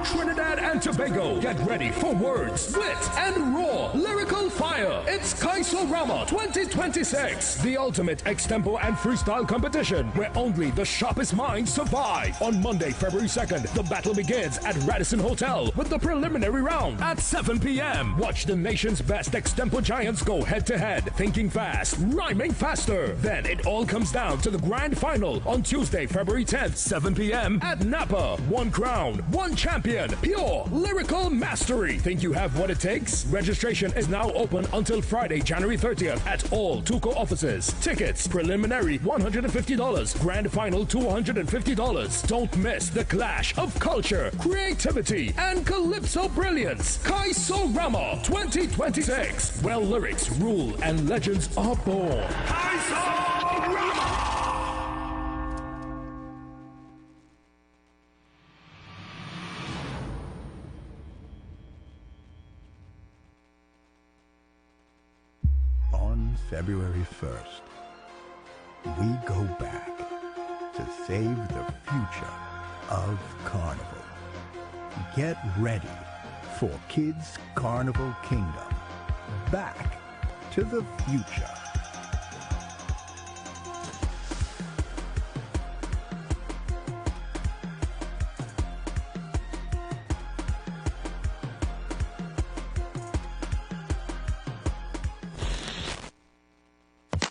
Trinidad and Tobago, get ready for words, wit, and raw lyrical fire. It's Kaisorama 2026, the ultimate extempo and freestyle competition where only the sharpest minds survive. On Monday, February 2nd, the battle begins at Radisson Hotel with the preliminary round at 7 p.m. Watch the nation's best extempo giants go head-to-head, thinking fast, rhyming faster. Then it all comes down to the grand final on Tuesday, February 10th, 7 p.m. at Napa. One crown, one champion, pure lyrical mastery. Think you have what it takes? Registration is now open until Friday, January 30th at all Tuco offices. Tickets, preliminary $150, grand final $250. Don't miss the clash of culture, creativity, and calypso brilliance. Kaisorama 2026, where lyrics rule and legends are born. Kaisorama! On February 1st, we go back to save the future of Carnival. Get ready for Kids Carnival Kingdom. Back to the future.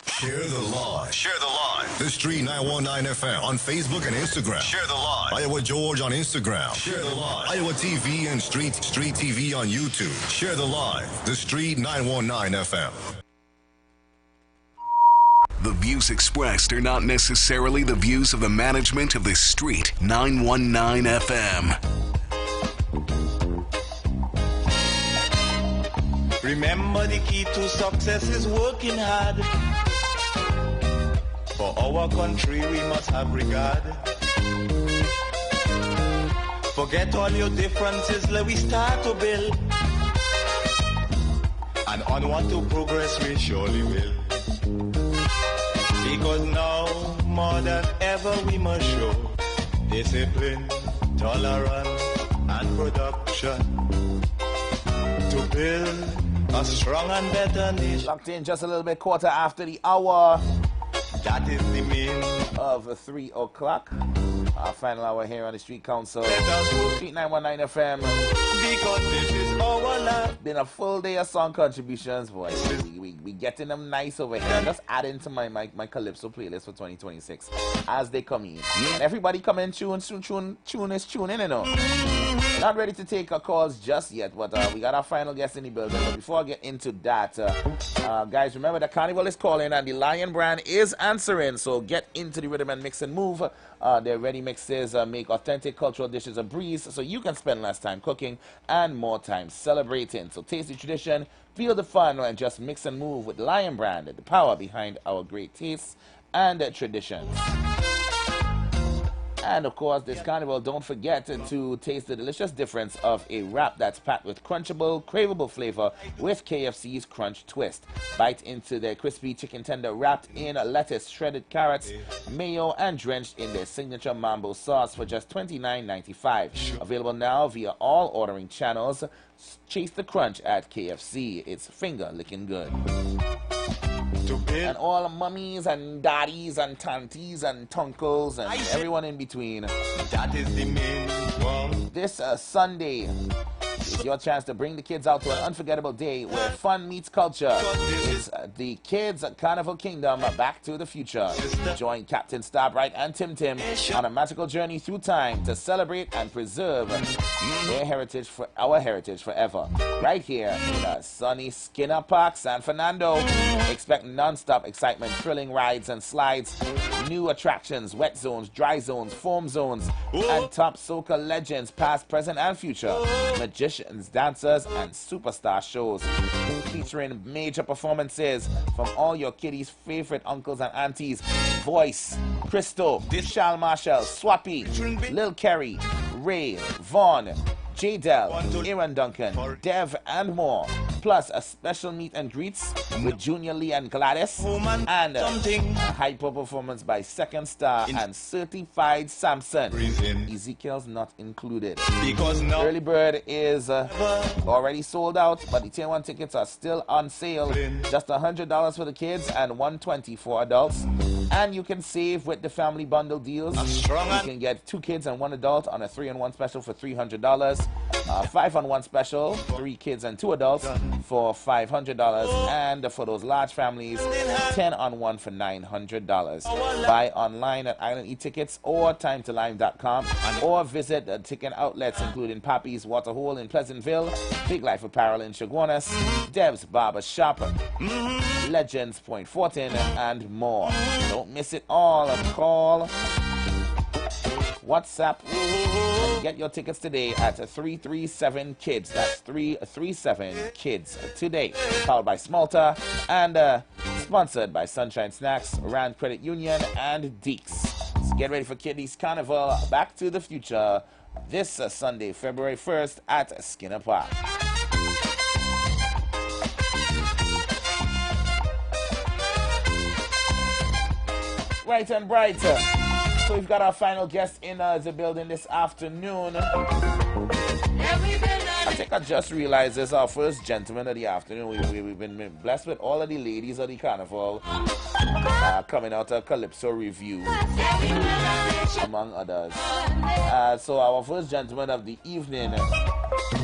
Share the lawn. Share the lawn. The Street 919 FM on Facebook and Instagram. Share the live. Iowa George on Instagram. Share the live. Iowa TV and Street TV on YouTube. Share the live. The Street 919 FM. The views expressed are not necessarily the views of the management of the Street 919 FM. Remember, the key to success is working hard. For our country we must have regard. Forget all your differences, let we start to build. And onward to progress we surely will. Because now, more than ever, we must show discipline, tolerance, and production to build a strong and better nation. Locked in just a little bit, quarter after the hour. That is the mean of 3 o'clock. Our final hour here on the Street Council. Street 919 FM. Because this is our life. Been a full day of song contributions, boy. We getting them nice over here. Just add into my Calypso playlist for 2026 as they come in. And everybody come in, tune is tuning, you know. Not ready to take our calls just yet, but we got our final guest in the building. But before I get into that, guys, remember that Carnival is calling and the Lion brand is answering. So get into the rhythm and mix and move. Their ready mixes make authentic cultural dishes a breeze, so you can spend less time cooking and more time celebrating. So taste the tradition, feel the fun, and just mix and move with Lion brand, the power behind our great tastes and traditions. And of course, this carnival, don't forget to taste the delicious difference of a wrap that's packed with crunchable, craveable flavor with KFC's Crunch Twist. Bite into their crispy chicken tender wrapped in lettuce, shredded carrots, mayo, and drenched in their signature mambo sauce for just $29.95. Available now via all ordering channels. Chase the crunch at KFC. It's finger licking good. And all mummies and daddies and tanties and tunkles and everyone in between. That is the main one. This Sunday is your chance to bring the kids out to an unforgettable day where fun meets culture. It's the Kids Carnival Kingdom Back to the Future. Join Captain Starbright and Tim Tim on a magical journey through time to celebrate and preserve their heritage for our heritage forever. Right here in sunny Skinner Park, San Fernando. Expect non-stop excitement, thrilling rides and slides, new attractions, wet zones, dry zones, foam zones, and top soca legends, past, present, and future. Magicians, dancers, and superstar shows featuring major performances from all your kiddies' favorite uncles and aunties. Voice, Crystal, Shal Marshall, Swappy, Lil Kerry, Ray, Vaughn, J-Del, Aaron Duncan, Dev, and more. Plus, a special meet and greets with Junior Lee and Gladys, and a hyper performance by Second Star and Certified Samson. Ezekiel's not included. Because now Early Bird is already sold out, but the Tier 1 tickets are still on sale. Just $100 for the kids and $120 for adults. And you can save with the family bundle deals. You can get 2 kids and 1 adult on a 3-on-1 special for $300. 5-on-1 special, 3 kids and 2 adults for $500. And for those large families, 10-on-1 for $900. Buy online at Island E-Tickets or timetolime.com, or visit the ticket outlets including Pappy's Waterhole in Pleasantville, Big Life Apparel in Chaguanas, Deb's Barber Shop, Legends Point Fortin, and more. Don't miss it all. Call, WhatsApp, and get your tickets today at 337-KIDS. That's 337-KIDS today. Powered by Smalta and sponsored by Sunshine Snacks, Rand Credit Union, and Deeks. So get ready for Kiddies Carnival Back to the Future this Sunday, February 1st at Skinner Park. Right and bright. So we've got our final guest in the building this afternoon. I think I just realized this is our first gentleman of the afternoon. We've been blessed with all of the ladies of the carnival coming out a Calypso review, among others. So our first gentleman of the evening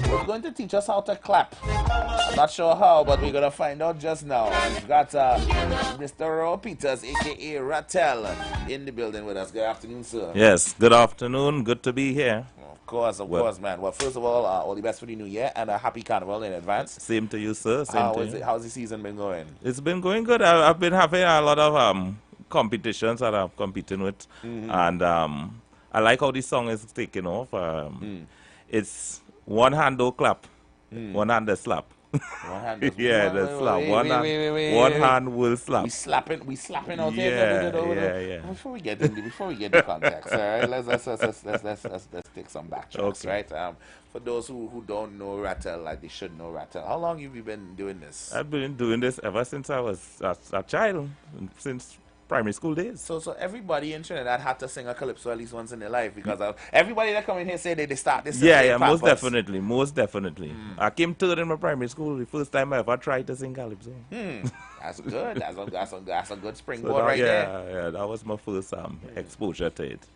He's going to teach us how to clap. I'm not sure how, but we're going to find out just now. We've got Mr. Ro Peters, a.k.a. Rattel, in the building with us. Good afternoon, sir. Yes, good afternoon. Good to be here. Of course, man. Well, first of all the best for the new year and a happy carnival in advance. Same to you, sir. Same to you. How's the season been going? It's been going good. I've been having a lot of competitions that I'm competing with, and I like how this song is taking off. It's one hand do clap, one hand slap. One hand yeah, the slap. One hand will slap. We slapping out here. Yeah. Before we get the context, all right, let's take some backtracks, right? For those who don't know Rattel, like they should know Rattel. How long have you been doing this? I've been doing this ever since I was a child, since primary school days. So everybody in Trinidad had to sing a calypso at least once in their life because everybody that come in here say they start this. Yeah, most definitely. I came third in my primary school the first time I ever tried to sing calypso. That's good. That's a good springboard right there. Yeah, that was my first exposure to it.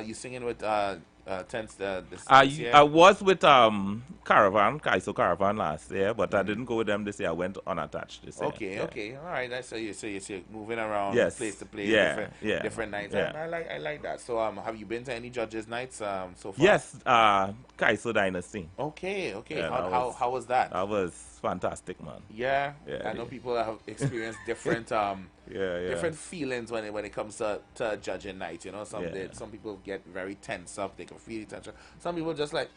You singing with this year? I was with Kaiso Caravan last year, but I didn't go with them this year. I went unattached this year. Okay, all right. So you're moving around place to place, different nights. Yeah. I like that. So have you been to any judges' nights so far? Yes, Kaiso Dynasty. Okay. Yeah, how was that? That was fantastic, man. Yeah. I know people have experienced different different feelings when it comes to judging night. You know, some people get very tense up. They can feel the tension. Some people just like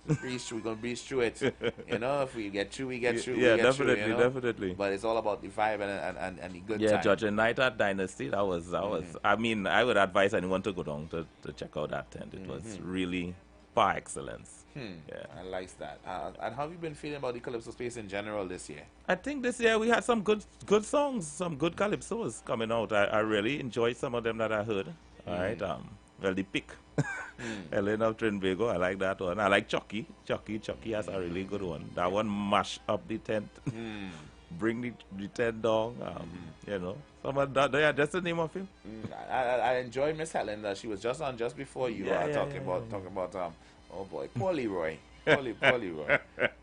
breeze through. We're gonna breeze through it. You know, if we get through, we get through. Yeah, we get definitely, through, you know? definitely. But it's all about the vibe and the good time. Yeah, judging night at Dynasty. That was. I mean, I would advise anyone to go down to check out that tent. It was really par excellence. Yeah, I like that. And how have you been feeling about the calypso space in general this year? I think this year we had some good songs, some good calypsos coming out. I really enjoyed some of them that I heard. All right. Well, the pick, Ellen of Trinbago, I like that one. I like Chucky. Chucky has a really good one. That one mash up the tent, bring the tent down. You know, some of that. Yeah, that's the name of him. I enjoy Miss Helen. She was just on just before you talking about oh boy, poor Leroy. Poor Leroy.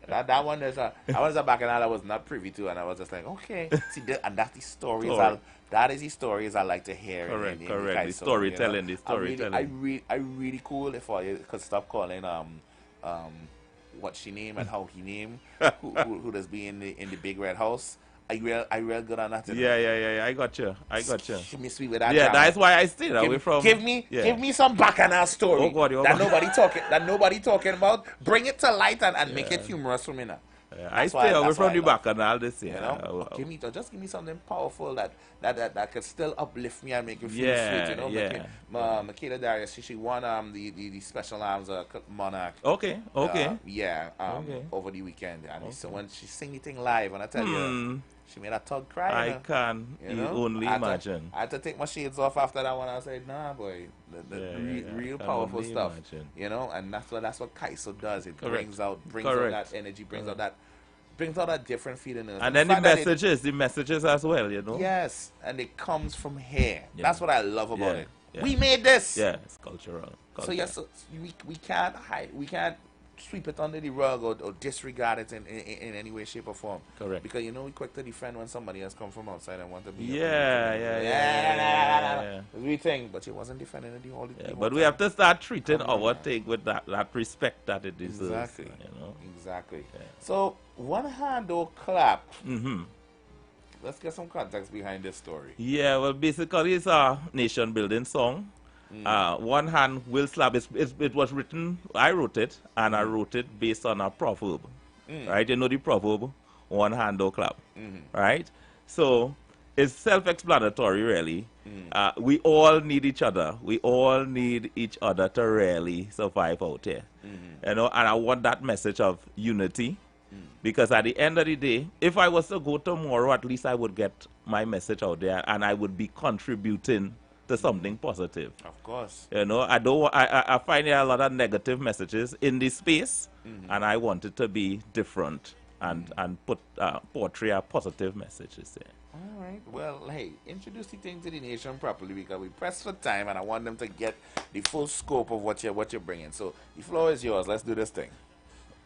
That one is a bacchanal I was not privy to, and I was just like, okay. See, and that's the stories. That is the stories I like to hear. Correct. The storytelling. The storytelling. I really cool if I could stop calling what she name and how he name who does be in the big red house. I real good on that. Yeah. I got you. She miss me with that. Yeah, that's why I stayed away from. Give me some bacchanal story that nobody talking about. Bring it to light and make it humorous for me now. I stay away from the bacchanal this year. You know? Give me something powerful that could still uplift me and make me feel sweet. You know, Michaela Darius, she won the Special Arms Monarch. Okay. Over the weekend, and so when she sing the thing live, and I tell you, she made a tug cry. I can only imagine. I had to take my shades off after that one. I said, nah, boy, real powerful stuff. Imagine. You know, and that's what Kaiso does. It brings out that energy, brings out that different feeling. And then the messages as well, you know. Yes, and it comes from here. That's what I love about it. Yeah. We made this. Yeah, it's cultural. So yes, we can't hide. We can't sweep it under the rug or disregard it in any way, shape, or form. Correct. Because you know we quick to defend when somebody has come from outside and want to be. Yeah. We think, but you wasn't defending it the whole time. But we have to start treating our thing with that respect that it deserves. Exactly. You know? Exactly. Yeah. So one hand or clap. Let's get some context behind this story. Yeah. Well, basically, it's a nation building song. One hand will slap. It was written, I wrote it, and I wrote it based on a proverb. Right? You know the proverb, one hand do clap. Right? So it's self-explanatory, really. We all need each other. We all need each other to really survive out here. You know, and I want that message of unity. Because at the end of the day, if I was to go tomorrow, at least I would get my message out there, and I would be contributing to something positive. Of course. You know, I find there are a lot of negative messages in this space, and I want it to be different and portray a positive messages there. All right. Well, hey, introduce the thing to the nation properly because we press for time, and I want them to get the full scope of what you're bringing. So the floor is yours. Let's do this thing.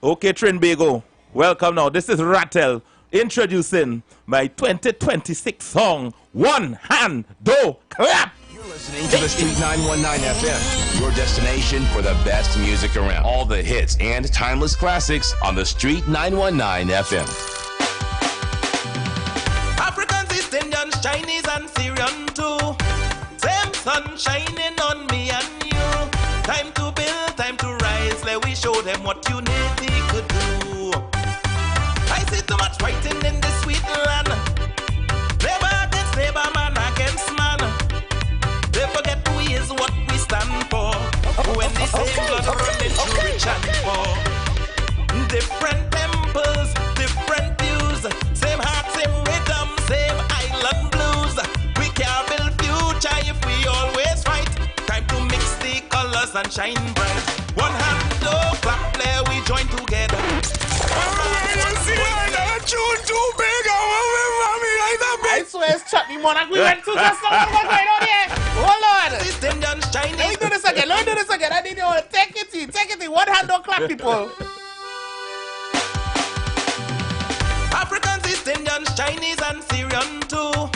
Okay, Trinbago, welcome now. This is Rattel introducing my 2026 song, One Hand Do Clap. Listening to the Street 919 FM, your destination for the best music around. All the hits and timeless classics on the Street 919 FM. Africans, East Indians, Chinese and Syrian too. Same sun shining on me and you. Time to build, time to rise. Let we show them what unity could do. I see too much fighting in this sweet land. Neighbor against neighbor, man against man. They forget who is what we stand for. When the same blood running through rich and poor. Different temples, different views. Same heart, same rhythm, same island blues. We can't build future if we always fight. Time to mix the colors and shine bright. One hand, oh, clap, there we join together. I swear it's chutney monarch we went to just now. What's going on here? Hold on. Indians, Chinese. Let me do this again. I need you all to take it in. One hand don't clap, people. Africans, East Indians, Chinese and Syrian too.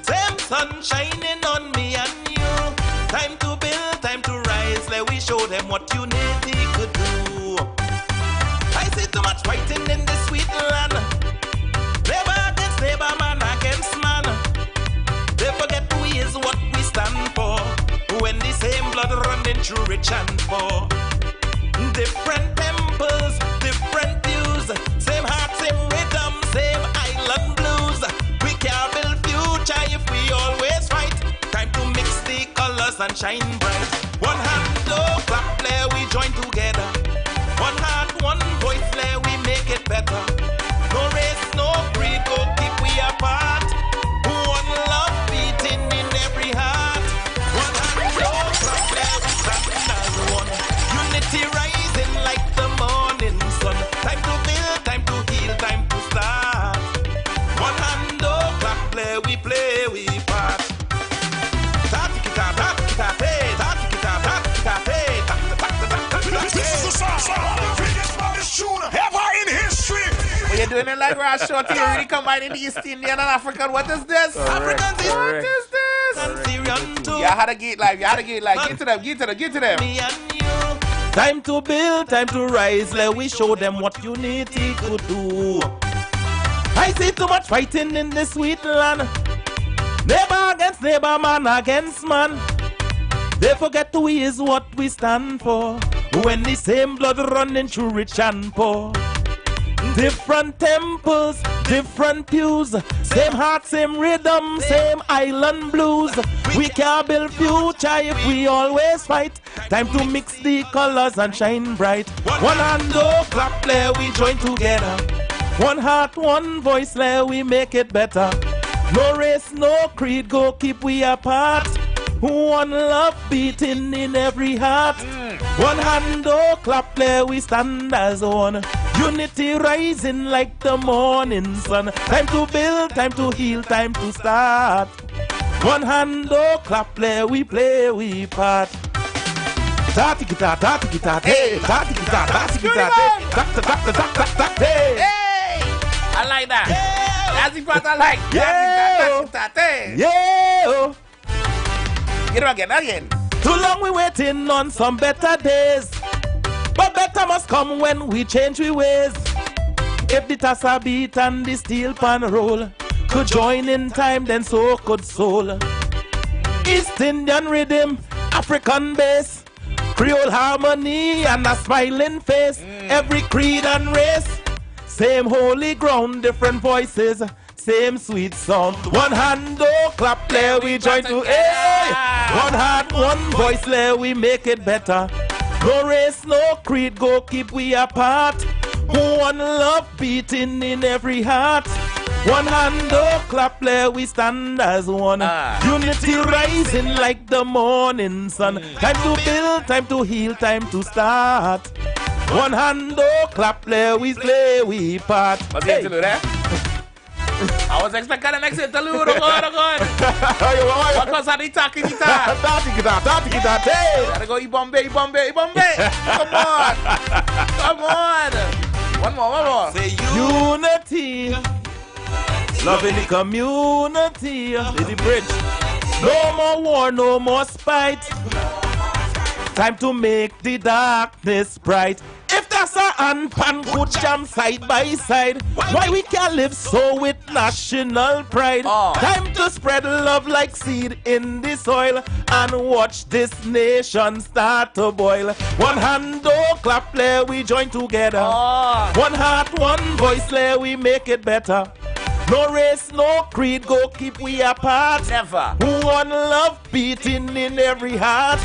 Same sun shining on me and you. Time to build, time to rise. Let we show them what unity could do. I see too much fighting in this sweet land. Neighbor against neighbor, man against man. They forget who is what we stand for. When the same blood running through rich and poor. Different temples, different views. Same heart, same rhythm, same island blues. We can't build future if we always fight. Time to mix the colors and shine bright. One hand, oh, clap, there we join together. One heart, one voice, there we make it better. No race, no creed, go keep we apart. One love beating in every heart. One hand, oh, clap, there we stand as one. Unity rising like the morning sun. Time to build, time to heal, time to start. One hand, oh, clap, there we play, we part. This is the song the biggest baddest tune ever in history. Well, you're doing it like Ross Short here, really combining the East Indian and African. What is this? Africans, what is this? And Syrian too. You had to get live. Get to them. Me and you. Time to build, time to rise. Let we show them what unity could do. I see too much fighting in this sweet land. Neighbor against neighbor, man against man. They forget who is what we stand for. When the same blood running through rich and poor. Different temples, different pews. Same heart, same rhythm, same island blues. We can't build future if we always fight. Time to mix the colors and shine bright. One hand, oh, clap, there we join together. One heart, one voice, there we make it better. No race, no creed, go keep we apart. One love beating in every heart. One hand, oh, clap, there we stand as one. Unity rising like the morning sun. Time to build, time to heal, time to start. One hand, oh, clap, there we play, we part. Tati guitar, hey, tati guitar, hey. Hey, I like that. That's the part I like. Yeah. Get it again. Too long we waiting on some better days, but better must come when we change we ways. If the tassa beat and the steel pan roll could join in time, then so could soul. East Indian rhythm, African bass, Creole harmony and a smiling face. Every creed and race, same holy ground, different voices, same sweet sound. One hand, oh, clap, there we join to, hey! One heart, one voice, there we make it better. No race, no creed, go keep we apart. One love beating in every heart. One hand, oh, clap, there we stand as one. Unity rising like the morning sun. Time to build, time to heal, time to start. One hand, oh, clap, there we play, we part. What's going to do that? I was expecting the next interlude. Oh God. What was that? Taki guitar. Gotta go Bombay. Come on. One more. Say unity. Love in the community. In the bridge. No more war, no more spite. Time to make the darkness bright. If that's a and pan could jam side by side, why we can't live so with national pride? Time to spread love like seed in the soil and watch this nation start to boil. One hand, oh, clap, let we join together. One heart, one voice, let we make it better. No race, no creed, go keep we apart. Never. One love beating in every heart.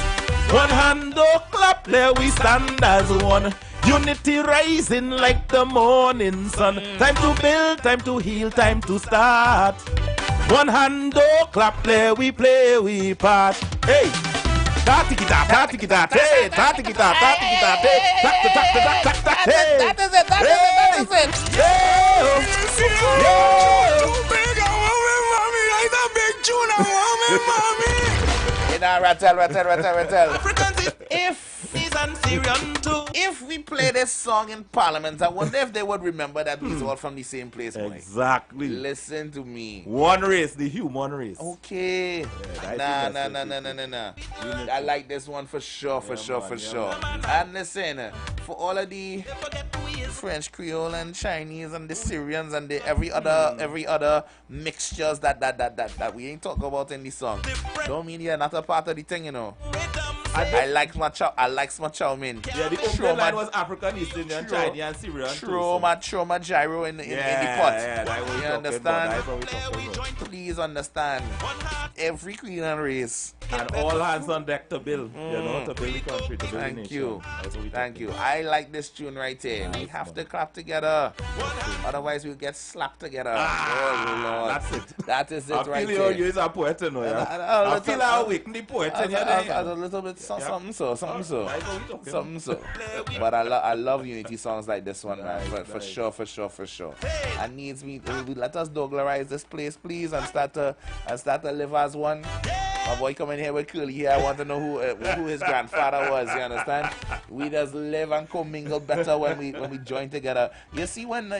One hand, oh, clap, there we stand as one. Unity rising like the morning sun. Time to build, time to heal, time to start. One hand, oh, clap, there we play, we part. Hey! That is it. If we play this song in Parliament, I wonder if they would remember that we're all from the same place, boy. Exactly. Listen to me. One race, the human race. Okay. Nah. I like this one for sure. And listen, for all of the French Creole and Chinese and the Syrians and the every other mixtures that we ain't talking about in this song, don't mean you're not a part of the thing, you know. I like my chow mein. Yeah, the opening line was African, East Indian, Chinese, and Syrian. Throw my gyro in the pot. Yeah, you understand? Please understand. Every queen and race. And all hands on deck to build. You know, to build the country, to build the nation. Thank you. I like this tune right here. We have to clap together. Otherwise, we'll get slapped together. Oh, Lord. That's it. That is it right there. I feel you is a poet, you know. I feel I awaken the poet. A little bit something so. But I love unity songs like this one, man. For sure. And needs me. Let us doglarize this place, please, and start to live as one. My boy coming here with curly hair. I want to know who his grandfather was. You understand? We just live and commingle better when we join together. You see when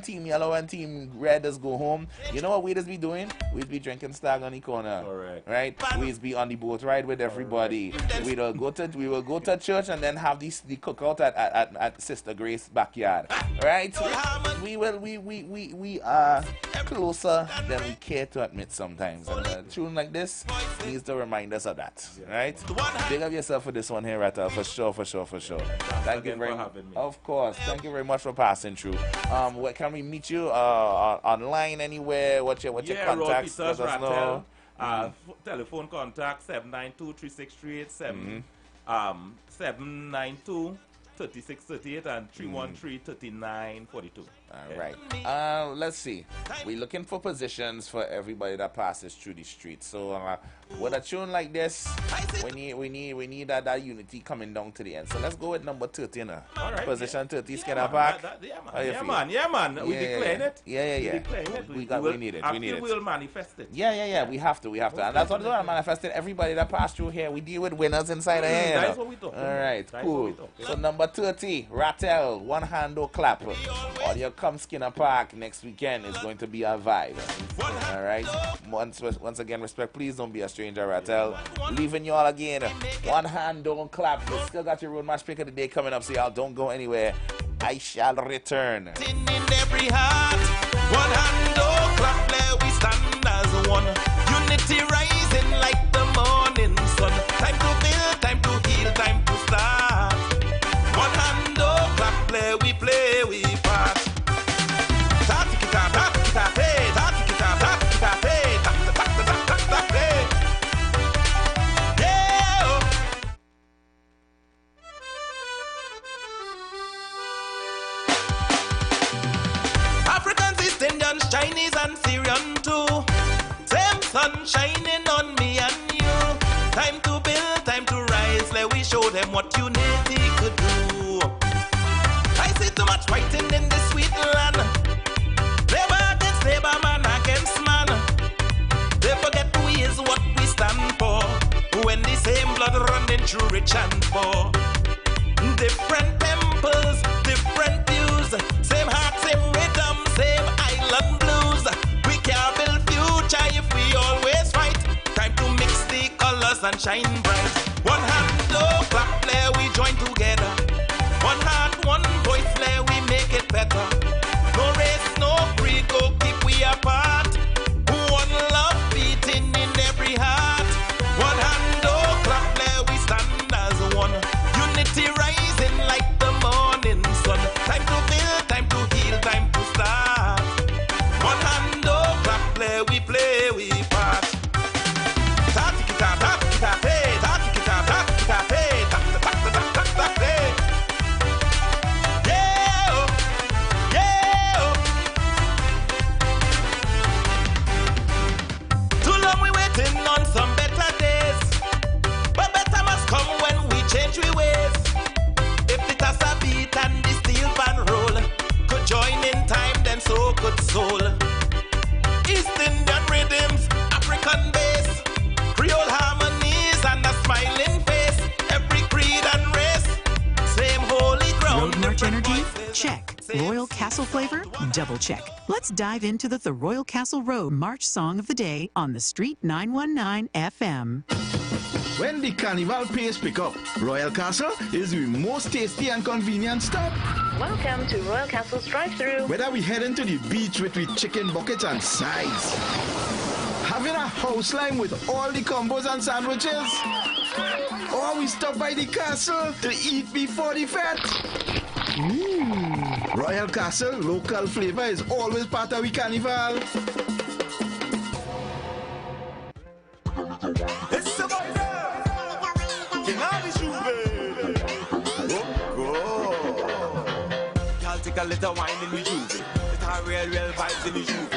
Team Yellow and Team Red just go home. You know what we just be doing? We'd be drinking stag on the corner. Correct. Right? We'd be on the boat ride with everybody. We will go to church and then have the cookout at Sister Grace's backyard. Right? We are closer than we care to admit sometimes. And a tune like this needs to remind us of that. Right? Big up yourself for this one here, Rattle. For sure. Thank you very much. Of course. Thank you very much for passing through. Where can we meet you? Online anywhere? What's your contacts? Let us know. Telephone contact 792-3638, 792-3638 and 313-3942. All right. Let's see. We're looking for positions for everybody that passes through the street. So with a tune like this, we need that unity coming down to the end. So let's go with number 13. All right. Position 30, Skinner Park. Yeah, man. We declaring it. Yeah. We need it. We'll manifest it. Yeah. We have to. And that's what I'm manifesting. Everybody that passed through here, we deal with winners inside of here. That's what we talk. All right, cool. So number 30, Rattle, one hand or clap. Audio come Skinner Park next weekend is going to be a vibe. All right. Once again, respect. Please don't be a stranger, Rattle. Leaving y'all again. One hand, don't clap. You still got your road match pick of the day coming up, so y'all don't go anywhere. I shall return. In every heart, one hand, don't clap. There we stand as one. Unity rising like the morning sun. Time to build, time to heal, time to start. One hand, don't clap. There we play, we part. Africans, East Indians, Chinese and Syrians. through rich and poor. Different temples, different views. Same heart, same rhythm, same island blues. We can't build future if we always fight. Time to mix the colors and shine bright. One hand, low clap, play, we join together. One heart, one voice, play, we make it better. No race, no creed, go keep we apart. One love beating in every heart. One hand, low clap, play, we stand as one. Unity rising like the morning sun. Time to build, time to heal, time to start. One hand, low clap, play, we part. Ta-ti-ki-ta, ta-ti-ki-ta, hey, ta-ti-ki-ta, ta-ti-ki-ta, hey, ta-ta-ta-ta-ta-ta, hey. Yeah, oh, yeah, oh. Too long we waiting on some better days, but better must come when we change we ways. If the tassa beat and the steel pan roll could join in time, then so could soul. East Indian rhythms, African bass, Creole harmonies and a smiling face. Every creed and race, same holy ground. Road March energy? Check. Royal Castle flavor? Double check. Let's dive into the Royal Castle Road March Song of the Day on the Street 919 FM. When the carnival pace pick up, Royal Castle is the most tasty and convenient stop. Welcome to Royal Castle's drive-thru. Whether we head into the beach with chicken buckets and sides, having a house line with all the combos and sandwiches, or we stop by the castle to eat before the fete. Royal Castle local flavor is always part of the carnival. It's a boy there. King of the Juve. Y'all take a little wine in the Juve. It's a real vibes in the Juve.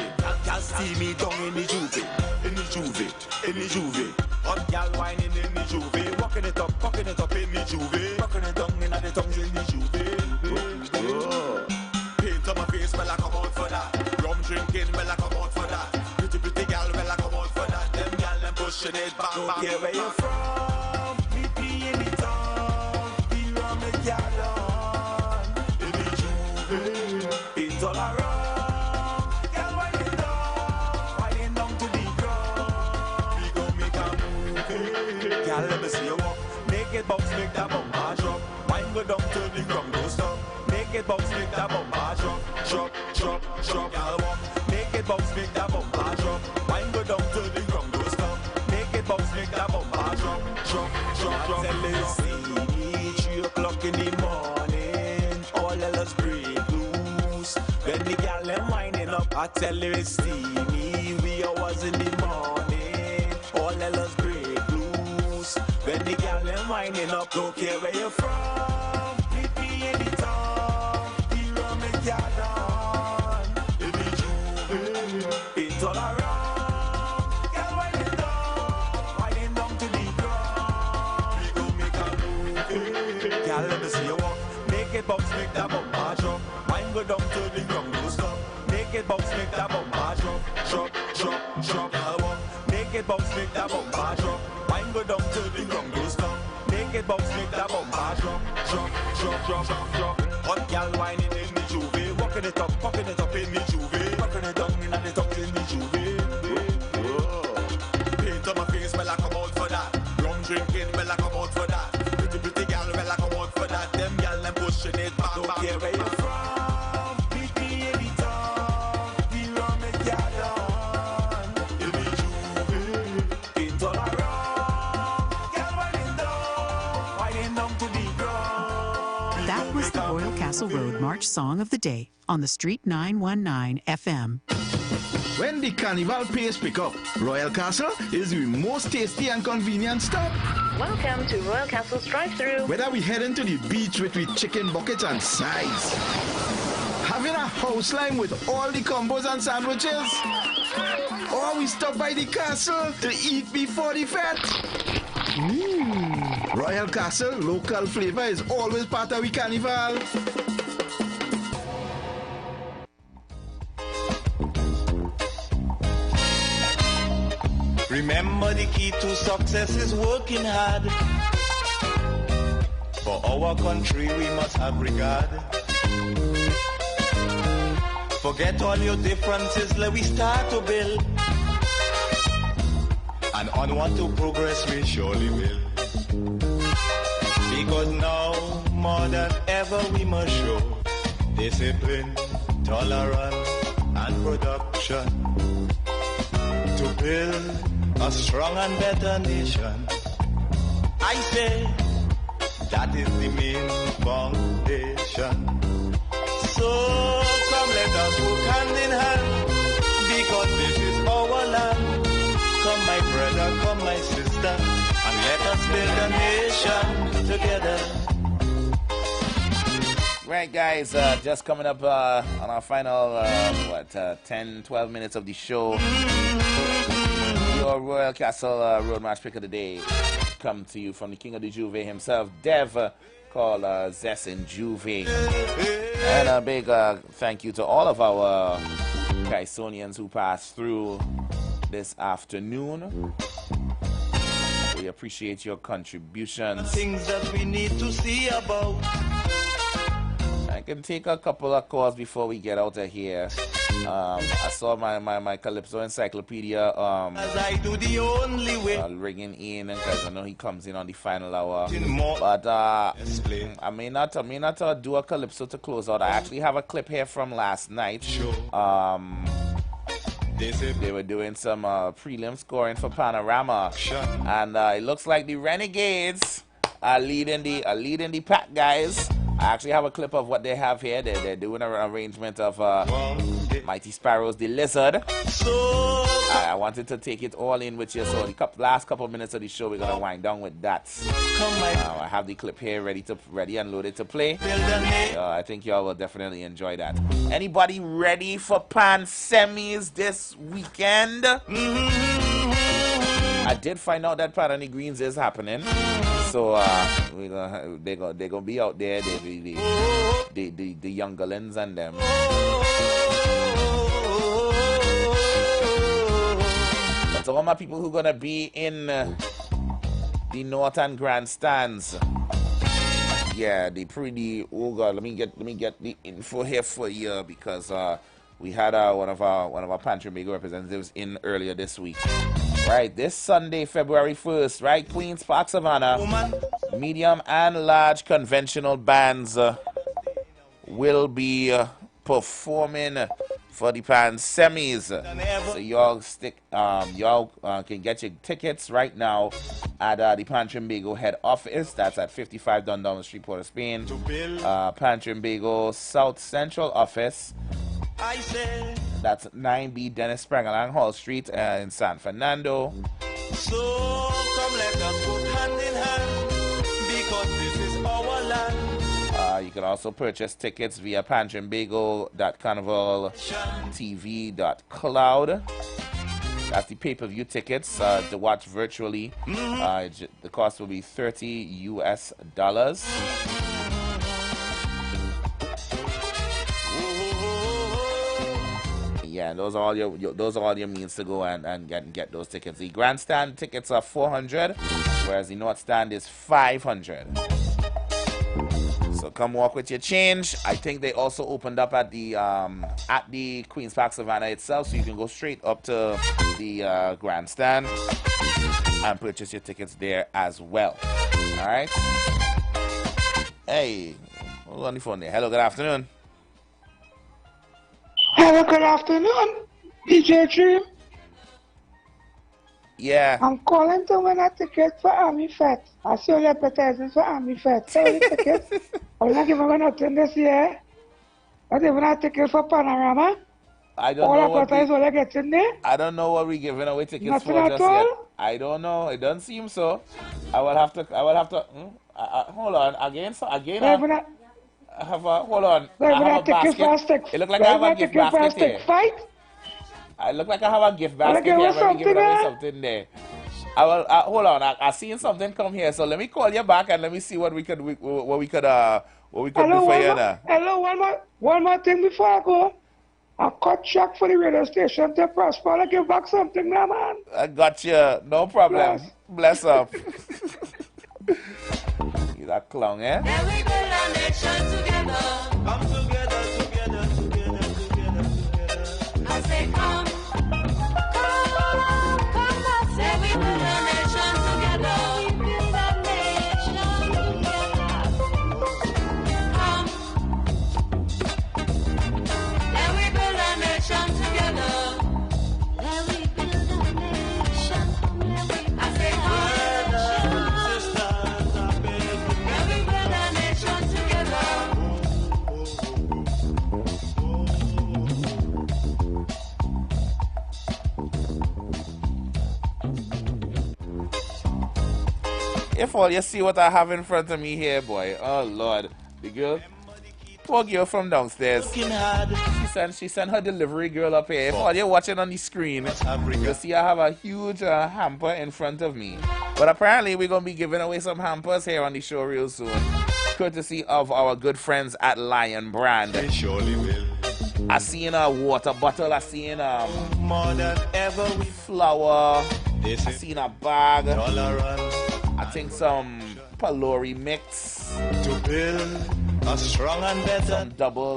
Y'all see me down in the Juve. In the Juve. In the Juve. Hot y'all whining in the Juve. Walking it up in the Juve. Walking it down in the tongues in the Juve. Paint on my face, well I come out for that. Rum drinking, well I come out for that. Pretty gal, well I come out for that. Them gal, them pushing it back. Don't care where you're from. Meet me in the town. The rum is gathered. In the Juve. It's all around. Gal, winding down to the ground. We gon' make a move. Gal, let me see you walk. Make it bounce, make that bumper drop. Wine go down to the ground, don't stop. Make it bounce, make that bumper drop. Drop, gal walk. Make it bounce, make that bumper drop. Wine go down to the ground, don't stop. Make it bounce, make that bumper drop. Tell her see me 3 o'clock in the morning. All of us break loose. When the gal them winding up, I tell her it's steamy. 3 hours in the morning. All of us break loose. When the gal them winding up, don't care where you're from. Meet me in the town. The rum is gathered. In the Juve. It's all around. Gal winding down to the ground. We gon' make a move. Gal, let me see you walk. Make it bounce, make that bumper drop. Wine go down to the ground, don't stop. Make it bounce, make that bumper drop. Drop, gal walk. Make it bounce, make that bumper drop. Wine go down to the ground, don't stop. Make it bounce, make that bumper drop. Hot gal whining in the Juve. Walking it up in the Juve. Walking it down in the tongues in the Juve. Paint on my face, well I come out for that. Rum drinking, well I come out for that. Pretty gal, well I come out for that. Them gal, them pushing it back. Don't care where you're from. Meet me in the town. The rum is gathered. In the Juve. It's all around. Gal winding down to the ground. That was the Royal Castle Road March Song of the Day on the Street 919 FM. When the carnival pace pick up, Royal Castle is the most tasty and convenient stop. Welcome to Royal Castle's drive-thru. Whether we head into the beach with chicken buckets and sides, having a house line with all the combos and sandwiches, or we stop by the castle to eat before the fete. Royal Castle local flavor is always part of the carnival. Remember the key to success is working hard. For our country we must have regard. Forget all your differences, let we start to build. And onward to progress we surely will. Because now, more than ever, we must show discipline, tolerance, and production to build a strong and better nation. I say that is the main foundation. So come let us work hand in hand, because this is our land. Come my brother, come my sister, and let us build a nation together. Right, guys, just coming up on our final 10-12 minutes of the show. Your Royal Castle Road March pick of the day come to you from the King of the Juve himself, Dev, called Zest and Juve. And a big thank you to all of our Kaisonians who passed through this afternoon. We appreciate your contributions. Things that we need to see about. I can take a couple of calls before we get out of here. I saw my Calypso Encyclopedia As I do the only way. ringing in, because I know he comes in on the final hour. But I may not do a Calypso to close out. I actually have a clip here from last night. They were doing some prelim scoring for Panorama, and it looks like the Renegades are leading the pack, guys. I actually have a clip of what they have here. They're doing an arrangement of Mighty Sparrow's The Lizard. I wanted to take it all in with you, so the last couple of minutes of the show, we're going to wind down with that. I have the clip here ready and loaded to play. I think y'all will definitely enjoy that. Anybody ready for Pan semis this weekend? I did find out that Pan and the Greens is happening. So they're gonna be out there, the young gullens and them. But to all my people who gonna be in the Northern Grandstands, yeah, oh God, let me get the info here for you, because we had one of our Pantry Mega representatives in earlier this week. Right, this Sunday, February 1st, right, Queen's Park Savannah, medium and large conventional bands will be performing for the Pan semis. So y'all can get your tickets right now at the Pan Trimbago head office. That's at 55 Dundown Street, Port of Spain. Pan Trimbago South Central office. That's 9B Dennis Sprangalang Hall Street in San Fernando. So come let us work hand in hand, because this is our land. You can also purchase tickets via pantrimbago.carnivaltv.cloud. That's the pay-per-view tickets to watch virtually. The cost will be $30 US. Yeah, those are all your means to go and get those tickets. The grandstand tickets are $400, whereas the north stand is $500. So come walk with your change. I think they also opened up at the Queen's Park Savannah itself, so you can go straight up to the grandstand and purchase your tickets there as well. All right. Hey, hold on the phone there. Hello, good afternoon. Hello, good afternoon, DJ Dream. Yeah. I'm calling to win a ticket for Army Fete. I saw your advertising for Army Fete. So the tickets, I'm not giving nothing this year. Not even a ticket for Panorama. I don't know what all I get in there. I don't know what we're giving away tickets Nothing for at just all? yet. I don't know. It doesn't seem so. I will have to. Hold on. Hold on. I have a basket. It look like I have a gift basket here. Fight? I look like I have a gift basket here. Let me give away something there. I will. Hold on. I seen something come here. So let me call you back and let me see what we could do for you now. Hello, one more thing before I go. I cut check for the radio station to Prosper. I'll give back something now, man. I got you. No problem. Bless up. He's a clown, eh? Then we build a nation together. Come together, together, together, together, together. I say come, come, say we build a nation together. We build a nation together. Come, then we build a nation together. Then we build a nation. I say come, sisters, then we build a nation together. If all you see what I have in front of me here, boy. Oh Lord, the girl, poor girl from downstairs. She sent her delivery girl up here. If all you're watching on the screen, you see I have a huge hamper in front of me. But apparently we're gonna be giving away some hampers here on the show real soon, courtesy of our good friends at Lion Brand. They surely will. I seen a water bottle. I seen More than ever we flour. I seen a bag. tolerance I think some Palori mix. to build a strong and better.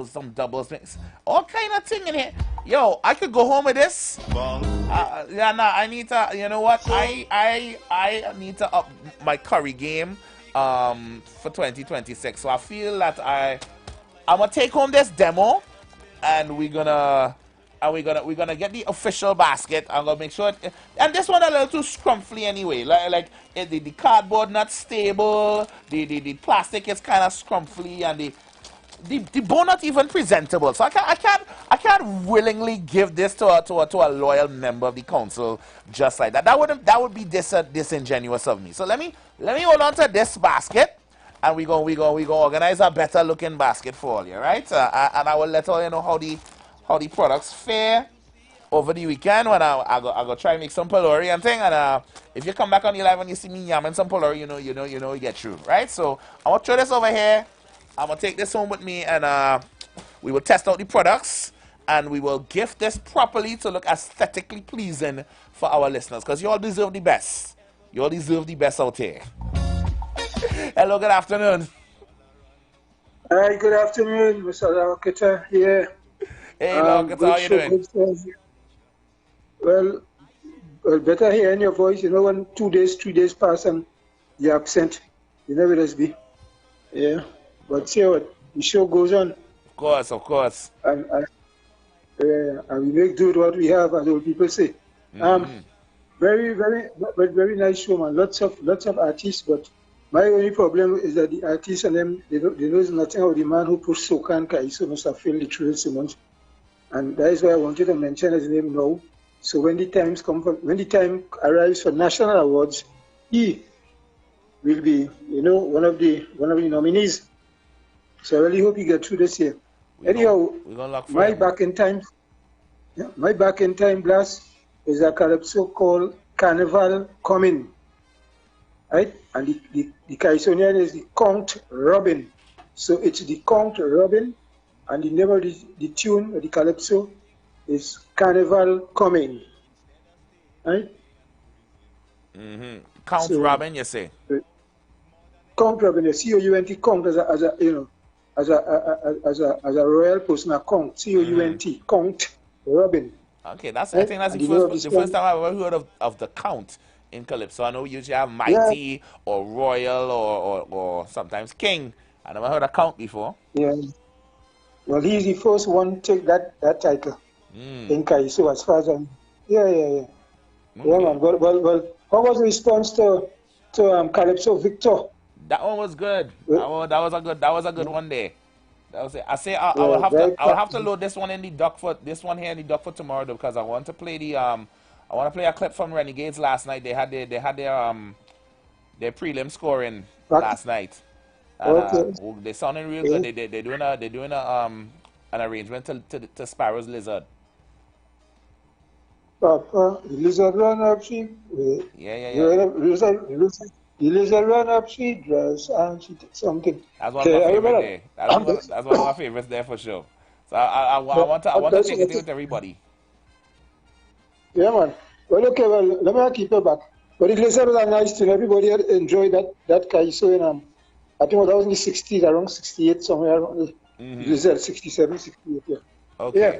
Some doubles mix. All kind of thing in here. Yo, I could go home with this. Yeah, nah, I need to, you know what? I need to up my curry game for 2026. So I feel that I'm gonna take home this demo and we're gonna get the official basket. I'm gonna make sure and this one a little too scrumply anyway. Like the cardboard not stable, the plastic is kind of scrumply, and the bowl not even presentable. So I can't willingly give this to a loyal member of the council just like that. That would be disingenuous of me. So let me hold on to this basket, and we go organize a better looking basket for all you, right? And I will let all you know how the products fare over the weekend when I go try and make some Palori and thing. And if you come back on the live and you see me yamming some Palori, you know you get through, right? So I'm gonna throw this over here. I'm gonna take this home with me, and we will test out the products, and we will gift this properly to look aesthetically pleasing for our listeners, because you all deserve the best. You all deserve the best out here. Hello, good afternoon. Hi, good afternoon, Mr. Lokita here. Hey, Lokita, how you doing? Well, better hearing your voice. You know, when 2 days, 3 days pass and you're absent, you never just be. Yeah. But see what the show goes on. Of course. And we make do with what we have, as old people say. Very, very nice show, man. Lots of artists, but my only problem is that the artists and them, they know nothing of the man who pushed Soca and Kaiso, Mr. Phil Littrell Simmons. And that is why I wanted to mention his name now. So when the time arrives for national awards, he will be, one of the nominees. So I really hope he gets through this year. Anyhow, my back in time blast is a calypso called Carnival Coming, right? And the Kaisonian is the Count Robin. So it's the Count Robin, and the name of the tune of the calypso is Carnival Coming, right? Count Robin, you say? Count Robin, C-O-U-N-T, Count as a royal person, a Count, C-O-U-N-T, Count Robin. Okay, I think that's the first time I've ever heard of the Count in Calypso. I know we usually have Mighty or Royal or sometimes King. I never heard of Count before. Yeah. Well, he's the first one to take that title in Kaiso, as far as I'm... Yeah. Okay. Yeah, man. Well, how was the response to Calypso Victor? That one was good. That was a good one there. That was it. I say I will have to load this one in the dock for tomorrow though, because I want to play a clip from Renegades last night. They had their prelim scoring last night. They sounding real good. They're doing an arrangement to Sparrow's Lizard. Lizard run up she. Yeah. The lizard run up she dress and she did something. That's one of my favorites there. That's one of my favorites there for sure. So I want to take it with everybody. Yeah, man. Well, okay. Well, let me keep it back. But the lizard was a nice thing. Everybody enjoyed that Kaiso I think that was in the 60s, around 68, somewhere around the 67, 68, yeah. Okay. Yeah.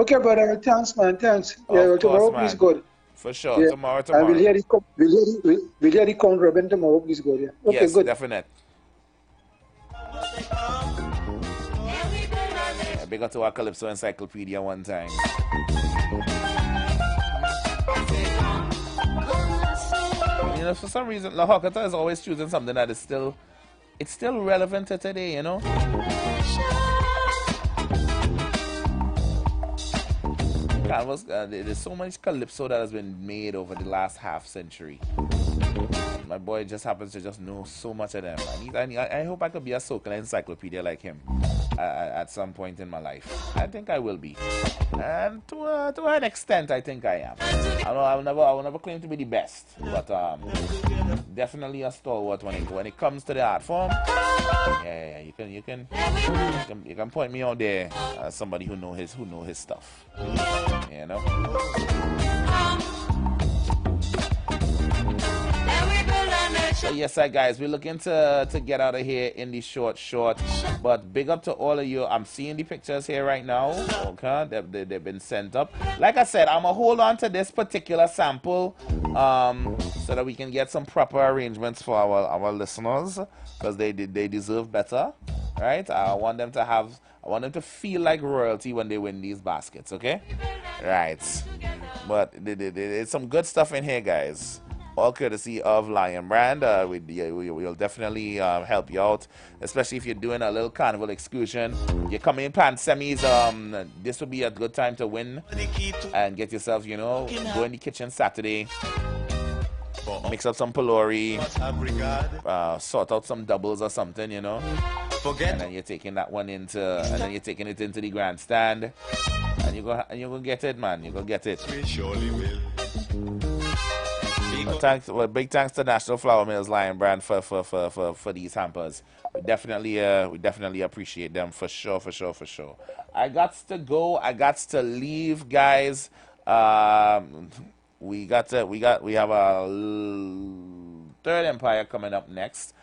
Okay, but thanks, man, thanks. Of tomorrow, course, please, man. God. For sure, Yeah. tomorrow. And we'll hear the count Robin tomorrow, please, God. Yeah. Okay, yes, good. definite. Yeah, big up to our Calypso Encyclopedia one time. You know, for some reason, La Hawkata is always choosing something that is still relevant to today, you know? There's so much Calypso that has been made over the last half century. My boy just happens to just know so much of them. I hope I could be a soca encyclopedia like him at some point in my life. I think I will be. And to an extent, I think I am. I will never claim to be the best, but definitely a stalwart when it comes to the art form. Yeah, you can point me out there as somebody who know his stuff. You know. So yes, guys, we're looking to get out of here in the short. But big up to all of you. I'm seeing the pictures here right now. Okay, they've been sent up. Like I said, I'm gonna hold on to this particular sample so that we can get some proper arrangements for our listeners, because they deserve better, right? I want them to feel like royalty when they win these baskets. Okay, right? But there's some good stuff in here, guys. All courtesy of Lion Brand. We'll definitely help you out, especially if you're doing a little carnival excursion. You're coming in pan semis. This would be a good time to win and get yourself, go in the kitchen Saturday, mix up some pylori, sort out some doubles or something, and then you're taking that one into the grandstand, and you're gonna get it, man. You're gonna get it. We surely will. Big thanks to National Flour Mills Lion Brand for these hampers. We definitely appreciate them for sure. I got to go. I got to leave, guys. We have a Third Empire coming up next,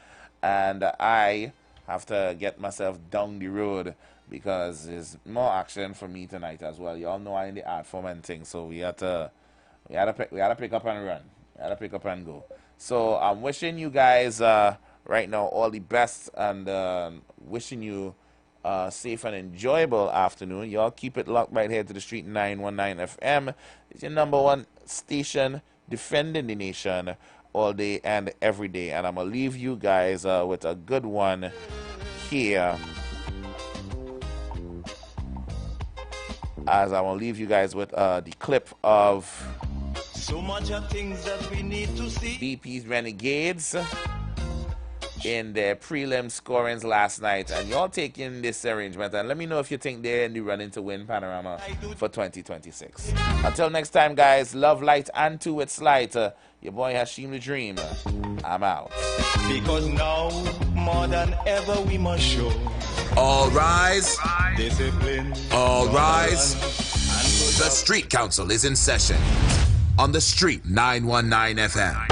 and I have to get myself down the road because there's more action for me tonight as well. Y'all know I'm in the art form and things, so we had to pick up and run. Gotta pick up and go. So I'm wishing you guys right now all the best, and wishing you a safe and enjoyable afternoon. Y'all keep it locked right here to the Street 919 FM. It's your #1 station defending the nation all day and every day. And I'm gonna leave you guys with a good one here. As I will leave you guys with the clip of So much of things that we need to see. BP's Renegades in their prelim scorings last night, and y'all taking this arrangement, and let me know if you think they're in the running to win Panorama for 2026. Until next time, guys, love, light, and to its light. Your boy Hashim the Dream. I'm out. Because now, more than ever, we must show. All rise. Discipline. All rise. The Street Council is in session on the Street 919 FM.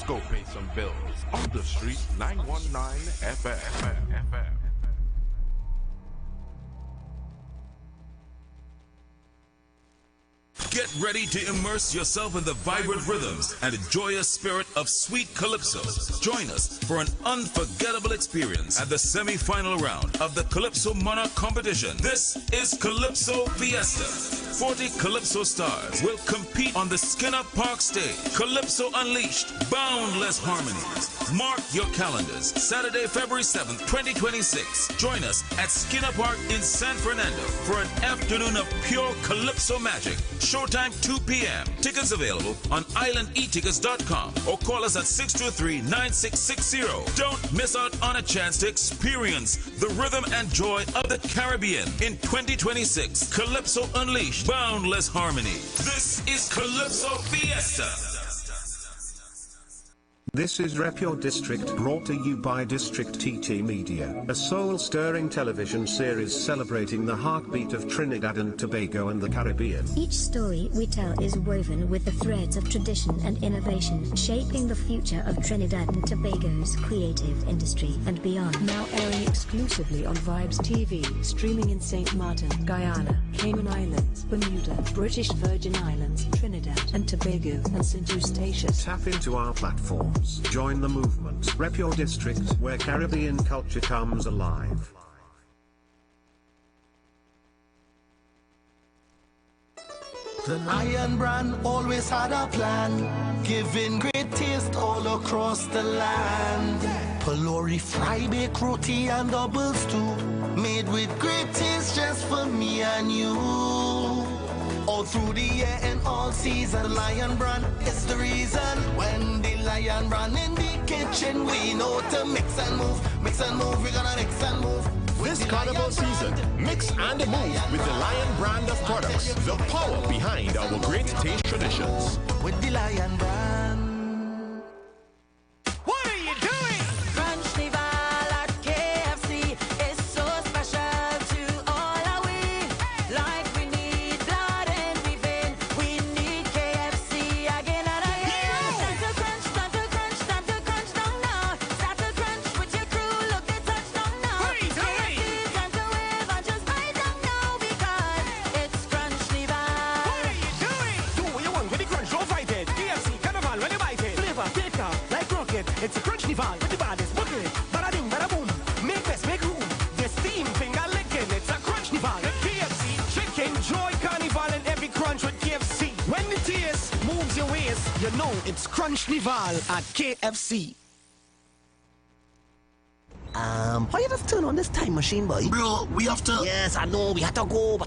go pay some bills on the street 919 FM. Get ready to immerse yourself in the vibrant rhythms and enjoy a spirit of sweet calypso. Join us for an unforgettable experience at the semi-final round of the Calypso Monarch competition. This is Calypso Fiesta. 40 Calypso stars will compete on the Skinner Park stage. Calypso Unleashed, boundless harmonies. Mark your calendars. Saturday, February 7th, 2026. Join us at Skinner Park in San Fernando for an afternoon of pure Calypso magic. Showtime 2 p.m. Tickets available on islandetickets.com or call us at 623-9660. Don't miss out on a chance to experience the rhythm and joy of the Caribbean in 2026. Calypso Unleashed, boundless harmony. This is Calypso Fiesta. This is Rep Your District, brought to you by District TT Media, a soul-stirring television series celebrating the heartbeat of Trinidad and Tobago and the Caribbean. Each story we tell is woven with the threads of tradition and innovation, shaping the future of Trinidad and Tobago's creative industry and beyond. Now airing exclusively on Vibes TV, streaming in St. Martin, Guyana, Cayman Islands, Bermuda, British Virgin Islands, Trinidad and Tobago, and St. Eustatius. Tap into our platforms. Join the movement. Rep Your District, where Caribbean culture comes alive. The Lion Brand always had a plan, giving great taste all across the land. Pylori fry, baked roti and double stew, made with great taste just for me and you. All through the year and all season, the Lion Brand is the reason. When the Lion Brand in the kitchen, we know to mix and move, we're gonna mix and move. This carnival season, mix and move with the Lion Brand of products, the power behind our great taste traditions. With the Lion Brand. What are you doing? Crunch Nival at KFC is so special to all our we. Like we need blood and we vein, we need KFC again and again. Time to crunch down now. Start to crunch with your crew, look they touch down now. What are you doing? KFC time to wave and just bite down now because it's Crunch Nival. What are you doing? Do what you want with the crunch, don't fight it. KFC Carnival when you bite it. Flavor, taker, like rocket. It's a Crunch Nival with the baddest booking. Bada ding, bada boom. Make best, make room. The steam finger licking. It's a Crunch Nival. The KFC chicken joy carnival and every crunch with KFC. When the taste moves your waist, you know it's Crunch Nival at KFC. How you just turn on this time machine, boy? Bro, we have to... Yes, I know, we have to go, but